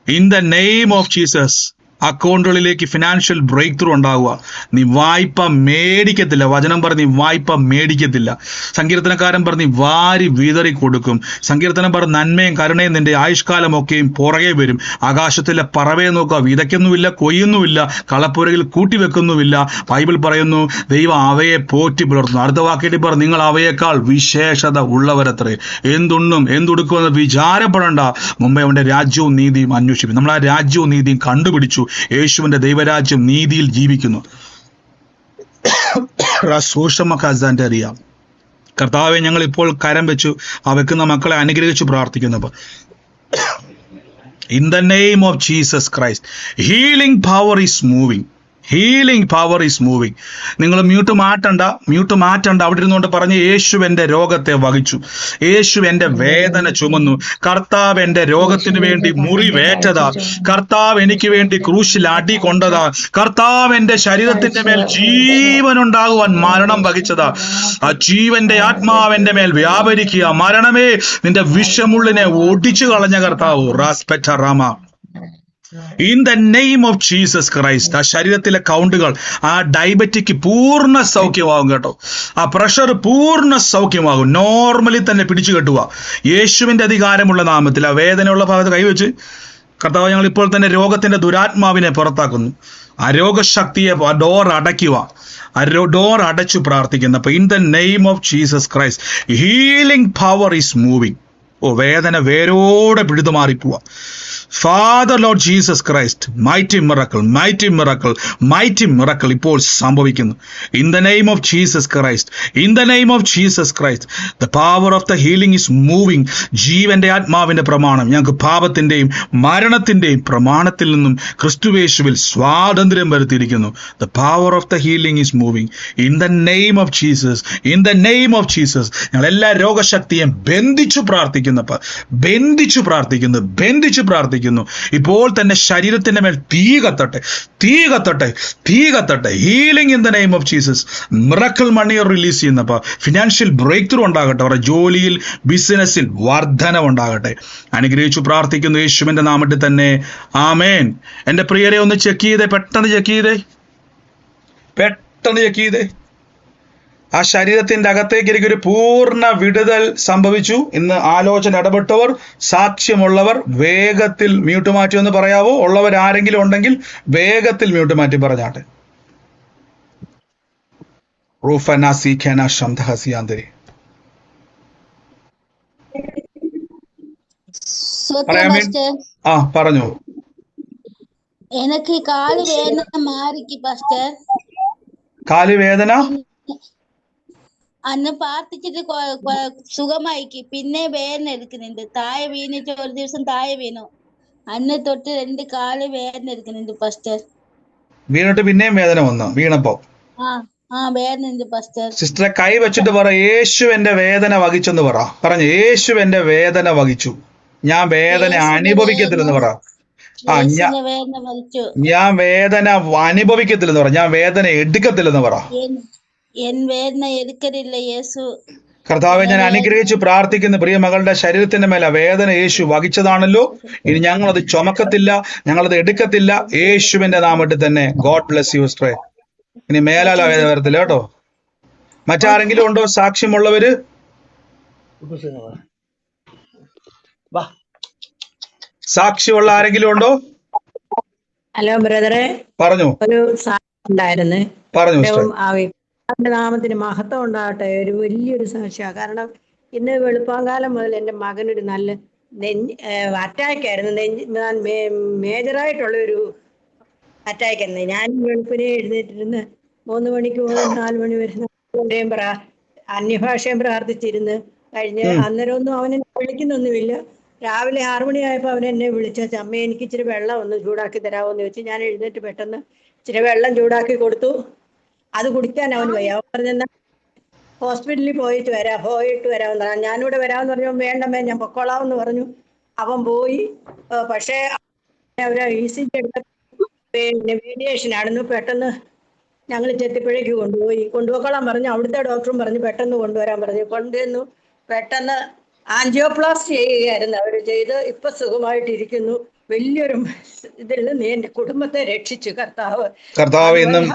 in the name of Jesus. അക്കൗണ്ടുകളിലേക്ക് ഫിനാൻഷ്യൽ ബ്രേക്ക് ത്രൂ ഉണ്ടാവുക. നീ വായ്പ മേടിക്കത്തില്ല. വചനം പറഞ്ഞ് നീ വായ്പ മേടിക്കത്തില്ല. സങ്കീർത്തനക്കാരൻ പറഞ്ഞ് വാരി വിതറി കൊടുക്കും. സങ്കീർത്തനം പറഞ്ഞ് നന്മയും കരുണയും നിന്റെ ആയുഷ്കാലമൊക്കെയും പുറകെ വരും. ആകാശത്തിലെ പറവയെ നോക്കുക, വിതയ്ക്കുന്നുമില്ല, കൊയ്യുന്നുമില്ല, കളപ്പുരയിൽ കൂട്ടിവെക്കുന്നുമില്ല. ബൈബിൾ പറയുന്നു ദൈവം അവയെ പോറ്റി പുലർത്തുന്നു. അടുത്ത വാക്യത്തിൽ പറഞ്ഞു നിങ്ങൾ അവയേക്കാൾ വിശേഷത ഉള്ളവരത്രേ. എന്തുണ്ണും എന്തുടുക്കുമെന്ന് വിചാരപ്പെടേണ്ട, മുമ്പേ അവന്റെ രാജ്യവും നീതിയും അന്വേഷിക്കും. നമ്മൾ ആ രാജ്യവും നീതിയും കണ്ടുപിടിച്ചു. യേശുവിന്റെ ദൈവരാജ്യം നീതിയിൽ ജീവിക്കുന്നു. അറിയാം കർത്താവെ, ഞങ്ങൾ ഇപ്പോൾ കരം വെച്ചു ആ വെക്കുന്ന മക്കളെ അനുഗ്രഹിച്ചു പ്രാർത്ഥിക്കുന്നു. In the name of Jesus Christ, healing power is moving. Healing power is moving. നിങ്ങൾ മ്യൂട്ട് മാറ്റണ്ട. അവിടെ ഇരുന്നുകൊണ്ട് പറഞ്ഞ് യേശു എൻ്റെ രോഗത്തെ വഹിച്ചു, യേശു എൻ്റെ വേദന ചുമന്നു, കർത്താവ് എൻ്റെ രോഗത്തിന് വേണ്ടി മുറിവേറ്റതാ, കർത്താവ് എനിക്ക് വേണ്ടി ക്രൂശിൽ അടി കൊണ്ടതാ, കർത്താവ് എൻ്റെ ശരീരത്തിന്റെ മേൽ ജീവനുണ്ടാകുവാൻ മരണം വഹിച്ചതാ. ആ ജീവന്റെ ആത്മാവെന്റെ മേൽ വ്യാപരിക്കുക. മരണമേ, നിന്റെ വിഷമുള്ളിനെ ഒടിച്ചു കളഞ്ഞ കർത്താവ് റാസ്പെറ്റ റാമ. In the name of Jesus Christ. ആ ശരീരത്തിലെ കൗണ്ടുകൾ, ആ ഡയബറ്റിക് പൂർണ്ണ സൗഖ്യമാകും കേട്ടോ. ആ പ്രഷർ പൂർണ്ണ സൗഖ്യമാകും. നോർമലി തന്നെ പിടിച്ചു കെട്ടുക യേശുവിന്റെ അധികാരമുള്ള നാമത്തിൽ. ആ വേദനയുള്ള ഭാഗത്ത് കൈവച്ച് കർത്താവ്, ഞങ്ങൾ ഇപ്പോൾ തന്നെ രോഗത്തിന്റെ ദുരാത്മാവിനെ പുറത്താക്കുന്നു. ആ രോഗശക്തിയെ ഡോർ അടയ്ക്കുക, ആ ഡോർ അടച്ചു പ്രാർത്ഥിക്കുന്നു. അപ്പൊ in the name of Jesus Christ, healing power is moving. വേദന വേരോടെ പിഴുതു മാറിപ്പോവാ. Father Lord Jesus Christ, mighty miracle, mighty miracle, mighty miracle ഇപ്പോൾ സംഭവിക്കുന്നു. In the name of Jesus Christ, in the name of Jesus Christ, the power of the healing is moving. ജീവന്റെ ആത്മാവിന്റെ പ്രമാണം ഞങ്ങൾക്ക് പാപത്തിന്റെയും മരണത്തിന്റെയും പ്രമാണത്തിൽ നിന്നും ക്രിസ്തുയേശുവിൽ സ്വാതന്ത്ര്യം വരുത്തിയിരിക്കുന്നു. The power of the healing is moving. In the name of Jesus, in the name of Jesus, ഞങ്ങൾ എല്ലാ രോഗശക്തിയും ബന്ധിച്ചു പ്രാർത്ഥിക്കുന്നു. ഇപ്പോൾ തന്നെ ശരീരത്തിന്റെ മേൽ തീ കത്തട്ടെ. Healing in the name of Jesus. Miracle money release ചെയ്യുന്നപ്പോ ഫിനാൻഷ്യൽ ബ്രേക്ക് ത്രൂ ഉണ്ടാകട്ടെ. അവരുടെ ജോലിയിൽ, ബിസിനസ്സിൽ വർധന ഉണ്ടാകട്ടെ. അനുഗ്രഹിച്ചു പ്രാർത്ഥിക്കുന്നു യേശുവിന്റെ നാമത്തിൽ തന്നെ, ആമേൻ. എന്റെ പ്രിയരെ ഒന്ന് ചെക്ക് ചെയ്തേ, പെട്ടെന്ന് ചെക്ക് ചെയ്തേ. ആ ശരീരത്തിന്റെ അകത്തേക്ക് എനിക്കൊരു പൂർണ്ണ വിടുതൽ സംഭവിച്ചു. ഇന്ന് ആലോചന ഇടപെട്ടവർ, സാക്ഷ്യമുള്ളവർ വേഗത്തിൽ മ്യൂട്ട് മാറ്റി ഒന്ന് പറയാവോ? ഉള്ളവർ ആരെങ്കിലും ഉണ്ടെങ്കിൽ വേഗത്തിൽ മ്യൂട്ട് മാറ്റി പറഞ്ഞാട്ടെ. പറഞ്ഞു. എനിക്ക് കാലുവേദന അന്ന് പ്രാർത്ഥിച്ചിട്ട് സുഖമായിക്ക്, പിന്നെ വേദന എടുക്കുന്നുണ്ട്. താഴെ വീണിട്ട് ഒരു ദിവസം താഴെ വീണു, അന്ന് തൊട്ട് 2 കാല് വേദന എടുക്കുന്നുണ്ട് പാസ്റ്റർ. വീണിട്ട് പിന്നെയും വേദന വന്നു വീണപ്പോ? വേദന ഉണ്ട് പാസ്റ്റർ. സിസ്റ്ററെ കൈ വെച്ചിട്ട് പറ, യേശു എന്റെ വേദന വഹിച്ചെന്ന് പറഞ്ഞു. യേശു എന്റെ വേദന വഹിച്ചു, ഞാൻ വേദന അനുഭവിക്കത്തില്ലെന്ന് പറ. ഞാൻ വേദന അനുഭവിക്കത്തില്ലെന്ന് പറ. ഞാൻ വേദന എടുക്കത്തില്ലെന്ന് പറ. എൻ വേദന എടുക്കലില്ല യേശു. കർത്താവെ, ഞാൻ അനുഗ്രഹിച്ച് പ്രാർത്ഥിക്കുന്ന പ്രിയ മകളുടെ ശരീരത്തിന്റെ മേലെ വേദന യേശു വഹിച്ചതാണല്ലോ. ഇനി ഞങ്ങളത് ചുമക്കത്തില്ല, ഞങ്ങളത് എടുക്കത്തില്ല. യേശുവിന്റെ നാമത്തിൽ തന്നെ. ഗോഡ് ബ്ലെസ് യു സിസ്റ്ററെ. ഇനി മേലാൽ ആ വേദന വരത്തില്ല കേട്ടോ. മറ്റാരെങ്കിലും ഉണ്ടോ സാക്ഷ്യമുള്ളവര്? സാക്ഷ്യമുള്ള ആരെങ്കിലും ഉണ്ടോ? ഹലോ ബ്രദറെ, പറഞ്ഞു ഒരു സാക്ഷ്യം ഉണ്ടായിരുന്നു. പറഞ്ഞു അവന്റെ നാമത്തിന് മഹത്വം ഉണ്ടാകട്ടെ. ഒരു വലിയൊരു സാക്ഷ്യമാണ്. കാരണം ഇന്ന് വെളുപ്പാങ്കാലം മുതൽ എൻ്റെ മകനൊരു നല്ല അറ്റാക്ക് ആയിരുന്നു. മേജറായിട്ടുള്ള ഒരു അറ്റാക്ക് ആയിരുന്നു. ഞാൻ വെളുപ്പിനെ എഴുന്നേറ്റിരുന്ന് 3 മണിക്ക് മുതൽ 4 മണി വരെ അന്യഭാഷയും പ്രാർത്ഥിച്ചിരുന്ന് കഴിഞ്ഞ് അന്നേരമൊന്നും അവനെ വിളിക്കുന്നൊന്നുമില്ല. രാവിലെ 6 മണിയായപ്പോൾ അവൻ എന്നെ വിളിച്ചു, അമ്മ എനിക്ക് ഇച്ചിരി വെള്ളം ഒന്ന് ചൂടാക്കി തരാമോ എന്ന് ചോദിച്ചു. ഞാൻ എഴുന്നേറ്റ് പെട്ടെന്ന് ഇച്ചിരി വെള്ളം ചൂടാക്കി കൊടുത്തു. അത് കുടിക്കാൻ അവൻ വയ്യ. അവൻ പറഞ്ഞാൽ ഹോസ്പിറ്റലിൽ പോയിട്ട് വരാമെന്ന് പറഞ്ഞു. ഞാനിവിടെ വരാമെന്ന് പറഞ്ഞു. വേണ്ടമ്മേ, ഞാൻ പൊക്കോളാം എന്ന് പറഞ്ഞു. അവൻ പോയി. പക്ഷേ അവര് ECG എടുത്ത മീഡിയേഷൻ ആണെന്ന്. പെട്ടെന്ന് ഞങ്ങൾ ചെത്തിപ്പുഴയ്ക്ക് കൊണ്ടുപോയിക്കോളാൻ പറഞ്ഞു. അവിടുത്തെ ഡോക്ടറും പറഞ്ഞു പെട്ടെന്ന് കൊണ്ടുവരാൻ പറഞ്ഞു. കൊണ്ടുവന്നു. പെട്ടെന്ന് ആൻജിയോപ്ലാസ്റ്റി ചെയ്യുകയായിരുന്നു അവർ ചെയ്ത്. ഇപ്പൊ സുഖമായിട്ടിരിക്കുന്നു. വലിയൊരു ഇതിൽ നീ എന്റെ കുടുംബത്തെ രക്ഷിച്ചു കർത്താവ്. ഇന്നും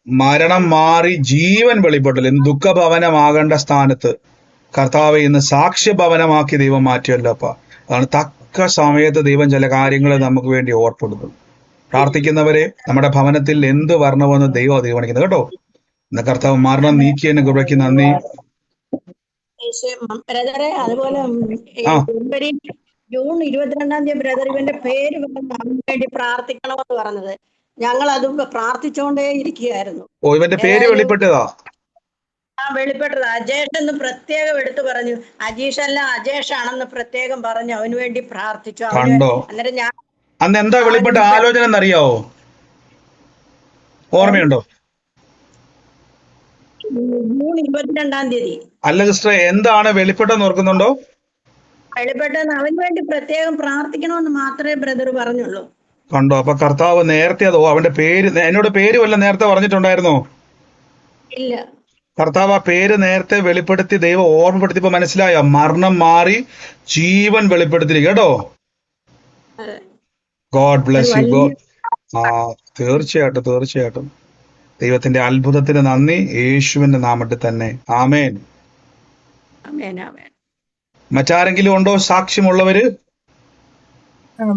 മരണം മാറി ജീവൻ വെളിപ്പെട്ടല്ലോ. ദുഃഖഭവനമാകേണ്ട സ്ഥാനത്ത് കർത്താവ് ഇന്ന് സാക്ഷ്യഭവനമാക്കി ദൈവം മാറ്റിയല്ലോ അപ്പ. അതാണ് തക്ക സമയത്ത് ദൈവം ചില കാര്യങ്ങൾ നമുക്ക് വേണ്ടി ഓർപ്പെടുന്നു. പ്രാർത്ഥിക്കുന്നവരെ നമ്മുടെ ഭവനത്തിൽ എന്ത് വരണമെന്ന് ദൈവം തീരുമാനിക്കുന്നത് കേട്ടോ. ഇന്ന് കർത്താവ് മരണം നീക്കിയതിന് കൃപയ്ക്ക് നന്ദി. ബ്രദറെ, അതുപോലെ ജൂൺ 22-ാം തീയതി ബ്രദർ ഇവന്റെ പേര് വേണ്ടി പ്രാർത്ഥിക്കണമെന്ന് പറഞ്ഞത്. ഞങ്ങൾ അത് പ്രാർത്ഥിച്ചുകൊണ്ടേ ഇരിക്കുകയായിരുന്നു. ഇവന്റെ പേര് വെളിപ്പെട്ടതാ? വെളിപ്പെട്ടത്. അജേഷ് എന്ന് പ്രത്യേകം എടുത്തു പറഞ്ഞു. അജീഷ് അല്ല, അജേഷ് ആണെന്ന് പ്രത്യേകം പറഞ്ഞു. അവന് വേണ്ടി പ്രാർത്ഥിച്ചു. അന്നേരം ഞാൻ അന്ന് എന്താ വെളിപ്പെട്ട ആലോചന എന്നറിയാവോ? ഓർമ്മയുണ്ടോ? ജൂൺ 22-ാം തീയതി. അല്ല സിസ്റ്റർ, എന്താണ് വെളിപ്പെട്ടെന്ന് ഓർക്കുന്നുണ്ടോ? വെളിപ്പെട്ടെന്ന് അവന് വേണ്ടി പ്രത്യേകം പ്രാർത്ഥിക്കണമെന്ന് മാത്രമേ ബ്രദർ പറഞ്ഞുള്ളൂ. കണ്ടോ? അപ്പൊ കർത്താവ് നേരത്തെ അവന്റെ പേര്, എന്നോട് പേര് വല്ല നേരത്തെ പറഞ്ഞിട്ടുണ്ടായിരുന്നോ? ഇല്ല. കർത്താവ് ആ പേര് നേരത്തെ വെളിപ്പെടുത്തി ദൈവം ഓർമ്മപ്പെടുത്തിയപ്പോ മനസ്സിലായോ? മരണം മാറി ജീവൻ വെളിപ്പെടുത്തിയിരിക്കും കേട്ടോ. God bless U. ഗോഡ് തീർച്ചയായിട്ടും ദൈവത്തിന്റെ അത്ഭുതത്തിന് നന്ദി. യേശുവിന്റെ നാമത്തിൽ തന്നെ. ആമേൻ. മറ്റാരെങ്കിലും ഉണ്ടോ സാക്ഷ്യമുള്ളവര്?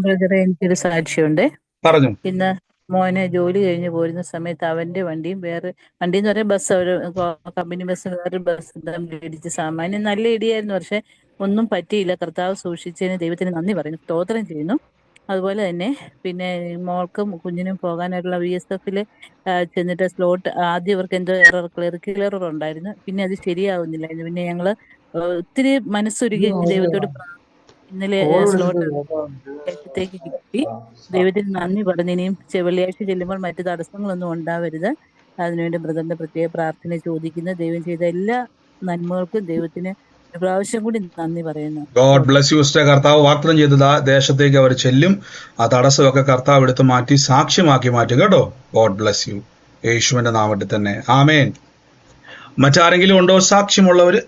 ബ്രദറെ, എനിക്കൊരു സാക്ഷ്യമുണ്ട്. പറഞ്ഞു. ഇന്ന് മോനെ ജോലി കഴിഞ്ഞ് പോരുന്ന സമയത്ത് അവന്റെ വണ്ടിയും വണ്ടി എന്ന് പറയാൻ ബസ്, ഒരു കമ്പനി ബസ് വേറൊരു ബസ് ഇടിച്ച്. സാമാന്യം നല്ല ഇടിയായിരുന്നു, പക്ഷെ ഒന്നും പറ്റിയില്ല. കർത്താവ് സൂക്ഷിച്ചതിന് ദൈവത്തിന് നന്ദി പറയുന്നു, സ്തോത്രം ചെയ്യുന്നു. അതുപോലെ തന്നെ പിന്നെ മോൾക്കും കുഞ്ഞിനും പോകാനായിട്ടുള്ള VSF ചെന്നിട്ട് സ്ലോട്ട് ആദ്യം ഇവർക്ക് എന്തോ ക്ലറിക്കൽ എറർ ഉണ്ടായിരുന്നു. പിന്നെ അത് ശരിയാവുന്നില്ലായിരുന്നു. പിന്നെ ഞങ്ങള് ഒത്തിരി മനസ്സൊരുക്കി ദൈവത്തോട് ഇന്നലെ സ്ലോട്ട് ത്തേക്ക് കിട്ടി. ദൈവത്തിന് നന്ദി പറഞ്ഞു. ഇനിയും വെള്ളിയാഴ്ച ചെല്ലുമ്പോൾ മറ്റു തടസ്സങ്ങളൊന്നും ഉണ്ടാവരുത്. അതിനുവേണ്ടി ബ്രദറിന്റെ പ്രത്യേക പ്രാർത്ഥന ചോദിക്കുന്ന. ദൈവം ചെയ്ത എല്ലാ നന്മകൾക്കും ദൈവത്തിന് ഒരു പ്രാവശ്യം കൂടി നന്ദി പറയുന്നു. God bless you sister. കർത്താവ് വാഗ്ദത്തം ചെയ്തത് ദേശത്തേക്ക് അവർ ചെല്ലും. ആ തടസ്സമൊക്കെ കർത്താവ് എടുത്ത് മാറ്റി സാക്ഷ്യമാക്കി മാറ്റും കേട്ടോ. God bless U. യേശുവിന്റെ നാമത്തിൽ തന്നെ. ആമേൻ. മറ്റാരെങ്കിലും ഉണ്ടോ സാക്ഷ്യമുള്ളവര്?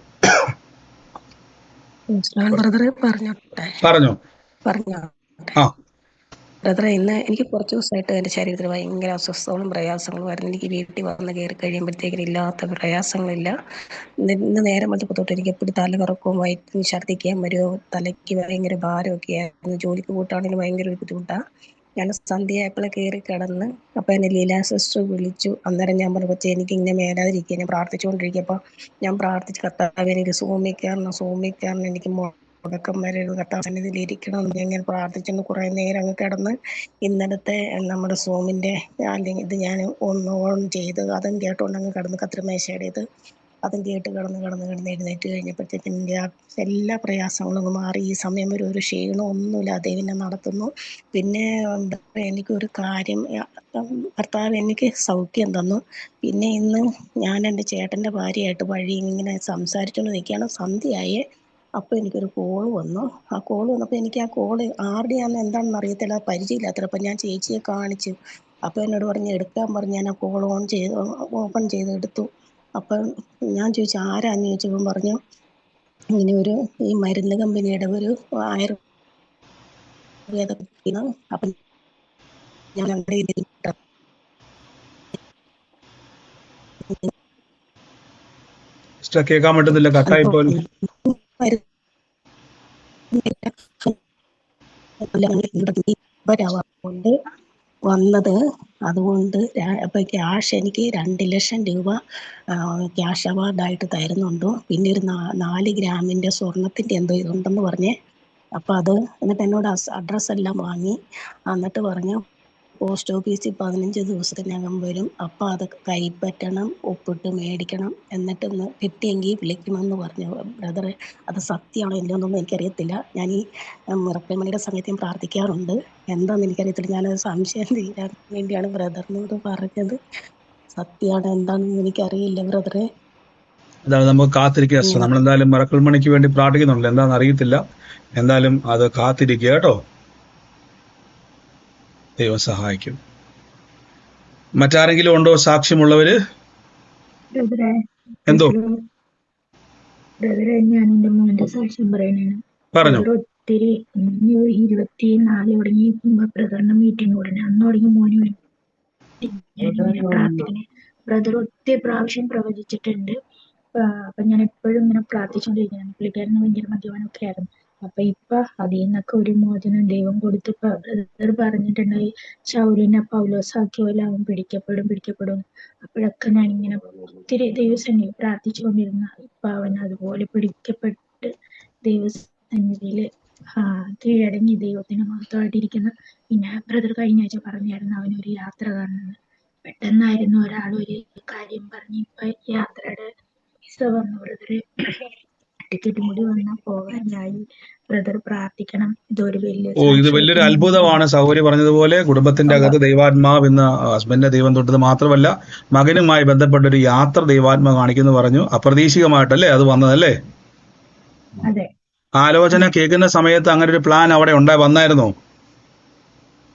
പറഞ്ഞോ. ബ്രദറെ, ഇന്ന് എനിക്ക് കുറച്ച് ദിവസമായിട്ട് എൻ്റെ ശരീരത്തിൽ ഭയങ്കര അസ്വസ്ഥതകളും പ്രയാസങ്ങളും ആയിരുന്നു. എനിക്ക് വീട്ടിൽ വന്ന് കയറി കഴിയുമ്പോഴത്തേക്കിനും ഇല്ലാത്ത പ്രയാസങ്ങളില്ല. ഇന്ന് നേരം വന്നപ്പോൾ തൊട്ട് എനിക്ക് എപ്പോഴും തലകറക്കവും വയറ്റിന് ഛർദ്ദിക്കാൻ വരുമോ, തലയ്ക്ക് ഭയങ്കര ഭാരമൊക്കെ ആയിരുന്നു. ജോലിക്ക് പോയിട്ടാണെങ്കിലും ഭയങ്കര ഒരു ബുദ്ധിമുട്ടാണ്. ഞാൻ സന്ധ്യയായപ്പോൾ കയറി കിടന്ന്. അപ്പം എന്നെ ലീലാ സിസ്റ്റർ വിളിച്ചു. അന്നേരം ഞാൻ പറഞ്ഞു, കൊച്ചേ എനിക്കിങ്ങനെ മേലാതിരിക്കുക. ഞാൻ പ്രാർത്ഥിച്ചുകൊണ്ടിരിക്കുമ്പോൾ ഞാൻ പ്രാർത്ഥിച്ച്, കർത്താവ് എനിക്ക് സൂമിക്കാരന് എനിക്ക് മുടക്കം വരരുത്, കർത്താവ് സന്നിധിയിൽ ഇരിക്കണം എന്ന് ഞാൻ പ്രാർത്ഥിച്ചു. കുറേ നേരം അങ്ങ് കിടന്ന് ഇന്നലത്തെ നമ്മുടെ സൂമിൻ്റെ ഇത് ഞാൻ ഓൺ ചെയ്ത് അതും കേട്ടുകൊണ്ട് അങ്ങ് കിടന്ന് കത്രിമേശയുടെ ഇത് അതും കേട്ട് കിടന്ന് എഴുന്നേറ്റ് കഴിഞ്ഞപ്പോഴത്തേക്കും എൻ്റെ എല്ലാ പ്രയാസങ്ങളും മാറി. ഈ സമയം വരെ ഒരു ക്ഷീണം ഒന്നുമില്ല. ദൈവം നടത്തുന്നു. പിന്നെ എനിക്കൊരു കാര്യം, ഭർത്താവ് എനിക്ക് സൗഖ്യം തന്നു. പിന്നെ ഇന്ന് ഞാൻ എൻ്റെ ചേട്ടൻ്റെ ഭാര്യയായിട്ട് വഴി ഇങ്ങനെ സംസാരിച്ചുകൊണ്ട് നിൽക്കുകയാണ്. സന്ധ്യയായേ. അപ്പോൾ എനിക്കൊരു കോള് വന്നു. ആ കോള് വന്നപ്പോൾ എനിക്ക് ആ കോള് ആരുടെയാണെന്ന് എന്താണെന്ന് അറിയത്തില്ല, പരിചയമില്ലാത്തത്. അപ്പം ഞാൻ ചേച്ചിയെ കാണിച്ചു. അപ്പോൾ എന്നോട് പറഞ്ഞ് എടുക്കാൻ പറഞ്ഞ് ഞാൻ ആ കോൾ ഓപ്പൺ ചെയ്ത് എടുത്തു. അപ്പം ഞാൻ ചോദിച്ചു ആരാന്ന് ചോദിച്ചപ്പം പറഞ്ഞു ഇങ്ങനെ ഒരു ഈ മരുന്ന് കമ്പനിയുടെ ഒരു ആയുർവേദ അപ്പം ഞാൻ അവിടെ കേൾക്കാൻ പറ്റുന്നില്ല, കട്ടായി പോലെ. കൊണ്ട് വന്നത്. അതുകൊണ്ട് അപ്പൊ ക്യാഷ് എനിക്ക് 2 ലക്ഷം രൂപ ക്യാഷ് അവാർഡായിട്ട് തരുന്നുണ്ട്. പിന്നെ ഒരു 4 ഗ്രാമിന്റെ സ്വർണത്തിന്റെ എന്തോ ഇതുണ്ടെന്ന് പറഞ്ഞേ. അപ്പൊ അത് എന്നിട്ട് എന്നോട് അഡ്രസ്സ് എല്ലാം വാങ്ങി. എന്നിട്ട് പറഞ്ഞു പോസ്റ്റ് ഓഫീസിൽ 15 ദിവസത്തിനകം വരും. അപ്പൊ അത് കൈപ്പറ്റണം, ഒപ്പിട്ട് മേടിക്കണം, എന്നിട്ടൊന്ന് കിട്ടിയെങ്കിൽ വിളിക്കണമെന്ന് പറഞ്ഞു. ബ്രദറെ, അത് സത്യമാണോ ഇല്ലയോന്നൊന്നും എനിക്കറിയത്തില്ല. ഞാൻ ഈ മിറക്കിൾ മണിയുടെ സമയത്ത് ഞാൻ പ്രാർത്ഥിക്കാറുണ്ട്. എന്താണെന്ന് എനിക്കറിയത്തില്ല. ഞാനത് സംശയം തീരാൻ വേണ്ടിയാണ് ബ്രദറിനോട് പറഞ്ഞത്. സത്യമാണ് എന്താണെന്ന് എനിക്കറിയില്ല ബ്രദറെ. അതാണ് നമുക്ക് കാത്തിരിക്കുക. നമ്മൾ എന്തായാലും മിറക്കിൾ മണിക്ക് വേണ്ടി പ്രാർത്ഥിക്കുന്നുണ്ടല്ലോ, എന്താണെന്ന് അറിയത്തില്ല. എന്തായാലും അത് കാത്തിരിക്കുക കേട്ടോ. ദൈവം സഹായിക്കും. മറ്റാരെങ്കിലും ഉണ്ടോ സാക്ഷ്യമുള്ളവര്? എന്തോ ഞാൻ എന്റെ മോന്റെ സാക്ഷ്യം പറയാനാണ്. പറഞ്ഞു. ഒത്തിരി 24 തുടങ്ങി ബ്രദറിന്റെ മീറ്റിംഗ് ഉടനെ അന്ന് തുടങ്ങി മോന് പ്രാർത്ഥിക്കണേ. ബ്രദർ ഒത്തിരി പ്രാവശ്യം പ്രവചിച്ചിട്ടുണ്ട്. അപ്പൊ ഞാൻ എപ്പോഴും ഇങ്ങനെ പ്രാർത്ഥിച്ചുകൊണ്ടിരിക്കുകയാണ്. പുള്ളിക്കാരന് ഭയങ്കര മദ്യപാനമൊക്കെ ആയിരുന്നു. അപ്പൊ ഇപ്പൊ അതിൽ നിന്നൊക്കെ ഒരു മോചനം ദൈവം കൊടുത്ത് ബ്രദർ പറഞ്ഞിട്ടുണ്ടായി, ശൗലിനെ പൗലോസാക്കിയ പോലെ അവൻ പിടിക്കപ്പെടും. അപ്പോഴൊക്കെ ഞാൻ ഇങ്ങനെ ഒത്തിരി ദൈവസന്നിധി പ്രാർത്ഥിച്ചുകൊണ്ടിരുന്ന ഇപ്പൊ അവൻ അതുപോലെ പിടിക്കപ്പെട്ട് ദൈവസന്നിധിയില് കീഴടങ്ങി ദൈവത്തിന് മഹത്വമായിട്ടിരിക്കുന്നു. പിന്നെ ബ്രദർ കഴിഞ്ഞ ആഴ്ച പറഞ്ഞായിരുന്നു അവനൊരു യാത്ര കാണുന്നത്. പെട്ടെന്നായിരുന്നു ഒരാൾ ഒരു കാര്യം പറഞ്ഞ് ഇപ്പൊ യാത്രയുടെ വിസ വന്നു. ബ്രദറ് ടിക്കറ്റും കൂടി വന്നാൽ പോകാനായി. ബ്രദർ പ്രാർത്ഥിക്കണം. ഇതൊരു ഇത് വലിയൊരു അത്ഭുതമാണ്. സൗകര്യ പറഞ്ഞതുപോലെ കുടുംബത്തിന്റെ അകത്ത് ദൈവാത്മാവ് ഇന്ന് ഹസ്ബൻഡിന്റെ ദൈവം തൊട്ടത് മാത്രമല്ല, മകനുമായി ബന്ധപ്പെട്ട ഒരു യാത്ര ദൈവാത്മാവ് കാണിക്കുന്നു പറഞ്ഞു. അപ്രതീക്ഷിതമായിട്ടല്ലേ അത് വന്നതല്ലേ? അതെ. ആലോചന കേൾക്കുന്ന സമയത്ത് അങ്ങനെ ഒരു പ്ലാൻ അവിടെ വന്നായിരുന്നോ?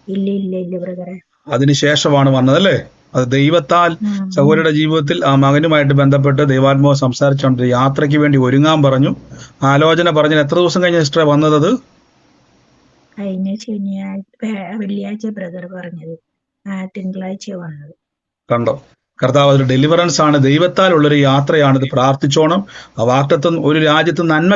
ഇല്ല ബ്രദറെ. അതിനുശേഷമാണ് വന്നതല്ലേ? അത് ദൈവത്താൽ സഹോദരിയുടെ ജീവിതത്തിൽ ആ മകനുമായിട്ട് ബന്ധപ്പെട്ട് ദൈവാത്മാവ് സംസാരിച്ചുകൊണ്ട് യാത്രയ്ക്ക് വേണ്ടി ഒരുങ്ങാൻ പറഞ്ഞു. ആലോചന പറഞ്ഞു. എത്ര ദിവസം കഴിഞ്ഞ സിസ്റ്റർ വന്നത്? കഴിഞ്ഞ വെള്ളിയാഴ്ച ബ്രദർ പറഞ്ഞത്, തിങ്കളാഴ്ച വന്നത്. കണ്ടോ? കർത്താവ് അതൊരു ഡെലിവറൻസ് ആണ്, ദൈവത്താലുള്ളൊരു യാത്രയാണ്. ഇത് പ്രാർത്ഥിച്ചോണം. ആ വാക്തത്വം ഒരു രാജ്യത്ത് നന്മ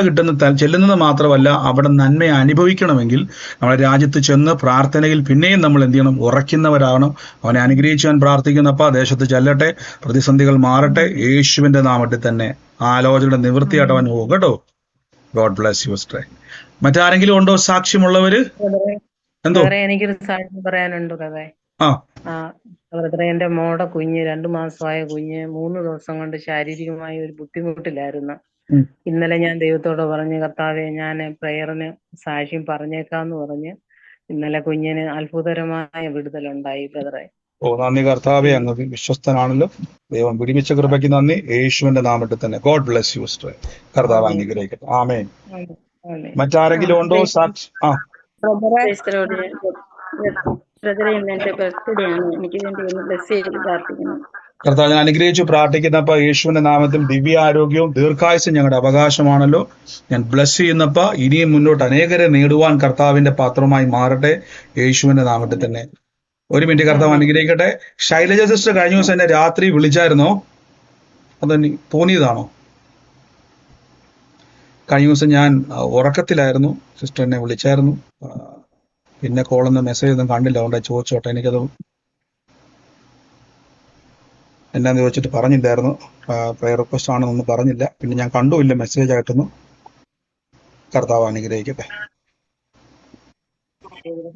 ചെല്ലുന്നത് മാത്രമല്ല, അവിടെ നന്മയെ അനുഭവിക്കണമെങ്കിൽ നമ്മുടെ രാജ്യത്ത് ചെന്ന് പ്രാർത്ഥനയിൽ പിന്നെയും നമ്മൾ എന്ത് ചെയ്യണം? ഉറയ്ക്കുന്നവരാകണം. അവനെ അനുഗ്രഹിച്ചാൻ പ്രാർത്ഥിക്കുന്നപ്പ ദേശത്ത് ചെല്ലട്ടെ, പ്രതിസന്ധികൾ മാറട്ടെ, യേശുവിന്റെ നാമത്തിൽ തന്നെ ആലോചനയുടെ നിവൃത്തിയായിട്ട് അവൻ പോകും കേട്ടോ. God bless you sister. മറ്റാരെങ്കിലും ഉണ്ടോ സാക്ഷ്യമുള്ളവര്? എന്തോ എനിക്കൊരു സാക്ഷ്യം പറയാനുണ്ട് കഥ. ബ്രദറെ, എന്റെ മോടെ കുഞ്ഞ് 2 മാസമായ കുഞ്ഞ് 3 ദിവസം കൊണ്ട് ശാരീരികമായ ഒരു ബുദ്ധിമുട്ടിലായിരുന്നു. ഇന്നലെ ഞാൻ ദൈവത്തോട് പറഞ്ഞു, കർത്താവെ ഞാൻ പ്രയറിന് സാക്ഷ്യം പറഞ്ഞേക്കാന്ന് പറഞ്ഞ് ഇന്നലെ കുഞ്ഞിന് അത്ഭുതകരമായ വിടുതലുണ്ടായി ബ്രദറെ. നന്ദി കർത്താവെ, അങ്ങ് വിശ്വസ്തനാണല്ലോ. ദൈവം വിടിമിച്ച കൃപയ്ക്ക് നന്ദി. യേശുവിന്റെ നാമത്തിൽ തന്നെ. God bless you sister. കർത്താവ് അനുഗ്രഹിക്കട്ടെ. ആമേൻ. മറ്റാരെങ്കിലും ഉണ്ടോ സാക്ഷ്യം? കർത്താവ് ഞാൻ അനുഗ്രഹിച്ചു പ്രാർത്ഥിക്കുന്നപ്പ യേശുവിന്റെ നാമത്തിൽ ദിവ്യ ആരോഗ്യവും ദീർഘായുസ്സും ഞങ്ങളുടെ അവകാശമാണല്ലോ. ഞാൻ ബ്ലസ് ചെയ്യുന്നപ്പ ഇനിയും മുന്നോട്ട് അനേകരെ നേടുവാൻ കർത്താവിന്റെ പാത്രമായി മാറട്ടെ, യേശുവിന്റെ നാമത്തിൽ തന്നെ. ഒരു മിനിറ്റ്, കർത്താവ് അനുഗ്രഹിക്കട്ടെ. ശൈലജ സിസ്റ്റർ കഴിഞ്ഞ ദിവസം എന്നെ രാത്രി വിളിച്ചായിരുന്നോ? അത് തോന്നിയതാണോ? കഴിഞ്ഞ ദിവസം ഞാൻ ഉറക്കത്തിലായിരുന്നു. സിസ്റ്റർ എന്നെ വിളിച്ചായിരുന്നു. പിന്നെ കോളൊന്നും മെസ്സേജ് ഒന്നും കണ്ടില്ല. അതുകൊണ്ട് ചോദിച്ചോട്ടെ. എനിക്കത് എന്നാന്ന് ചോദിച്ചിട്ട് പറഞ്ഞില്ലായിരുന്നു. പ്രയർ റിക്വസ്റ്റ് ആണെന്നൊന്നും പറഞ്ഞില്ല. പിന്നെ ഞാൻ കണ്ടുമില്ല മെസ്സേജ് ആയിട്ടൊന്നും. കർത്താവ് അനുഗ്രഹിക്കട്ടെ.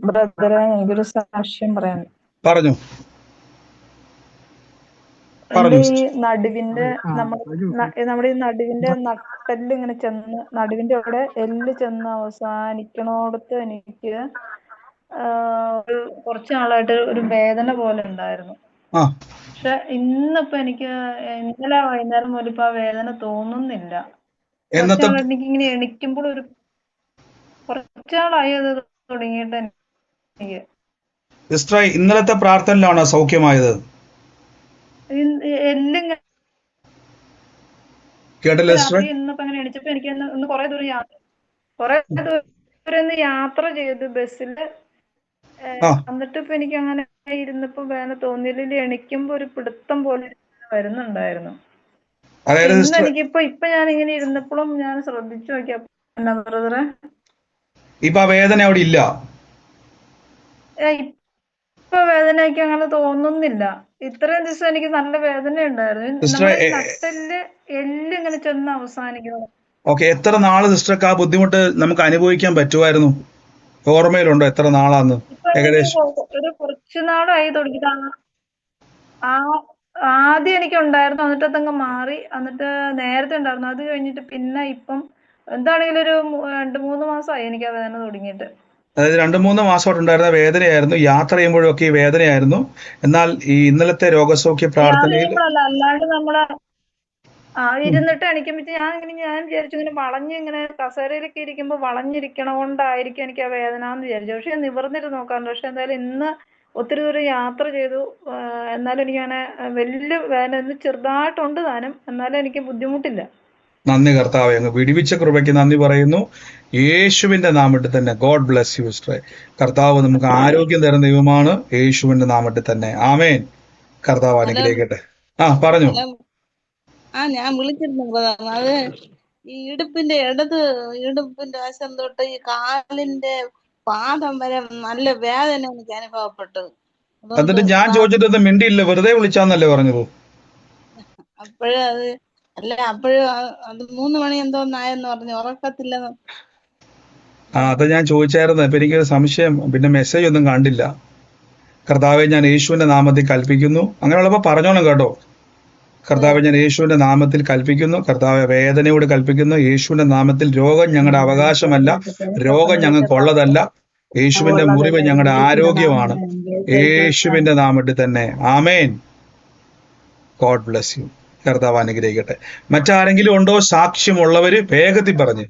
ബ്രദറെ, എനിക്കൊരു സാക്ഷ്യം പറയാൻ. പറഞ്ഞു. എന്റെ ഈ നടുവിന്റെ നമ്മുടെ ഈ നടുവിന്റെ നട്ടെല്ല് ഇങ്ങനെ ചെന്ന് നടുവിന്റെ അവിടെ എല്ല് ചെന്ന് അവസാനിക്കണോടത്ത് എനിക്ക് കുറച്ച് നാളായിട്ട് ഒരു വേദന പോലെ ഉണ്ടായിരുന്നു. പക്ഷെ ഇന്നിപ്പോ എനിക്ക് ഇന്നലെ വൈകുന്നേരം മുതൽ ഇപ്പൊ ആ വേദന തോന്നുന്നില്ല. എനിക്ക് ഇങ്ങനെ എണിക്കുമ്പോൾ ഒരു കുറച്ചാളായി അത് തുടങ്ങിയിട്ട് എനിക്ക്. ഇന്നലത്തെ പ്രാർത്ഥനയിലാണോ സൗഖ്യമായത്? കേട്ടല്ലേ സിസ്റ്ററെ? രാത്രി ഇന്നിപ്പോ അങ്ങനെ എണീച്ചപ്പോ എനിക്ക് ഇന്ന് കുറെ ദൂരം യാത്ര ചെയ്തു ബസ്സില്. എന്നിട്ട് ഇപ്പൊ എനിക്ക് അങ്ങനെ ഇരുന്നപ്പോ വേദന തോന്നിയില്ല. എണിക്കുമ്പോ ഒരു പിടുത്തം പോലെ വരുന്നുണ്ടായിരുന്നു. ഇന്ന് എനിക്കിപ്പോ ഞാൻ ഇങ്ങനെ ഇരുന്നപ്പോഴും ഞാൻ ശ്രദ്ധിച്ചു നോക്കിയപ്പോ എന്നാ ബ്രദറെ, ഇപ്പൊ ആ വേദന അവിടെ ഇല്ല. ഇപ്പൊ വേദനയ്ക്ക് അങ്ങനെ തോന്നുന്നില്ല. ഇത്രയും ദിവസം എനിക്ക് നല്ല വേദന ഉണ്ടായിരുന്നു. നമ്മുടെ നട്ടെല്ല് എല്ല് ഇങ്ങനെ ചെന്ന് അവസാനിക്കുന്നു. ഓക്കെ, എത്ര നാള് സിസ്റ്റർക്ക് ആ ബുദ്ധിമുട്ട് നമുക്ക് അനുഭവിക്കാൻ പറ്റുമായിരുന്നു? ഓർമ്മയിലുണ്ടോ എത്ര നാളാന്ന്? ഏകദേശം ഒരു കുറച്ചു നാളായി തുടങ്ങിയിട്ടാണ്. ആദ്യം എനിക്ക് ഉണ്ടായിരുന്നു, എന്നിട്ട് അതങ്ങ് മാറി. എന്നിട്ട് നേരത്തെ ഉണ്ടായിരുന്നു, അത് കഴിഞ്ഞിട്ട് പിന്നെ ഇപ്പം എന്താണെങ്കിലും ഒരു 2-3 മാസമായി എനിക്ക് ആ വേദന തുടങ്ങിയിട്ട്. അതായത് 2-3 മാസമായിട്ട് ഉണ്ടായിരുന്ന വേദനയായിരുന്നു. യാത്ര ചെയ്യുമ്പോഴൊക്കെ ഈ വേദനയായിരുന്നു. എന്നാൽ ഈ ഇന്നലത്തെ രോഗസൗഖ്യ പ്രാർത്ഥനയിൽ അല്ലാണ്ട് നമ്മള് ഇരുന്നിട്ട് എണിക്കുമ്പോ ഞാൻ വിചാരിച്ചു ഇങ്ങനെ ഇങ്ങനെ കസേരയിലൊക്കെ ഇരിക്കുമ്പോ വളഞ്ഞിരിക്കണോണ്ടായിരിക്കും എനിക്ക് ആ വേദന എന്ന് വിചാരിച്ചു. പക്ഷെ നിവർന്നിട്ട് നോക്കാറുണ്ട്. പക്ഷെ എന്തായാലും ഇന്ന് ഒത്തിരി ദൂരം യാത്ര ചെയ്തു. എന്നാലും എനിക്ക് അങ്ങനെ വലിയ വേദന ഇന്ന് ചെറുതായിട്ടുണ്ട് താനും, എന്നാലും എനിക്ക് ബുദ്ധിമുട്ടില്ല. നന്ദി കർത്താവേ, അങ്ങ് വിടിവിച്ച കൃപയ്ക്ക് നന്ദി പറയുന്നു. യേശുവിന്റെ നാമത്തിൽ തന്നെ. ഗോഡ് ബ്ലെസ് യു സിസ്റ്ററെ. കർത്താവ് നമുക്ക് ആരോഗ്യം തരുന്ന ദൈവമാണ്. യേശുവിന്റെ നാമത്തിൽ തന്നെ. ആമേൻ. കർത്താവ് അനുഗ്രഹിക്കട്ടെ. പറഞ്ഞു. ഞാൻ വിളിച്ചിരുന്നു ബ്രദർ. അത് ഈ ഇടുപ്പിന്റെ വശം തൊട്ട് ഈ കാലിന്റെ പാദം വരെ നല്ല വേദന എനിക്ക് അനുഭവപ്പെട്ടു. എന്നിട്ട് ഞാൻ ചോദിച്ചിട്ട് മിണ്ടിയില്ല, വെറുതെ വിളിച്ചാന്നല്ലേ പറഞ്ഞത്? അപ്പോഴും അത് 3 മണി എന്തോന്നായെന്ന് പറഞ്ഞു, ഉറക്കത്തില്ലെന്ന്. അത് ഞാൻ ചോദിച്ചായിരുന്നു. അപ്പൊ എനിക്കൊരു സംശയം, പിന്നെ മെസ്സേജ് ഒന്നും കണ്ടില്ല. കർത്താവെ, ഞാൻ യേശുവിന്റെ നാമത്തിൽ കൽപ്പിക്കുന്നു. അങ്ങനെയുള്ളപ്പോ പറഞ്ഞോണം കേട്ടോ. കർത്താവെ, ഞാൻ യേശുവിന്റെ നാമത്തിൽ കൽപ്പിക്കുന്നു. കർത്താവെ, വേദനയോട് കൽപ്പിക്കുന്നു. യേശുവിന്റെ നാമത്തിൽ രോഗം ഞങ്ങളുടെ അവകാശമല്ല, രോഗം ഞങ്ങൾക്കുള്ളതല്ല. യേശുവിന്റെ മുറിവ് ഞങ്ങളുടെ ആരോഗ്യമാണ്. യേശുവിന്റെ നാമത്തിൽ തന്നെ. ആമേൻ. God bless you. കർത്താവ് അനുഗ്രഹിക്കട്ടെ. മറ്റാരെങ്കിലും ഉണ്ടോ സാക്ഷ്യമുള്ളവര്? വേഗത്തിൽ പറഞ്ഞു.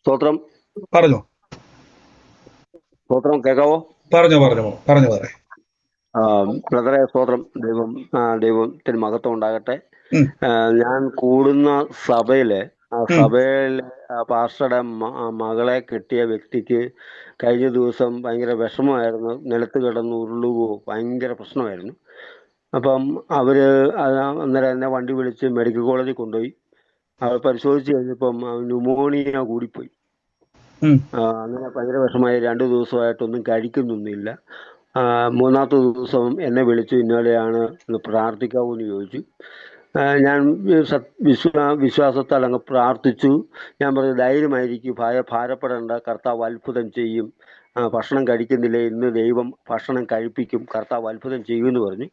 സ്തോത്രം. പറഞ്ഞു. സ്തോത്രം. കേൾക്കാവോ? പറഞ്ഞു. ബ്രദറെ, സ്തോത്രം. ദൈവത്തിന് മഹത്വം ഉണ്ടാകട്ടെ. ഞാൻ കൂടുന്ന സഭയിലെ പാസ്റ്ററുടെ മകളെ കിട്ടിയ വ്യക്തിക്ക് കഴിഞ്ഞ ദിവസം ഭയങ്കര വിഷമമായിരുന്നു. നിലത്ത് കിടന്ന് ഉരുളുകയോ ഭയങ്കര പ്രശ്നമായിരുന്നു. അപ്പം അന്നേരം എന്നെ വണ്ടി വിളിച്ച് മെഡിക്കൽ കോളേജിൽ കൊണ്ടുപോയി. അവർ പരിശോധിച്ച് കഴിഞ്ഞപ്പം ന്യൂമോണിയ കൂടിപ്പോയി. അങ്ങനെ ഭയങ്കര വിഷമമായി. 2 ദിവസമായിട്ടൊന്നും കഴിക്കുന്നൊന്നുമില്ല. 3-ാമത്തെ ദിവസം എന്നെ വിളിച്ചു. ഇന്നലെയാണ് പ്രാർത്ഥിക്കാവൂന്ന് ചോദിച്ചു. ഞാൻ വിശ്വാസത്താൽ അങ്ങ് പ്രാർത്ഥിച്ചു. ഞാൻ പറഞ്ഞു, ധൈര്യമായിരിക്കും, ഭാരപ്പെടേണ്ട, കർത്താവ് അത്ഭുതം ചെയ്യും. ഭക്ഷണം കഴിക്കുന്നില്ല, ഇന്ന് ദൈവം ഭക്ഷണം കഴിപ്പിക്കും, കർത്താവ് അത്ഭുതം ചെയ്യുമെന്ന് പറഞ്ഞു.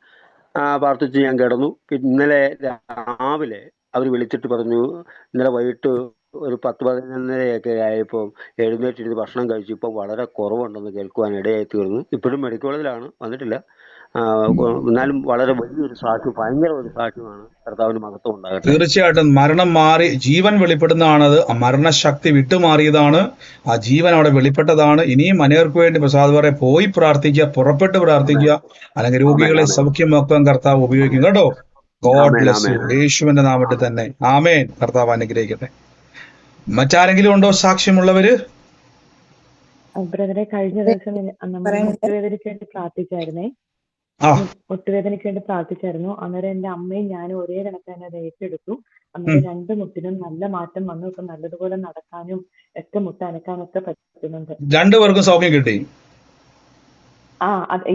പ്രാർത്ഥിച്ച് ഞാൻ കിടന്നു. ഇന്നലെ രാവിലെ അവർ വിളിച്ചിട്ട് പറഞ്ഞു, ഇന്നലെ വൈകിട്ട് ഒരു 10-11:30 ആയപ്പോൾ എഴുന്നേറ്റിരുന്ന് ഭക്ഷണം കഴിച്ചു. ഇപ്പോൾ വളരെ കുറവുണ്ടെന്ന് കേൾക്കുവാൻ ഇടയായി തീർന്നു. ഇപ്പോഴും മെഡിക്കൽ കോളേജിലാണ്, വന്നിട്ടില്ല. എന്നാലും വളരെ വലിയൊരു സാക്ഷ്യം, ഭയങ്കര ഒരു സാക്ഷ്യമാണ്. കർത്താവിന് മഹത്വം ഉണ്ടാകട്ടെ. തീർച്ചയായിട്ടും മരണം മാറി ജീവൻ വെളിപ്പെടുന്നതാണത്. ആ മരണശക്തി വിട്ടുമാറിയതാണ്. ആ ജീവൻ അവിടെ വെളിപ്പെട്ടതാണ്. ഇനിയും അനേർക്ക് വേണ്ടി പ്രസാദ് പറയാൻ പോയി പ്രാർത്ഥിക്കുക, പുറപ്പെട്ട് പ്രാർത്ഥിക്കുക. അല്ലെങ്കിൽ രോഗികളെ സൗഖ്യമാക്കാൻ കർത്താവ് ഉപയോഗിക്കും കേട്ടോ. God bless U. യേശുവിന്റെ നാമത്തിൽ തന്നെ. ആമേൻ. കർത്താവ് അനുഗ്രഹിക്കട്ടെ. മറ്റാരെങ്കിലും ഉണ്ടോ സാക്ഷ്യമുള്ളവര്? ബ്രദറെ, കഴിഞ്ഞ ദിവസം നമ്മൾ മുട്ടുവേദനയ്ക്ക് വേണ്ടി പ്രാർത്ഥിച്ചായിരുന്നേ. മുട്ടുവേദനയ്ക്ക് വേണ്ടി പ്രാർത്ഥിച്ചായിരുന്നു. അന്നേരം എന്റെ അമ്മയും ഞാനും ഒരേ കണക്കാണ് അത് ഏറ്റെടുത്തു. അന്നേരം 2 മുട്ടിനും നല്ല മാറ്റം വന്നു. ഇപ്പൊ നല്ലതുപോലെ നടക്കാനും ഒക്കെ മുട്ട അനക്കാനും ഒക്കെ പറ്റുന്നുണ്ട്. 2 പേർക്കും സൗഖ്യം കിട്ടി?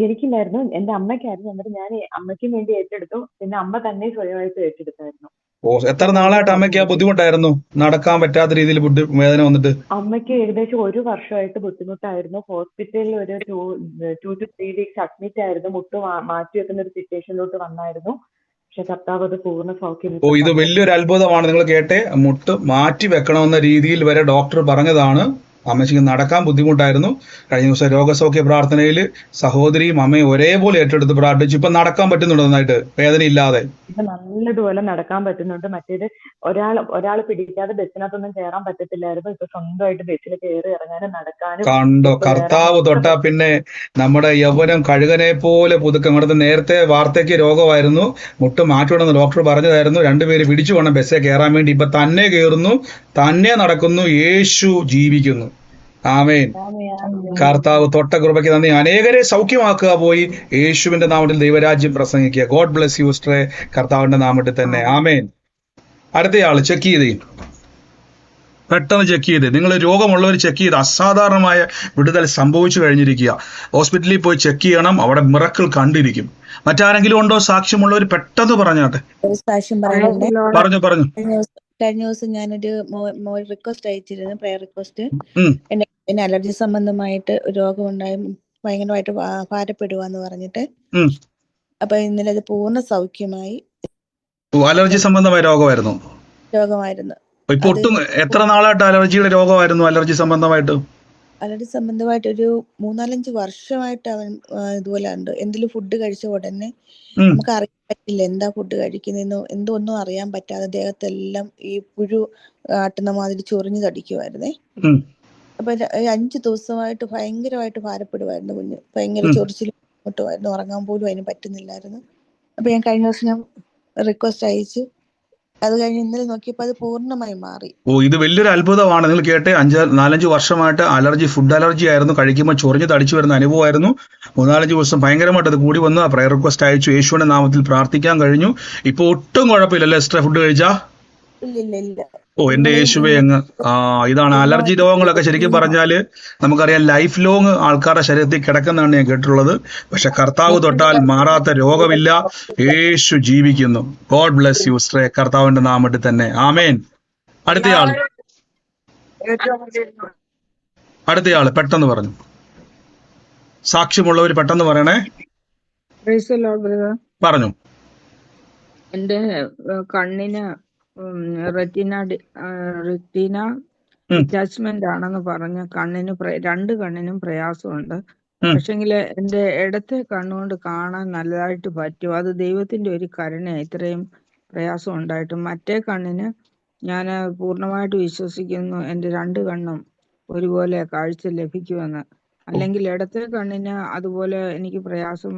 എനിക്കില്ലായിരുന്നു, എന്റെ അമ്മയ്ക്കായിരുന്നു. എന്നിട്ട് ഞാൻ അമ്മയ്ക്കും വേണ്ടി ഏറ്റെടുത്തു. പിന്നെ അമ്മ തന്നെ സ്വയമായിട്ട് ഏറ്റെടുത്തായിരുന്നു. എത്ര നാളായിട്ട് അമ്മയ്ക്ക് ആ ബുദ്ധിമുട്ടായിരുന്നു? നടക്കാൻ പറ്റാത്ത രീതിയിൽ വേദന വന്നിട്ട്? അമ്മയ്ക്ക് ഏകദേശം 1 വർഷമായിട്ട് ബുദ്ധിമുട്ടായിരുന്നു. ഹോസ്പിറ്റലിൽ ഒരു 2 to 3 weeks അഡ്മിറ്റ് ആയിരുന്നു. മുട്ട് മാറ്റി വെക്കുന്ന ഒരു സിറ്റുവേഷനിലോട്ട് വന്നായിരുന്നു. പക്ഷെ കർത്താവ് അത് പൂർണ്ണ സൗഖ്യം. ഇത് വലിയൊരു അത്ഭുതമാണ്. നിങ്ങൾ കേട്ടെ, മുട്ട് മാറ്റി വെക്കണമെന്ന രീതിയിൽ വരെ ഡോക്ടർ പറഞ്ഞതാണ്. അമ്മച്ചിക്ക് നടക്കാൻ ബുദ്ധിമുട്ടായിരുന്നു. കഴിഞ്ഞ ദിവസം രോഗസൗഖ്യ പ്രാർത്ഥനയിൽ സഹോദരിയും അമ്മയും ഒരേപോലെ ഏറ്റെടുത്ത് പ്രാർത്ഥിച്ചു. ഇപ്പൊ നടക്കാൻ പറ്റുന്നുണ്ട് നന്നായിട്ട്, വേദനയില്ലാതെ. ഇപ്പൊ നല്ലതുപോലെ നടക്കാൻ പറ്റുന്നുണ്ട്. മറ്റേത് ഒരാൾ പിടിക്കാതെ ബസ്സിനകത്തൊന്നും കയറാൻ പറ്റത്തില്ലായിരുന്നു. ഇപ്പൊ സ്വന്തമായിട്ട് ബസ്സിൽ കയറി ഇറങ്ങാനും നടക്കാനും കണ്ടോ, കർത്താവ് തൊട്ടാ പിന്നെ നമ്മുടെ യൗവനം കഴുകനെ പോലെ പുതുക്കം. ഇവിടുത്തെ നേരത്തെ വാർദ്ധക്യ രോഗമായിരുന്നു, മുട്ട് മാറ്റണമെന്ന് ഡോക്ടർ പറഞ്ഞതായിരുന്നു. രണ്ടുപേര് പിടിച്ചു വേണം ബസ്സേ കയറാൻ വേണ്ടി. ഇപ്പൊ തന്നെ കയറുന്നു, തന്നെ നടക്കുന്നു, യേശു ജീവിക്കുന്നു. ആമേൻ. കർത്താവ് തൊട്ട കൃപയ്ക്ക് നന്ദി. അനേകരെ സൗഖ്യമാക്കുക പോയി യേശുവിന്റെ നാമത്തിൽ ദൈവരാജ്യം പ്രസംഗിക്കുക. ഗോഡ് ബ്ലെസ് യു സിസ്റ്ററെ, കർത്താവിന്റെ നാമത്തിൽ തന്നെ. ആമേൻ. അടുത്തയാള് ചെക്ക് ചെയ്തേ, പെട്ടെന്ന് ചെക്ക് ചെയ്ത്. നിങ്ങൾ രോഗമുള്ളവർ ചെക്ക് ചെയ്ത് അസാധാരണമായ വിടുതൽ സംഭവിച്ചു കഴിഞ്ഞിരിക്കുക. ഹോസ്പിറ്റലിൽ പോയി ചെക്ക് ചെയ്യണം, അവിടെ മിറക്കിൾ കണ്ടിരിക്കും. മറ്റാരെങ്കിലും ഉണ്ടോ സാക്ഷ്യമുള്ളവർ? പെട്ടെന്ന് പറഞ്ഞാട്ടെ. സാക്ഷ്യം പറയാനുണ്ട്. പറഞ്ഞു. കഴിഞ്ഞ ദിവസം ഞാനൊരു റിക്വസ്റ്റ് അയച്ചിരുന്നു, പ്രയർ റിക്വസ്റ്റ്. എന്നെ അലർജി സംബന്ധമായിട്ട് രോഗമുണ്ടായി ഭയങ്കരമായിട്ട് ഭാരപ്പെടുവാന്ന് പറഞ്ഞിട്ട്. അപ്പൊ ഇന്നലെ അത് പൂർണ്ണ സൗഖ്യമായി. അലർജി സംബന്ധമായ രോഗമായിരുന്നു. ഇപ്പൊ ഒട്ടും എത്ര നാളായിട്ട് അലർജിയുടെ രോഗമായിരുന്നു? അലർജി സംബന്ധമായിട്ട് ഒരു 3-4 വർഷമായിട്ട് അവൻ ഇതുപോലെ ഉണ്ട്. എന്തെങ്കിലും ഫുഡ് കഴിച്ച ഉടനെ നമുക്ക് അറിയാൻ പറ്റില്ല എന്താ ഫുഡ് കഴിക്കുന്നതെന്നോ ഒന്നും അറിയാൻ പറ്റാതെ ദേഹത്തെല്ലാം ഈ പുഴു ആട്ടുന്ന മാതിരി ചൊറിഞ്ഞു തടിക്കുമായിരുന്നേ. അപ്പൊ 5 ദിവസമായിട്ട് ഭയങ്കരമായിട്ട് ഭാരപ്പെടുമായിരുന്നു കുഞ്ഞ്. ഭയങ്കര ചൊറിച്ചിലും മുട്ടുമായിരുന്നു, ഉറങ്ങാൻ പോലും അതിന് പറ്റുന്നില്ലായിരുന്നു. അപ്പൊ ഞാൻ കഴിഞ്ഞ ദിവസം ഞാൻ റിക്വസ്റ്റ് അയച്ച് അത് കഴിഞ്ഞ് ഇന്നലെ നോക്കിയപ്പോ അത് പൂർണ്ണമായി മാറി. ഇത് വലിയൊരു അത്ഭുതമാണ്. നിങ്ങൾ കേട്ടെ, 4-5 വർഷമായിട്ട് അലർജി, ഫുഡ് അലർജി ആയിരുന്നു. കഴിക്കുമ്പോൾ ചൊറിഞ്ഞ് തടിച്ചു വരുന്ന അനുഭവമായിരുന്നു. 3-4 ദിവസം ഭയങ്കരമായിട്ട് അത് കൂടി വന്നു. പ്രയർ റിക്വസ്റ്റ് അയച്ചു, യേശുവിന്റെ നാമത്തിൽ പ്രാർത്ഥിക്കാൻ കഴിഞ്ഞു. ഇപ്പൊ ഒട്ടും കുഴപ്പമില്ലല്ലേ സിസ്റ്റർ? ഫുഡ് കഴിച്ചാ? ഇല്ല. എന്റെ യേശുവേ അങ്ങ്. ഇതാണ് അലർജി രോഗങ്ങളൊക്കെ. ശരിക്കും പറഞ്ഞാല് നമുക്കറിയാം ലൈഫ് ലോങ് ആൾക്കാരുടെ ശരീരത്തിൽ കിടക്കുന്നതാണ് ഞാൻ കേട്ടിട്ടുള്ളത്. പക്ഷെ കർത്താവ് തൊട്ടാൽ മാറാത്ത രോഗമില്ല. യേശു ജീവിക്കുന്നു. ഗോഡ് ബ്ലെസ് യു സിസ്റ്ററെ, കർത്താവിന്റെ നാമത്തിൽ തന്നെ. ആമേൻ. അടുത്തയാള് പെട്ടെന്ന് പറഞ്ഞു. സാക്ഷ്യമുള്ളവർ പെട്ടെന്ന് പറയണേ. പറഞ്ഞു. എന്റെ കണ്ണിന് റെറ്റിന ഡിറ്റാച്ച്മെന്റ് ആണെന്ന് പറഞ്ഞ് രണ്ട് കണ്ണിനും പ്രയാസമുണ്ട്. പക്ഷെങ്കില് എന്റെ ഇടത്തെ കണ്ണുകൊണ്ട് കാണാൻ നല്ലതായിട്ട് പറ്റും. അത് ദൈവത്തിന്റെ ഒരു കരുണയാണ് ഇത്രയും പ്രയാസം ഉണ്ടായിട്ടും. മറ്റേ കണ്ണിന് ഞാൻ പൂർണ്ണമായിട്ട് വിശ്വസിക്കുന്നു എന്റെ 2 കണ്ണും ഒരുപോലെ കാഴ്ച ലഭിക്കുമെന്ന്. അല്ലെങ്കിൽ ഇടത്തെ കണ്ണിന് അതുപോലെ എനിക്ക് പ്രയാസം.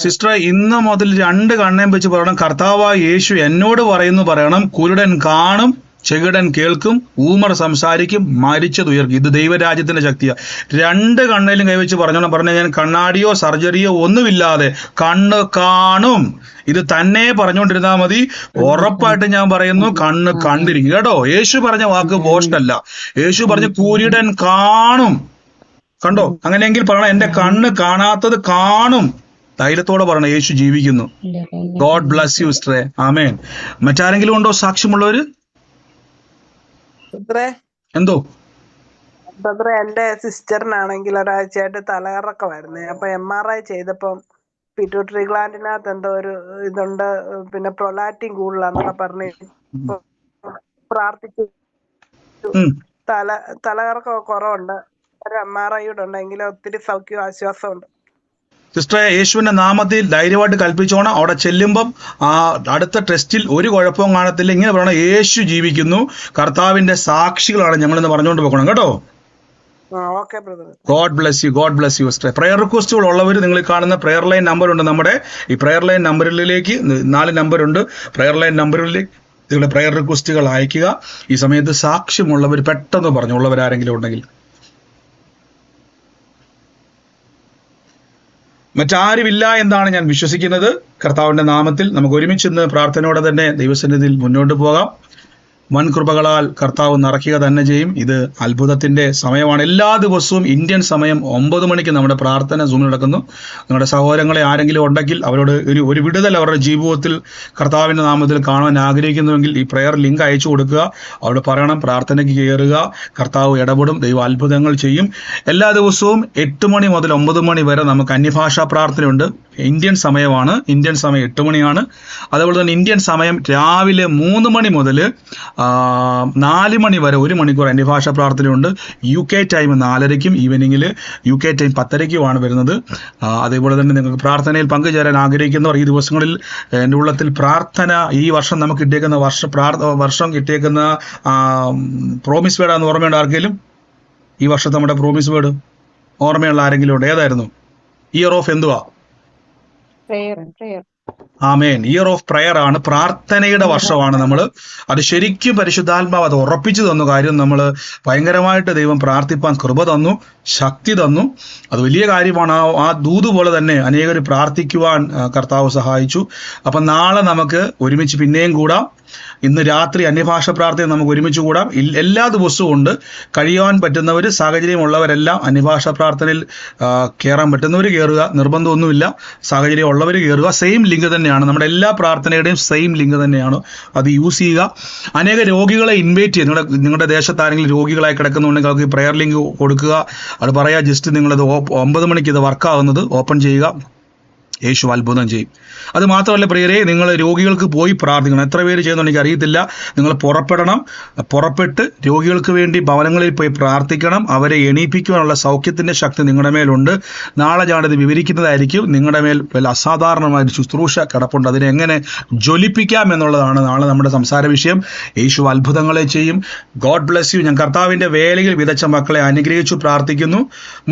സിസ്റ്ററെ, ഇന്ന് മുതൽ 2 കണ്ണേം വെച്ച് പറയണം, കർത്താവായ യേശു എന്നോട് പറയണം. കുരുടൻ കാണും, ചെകിടൻ കേൾക്കും, ഊമർ സംസാരിക്കും, മരിച്ചതുയർക്കും. ഇത് ദൈവരാജ്യത്തിന്റെ ശക്തിയാണ്. 2 കണ്ണിലും കൈവച്ച് പറഞ്ഞ ഞാൻ കണ്ണാടിയോ സർജറിയോ ഒന്നുമില്ലാതെ കണ്ണ് കാണും. ഇത് തന്നെ പറഞ്ഞുകൊണ്ടിരുന്നാൽ മതി. ഉറപ്പായിട്ട് ഞാൻ പറയുന്നു, കണ്ണ് കണ്ടിരിക്കും കേട്ടോ. യേശു പറഞ്ഞ വാക്ക് പോസ്റ്റല്ല. യേശു പറഞ്ഞ കുരുടൻ കാണും. കണ്ടോ? അങ്ങനെയെങ്കിൽ പറയണം, എന്റെ കണ്ണ് കാണാത്തത് കാണും. ധൈര്യത്തോടെ പറയണം, യേശു ജീവിക്കുന്നു. ഗോഡ് ബ്ലസ് യു സിസ്റ്ററെ. ആമേൻ. മറ്റാരെങ്കിലും ഉണ്ടോ സാക്ഷ്യമുള്ളവര്? എന്തോ എന്റെ സിസ്റ്ററിനാണെങ്കിൽ ഒരാഴ്ചയായിട്ട് തലകറക്കമായിരുന്നേ. അപ്പൊ MRI ചെയ്തപ്പം പിറ്റ്യൂട്ടറി ഗ്ലാൻഡിനകത്ത് എന്തോ ഒരു ഇതുണ്ട്, പിന്നെ പ്രൊലാക്റ്റിൻ കൂടുതലാന്നൊക്കെ പറഞ്ഞ് പ്രാർത്ഥിച്ചു. തലകറക്കം കുറവുണ്ട്. ഒരു MRI കൂടെ ഉണ്ടെങ്കിലും ഒത്തിരി സൗഖ്യവും ആശ്വാസമുണ്ട്. സിസ്റ്ററെ, യേശുവിന്റെ നാമത്തിൽ ധൈര്യമായിട്ട് കൽപ്പിച്ചോണം. അവിടെ ചെല്ലുമ്പം അടുത്ത ടെസ്റ്റിൽ ഒരു കുഴപ്പവും കാണത്തില്ല. ഇങ്ങനെ പറയണം, യേശു ജീവിക്കുന്നു. കർത്താവിന്റെ സാക്ഷികളാണ് ഞങ്ങളെന്ന് പറഞ്ഞുകൊണ്ട് പോകണം കേട്ടോ. God bless U. God bless U സിസ്റ്ററെ. പ്രയർ റിക്വസ്റ്റുകൾ ഉള്ളവർ നിങ്ങൾ കാണുന്ന പ്രയർ ലൈൻ നമ്പർ ഉണ്ട്. നമ്മുടെ ഈ പ്രയർ ലൈൻ നമ്പറിലേക്ക് 4 നമ്പറുണ്ട്. പ്രയർ ലൈൻ നമ്പറിലേക്ക് നിങ്ങളുടെ പ്രയർ റിക്വസ്റ്റുകൾ അയക്കുക. ഈ സമയത്ത് സാക്ഷ്യമുള്ളവർ പെട്ടെന്ന് പറഞ്ഞുള്ളവർ ആരെങ്കിലും ഉണ്ടെങ്കിൽ. മറ്റാരുമില്ല എന്നാണ് ഞാൻ വിശ്വസിക്കുന്നത്. കർത്താവിന്റെ നാമത്തിൽ നമുക്ക് ഒരുമിച്ച് പ്രാർത്ഥനയോടെ തന്നെ ദൈവസന്നിധിയിൽ മുന്നോട്ട് പോകാം. വൻകൃപകളാൽ കർത്താവ് നിറയ്ക്കുക തന്നെ ചെയ്യും. ഇത് അത്ഭുതത്തിന്റെ സമയമാണ്. എല്ലാ ദിവസവും ഇന്ത്യൻ സമയം 9 മണിക്ക് നമ്മുടെ പ്രാർത്ഥന സൂമിൽ നടക്കുന്നു. നിങ്ങളുടെ സഹോദരങ്ങളെ ആരെങ്കിലും ഉണ്ടെങ്കിൽ അവരോട് ഒരു വിടുതൽ അവരുടെ ജീവിതത്തിൽ കർത്താവിന്റെ നാമത്തിൽ കാണാൻ ആഗ്രഹിക്കുന്നുവെങ്കിൽ ഈ പ്രയർ ലിങ്ക് അയച്ചു കൊടുക്കുക. അവിടെ പറയണം, പ്രാർത്ഥനയ്ക്ക് കയറുക, കർത്താവ് ഇടപെടും, ദൈവം അത്ഭുതങ്ങൾ ചെയ്യും. എല്ലാ ദിവസവും 8 മണി മുതൽ 9 മണി വരെ നമുക്ക് അന്യഭാഷാ പ്രാർത്ഥനയുണ്ട്. ഇന്ത്യൻ സമയമാണ്. ഇന്ത്യൻ സമയം 8 മണിയാണ്. അതുപോലെ തന്നെ ഇന്ത്യൻ സമയം രാവിലെ 3 മണി മുതൽ 4 മണി വരെ 1 മണിക്കൂർ അന്യഭാഷ പ്രാർത്ഥനയുണ്ട്. UK ടൈം 4:30-ക്കും ഈവനിങ്ങിൽ UK ടൈം 10:30-ക്കുമാണ് വരുന്നത്. അതേപോലെ തന്നെ നിങ്ങൾക്ക് പ്രാർത്ഥനയിൽ പങ്കുചേരാൻ ആഗ്രഹിക്കുന്നവർ ഈ ദിവസങ്ങളിൽ എൻ്റെ ഉള്ളത്തിൽ പ്രാർത്ഥന, ഈ വർഷം നമുക്ക് കിട്ടിയേക്കുന്ന വർഷം കിട്ടിയേക്കുന്ന പ്രോമിസ് വേർഡാന്ന് ഓർമ്മയുണ്ട് ആർക്കെങ്കിലും? ഈ വർഷത്തെ നമ്മുടെ പ്രോമിസ് വേർഡ് ഓർമ്മയുള്ള ആരെങ്കിലും ഉണ്ട്? ഏതായിരുന്നു? ഇയർ ഓഫ് എന്തുവാ? ആമേൻ. ഇയർ ഓഫ് പ്രയർ ആണ്, പ്രാർത്ഥനയുടെ വർഷമാണ്. നമ്മൾ അത് ശരിക്കും പരിശുദ്ധാത്മാവ് അത് ഉറപ്പിച്ചു തന്നു. കാര്യം നമ്മൾ ഭയങ്കരമായിട്ട് ദൈവം പ്രാർത്ഥിപ്പാൻ കൃപ തന്നു, ശക്തി തന്നു. അത് വലിയ കാര്യമാണ്. ആ ദൂത് പോലെ തന്നെ അനേകർ പ്രാർത്ഥിക്കുവാൻ കർത്താവ് സഹായിച്ചു. അപ്പം നാളെ നമുക്ക് ഒരുമിച്ച് പിന്നെയും കൂടാം. ഇന്ന് രാത്രി അന്യഭാഷ പ്രാർത്ഥന നമുക്ക് ഒരുമിച്ച് കൂടാം. എല്ലാ ദിവസവും ഉണ്ട്. കഴിയാൻ പറ്റുന്നവർ, സാഹചര്യമുള്ളവരെല്ലാം അന്യഭാഷ പ്രാർത്ഥനയിൽ കയറാൻ പറ്റുന്നവർ കയറുക, നിർബന്ധമൊന്നുമില്ല. സാഹചര്യം ഉള്ളവർ കയറുക. സെയിം ലിങ്ക് തന്നെയാണ്, നമ്മുടെ എല്ലാ പ്രാർത്ഥനയുടെയും സെയിം ലിങ്ക് തന്നെയാണ്. അത് യൂസ് ചെയ്യുക. അനേക രോഗികളെ ഇൻവൈറ്റ് ചെയ്യുക. നിങ്ങളുടെ ദേശത്ത് ആരെങ്കിലും രോഗികളായി കിടക്കുന്നുണ്ടെങ്കിൽ അവർക്ക് പ്രയർ ലിങ്ക് കൊടുക്കുക. അത് പറയാ, ജസ്റ്റ് നിങ്ങളത് 9 മണിക്ക് ഇത് വർക്കാവുന്നത് ഓപ്പൺ ചെയ്യുക. യേശു അത്ഭുതം ചെയ്യും. അത് മാത്രമല്ല പ്രിയരെ, നിങ്ങൾ രോഗികൾക്ക് പോയി പ്രാർത്ഥിക്കണം. എത്ര പേര് ചെയ്യുന്നുണ്ട് എനിക്ക് അറിയത്തില്ല. നിങ്ങൾ പുറപ്പെടണം. പുറപ്പെട്ട് രോഗികൾക്ക് വേണ്ടി ഭവനങ്ങളിൽ പോയി പ്രാർത്ഥിക്കണം. അവരെ എണീപ്പിക്കുവാനുള്ള സൗഖ്യത്തിന്റെ ശക്തി നിങ്ങളുടെ മേലുണ്ട്. നാളെ ഞാനത് വിവരിക്കുന്നതായിരിക്കും. നിങ്ങളുടെ മേൽ വല്ല അസാധാരണമായ ശുശ്രൂഷ കിടപ്പുണ്ട്. അതിനെ എങ്ങനെ ജ്വലിപ്പിക്കാം എന്നുള്ളതാണ് നാളെ നമ്മുടെ സംസാര വിഷയം. യേശു അത്ഭുതങ്ങളെ ചെയ്യും. God bless U. ഞാൻ കർത്താവിന്റെ വേലയിൽ വിതച്ച മക്കളെ അനുഗ്രഹിച്ചു പ്രാർത്ഥിക്കുന്നു.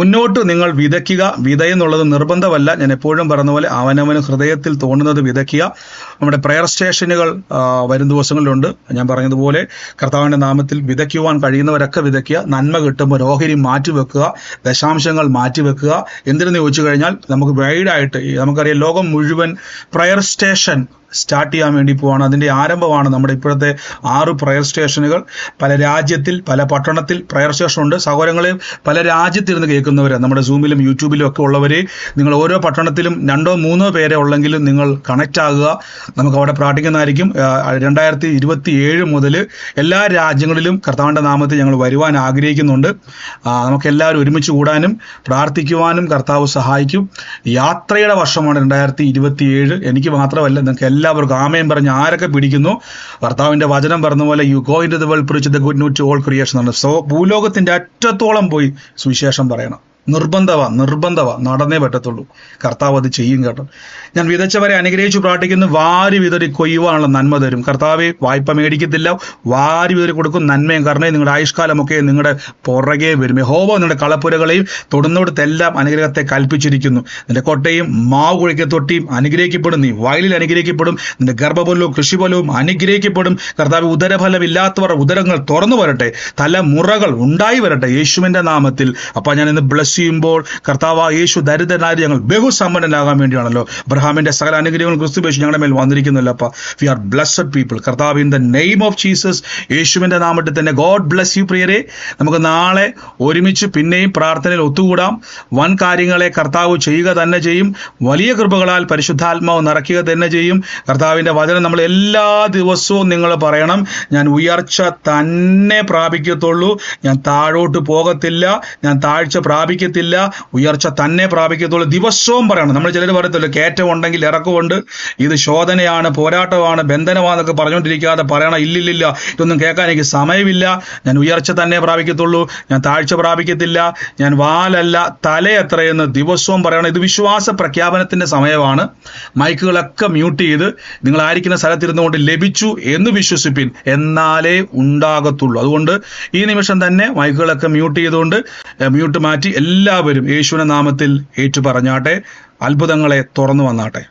മുന്നോട്ട് നിങ്ങൾ വിതയ്ക്കുക. വിതയെന്നുള്ളത് നിർബന്ധമല്ല. ഞാൻ എപ്പോഴും പറഞ്ഞ പോലെ അവനവന് ഹൃദയത്തിൽ തോന്നുന്നത് വിതയ്ക്കുക. നമ്മുടെ പ്രയർ സ്റ്റേഷനുകൾ വരും ദിവസങ്ങളിലുണ്ട്. ഞാൻ പറഞ്ഞതുപോലെ കർത്താവിന്റെ നാമത്തിൽ വിതയ്ക്കുവാൻ കഴിയുന്നവരൊക്കെ വിതയ്ക്കുക. നന്മ കിട്ടുമ്പോൾ ഓഹരി മാറ്റിവെക്കുക, ദശാംശങ്ങൾ മാറ്റിവെക്കുക. എന്തിനെന്ന് ചോദിച്ചു കഴിഞ്ഞാൽ നമുക്ക് വൈഡായിട്ട് നമുക്കറിയാം, ലോകം മുഴുവൻ പ്രയർ സ്റ്റേഷൻ സ്റ്റാർട്ട് ചെയ്യാൻ വേണ്ടി പോവാണ്. അതിൻ്റെ ആരംഭമാണ് നമ്മുടെ ഇപ്പോഴത്തെ 6 പ്രയർ സ്റ്റേഷനുകൾ. പല രാജ്യത്തിൽ, പല പട്ടണത്തിൽ പ്രയർ സ്റ്റേഷൻ ഉണ്ട്. സഹോദരങ്ങളെ, പല രാജ്യത്തിരുന്ന് കേൾക്കുന്നവർ, നമ്മുടെ സൂമിലും യൂട്യൂബിലും ഒക്കെ ഉള്ളവരെ, നിങ്ങൾ ഓരോ പട്ടണത്തിലും 2 or 3 പേരെ ഉള്ളെങ്കിലും നിങ്ങൾ കണക്റ്റ് ആകുക. നമുക്ക് അവിടെ പ്രാർത്ഥിക്കുന്നതായിരിക്കും. 2027 മുതൽ എല്ലാ രാജ്യങ്ങളിലും കർത്താവിൻ്റെ നാമത്തിൽ ഞങ്ങൾ വരുവാൻ ആഗ്രഹിക്കുന്നുണ്ട്. നമുക്ക് എല്ലാവരും ഒരുമിച്ച് കൂടാനും പ്രാർത്ഥിക്കുവാനും കർത്താവ് സഹായിക്കും. യാത്രയുടെ വർഷമാണ് 2027. എനിക്ക് മാത്രമല്ല, നിങ്ങൾക്ക് എല്ലാവർക്കും ആമേൻ പറഞ്ഞ് ആരൊക്കെ പിടിക്കുന്നു, കർത്താവിന്റെ വചനം പറഞ്ഞ പോലെ you go into the world preach the good news to all creation ആണ്. സോ ഭൂലോകത്തിന്റെ അറ്റത്തോളം പോയി സുവിശേഷം പറയണം. നിർബന്ധവ നടന്നേ പറ്റത്തുള്ളൂ. കർത്താവ് അത് ചെയ്യും കേട്ടോ. ഞാൻ വിതച്ചവരെ അനുഗ്രഹിച്ചു പ്രാർത്ഥിക്കുന്നു. വാരി വിതറി കൊയ്യുവാനുള്ള നന്മ തരും. കർത്താവെ വായ്പ മേടിക്കത്തില്ല, വാരി വിതറി കൊടുക്കും. നന്മയും കരുണയും നിങ്ങളുടെ ആയുഷ്കാലമൊക്കെ നിങ്ങളുടെ പുറകെ വരും. യഹോവ നിങ്ങളുടെ കളപ്പുരകളെയും തൊടുന്നിടത്തെല്ലാം അനുഗ്രഹത്തെ കൽപ്പിച്ചിരിക്കുന്നു. നിന്റെ കൊട്ടയും മാവ് കുഴിക്ക തൊട്ടിയും അനുഗ്രഹിക്കപ്പെടും. നീ വയലിൽ അനുഗ്രഹിക്കപ്പെടും. നിന്റെ ഗർഭഫലവും കൃഷിഫലവും അനുഗ്രഹിക്കപ്പെടും. കർത്താവ് ഉദരഫലം ഇല്ലാത്തവർ ഉദരങ്ങൾ തുറന്നു വരട്ടെ, തലമുറകൾ ഉണ്ടായി വരട്ടെ യേശുവിന്റെ നാമത്തിൽ. അപ്പൊ ഞാൻ ഇന്ന് ബ്ലസ് ചെയ്യുമ്പോൾ കർത്താവ് യേശു ദരിദ്രനായി ഞങ്ങൾ ബഹുസമ്പന്നനാകാൻ വേണ്ടിയാണല്ലോ. അബ്രഹാമിന്റെ സകല അനുഗ്രഹങ്ങൾ ക്രിസ്തുയേശു ഞങ്ങളുടെ മേൽ വന്നിരിക്കുന്നില്ല. അപ്പൊ വി ആർ ബ്ലസ്ഡ് പീപ്പിൾ. കർത്താവ് in the name of Jesus, യേശുവിന്റെ നാമത്തിൽ തന്നെ ഗോഡ് ബ്ലസ് യു പ്രിയരെ. നമുക്ക് നാളെ ഒരുമിച്ച് പിന്നെയും പ്രാർത്ഥനയിൽ ഒത്തുകൂടാം. വൻ കാര്യങ്ങളെ കർത്താവ് ചെയ്യുക തന്നെ ചെയ്യും. വലിയ കൃപകളാൽ പരിശുദ്ധാത്മാവ് നിറയ്ക്കുക തന്നെ ചെയ്യും. കർത്താവിന്റെ വചനം നമ്മൾ എല്ലാ ദിവസവും നിങ്ങൾ പറയണം, ഞാൻ ഉയർച്ച തന്നെ പ്രാപിക്കത്തുള്ളൂ, ഞാൻ താഴോട്ട് പോകത്തില്ല, ഞാൻ താഴ്ച പ്രാപിക്കത്തില്ല, ഉയർച്ച തന്നെ പ്രാപിക്കത്തുള്ളൂ. ദിവസവും പറയണം. നമ്മൾ ചിലർ പറയത്തില്ല കയറ്റം ഉണ്ടെങ്കിൽ ഇറക്കമുണ്ട്, ഇത് ശോധനയാണ്, പോരാട്ടമാണ്, ബന്ധനമാണെന്നൊക്കെ പറഞ്ഞുകൊണ്ടിരിക്കാതെ പറയണം, ഇല്ലില്ല ഇതൊന്നും കേൾക്കാൻ എനിക്ക് സമയമില്ല, ഞാൻ ഉയർച്ച തന്നെ പ്രാപിക്കത്തുള്ളൂ, ഞാൻ താഴ്ച പ്രാപിക്കത്തില്ല, ഞാൻ വാലല്ല തല എത്രയെന്ന് ദിവസവും പറയണം. ഇത് വിശ്വാസ പ്രഖ്യാപനത്തിന്റെ സമയമാണ്. മൈക്കുകളൊക്കെ മ്യൂട്ട് ചെയ്ത് നിങ്ങൾ ആയിരിക്കുന്ന സ്ഥലത്തിരുന്നുകൊണ്ട് ലഭിച്ചു എന്ന് വിശ്വസിപ്പിൻ, എന്നാലേ ഉണ്ടാകത്തുള്ളൂ. അതുകൊണ്ട് ഈ നിമിഷം തന്നെ മൈക്കുകളൊക്കെ മ്യൂട്ട് ചെയ്തുകൊണ്ട് മ്യൂട്ട് മാറ്റി എല്ലാവരും യേശുവിന്റെ നാമത്തിൽ ഏറ്റു പറഞ്ഞാട്ടെ. അത്ഭുതങ്ങളെ തുറന്നു വന്നാട്ടെ.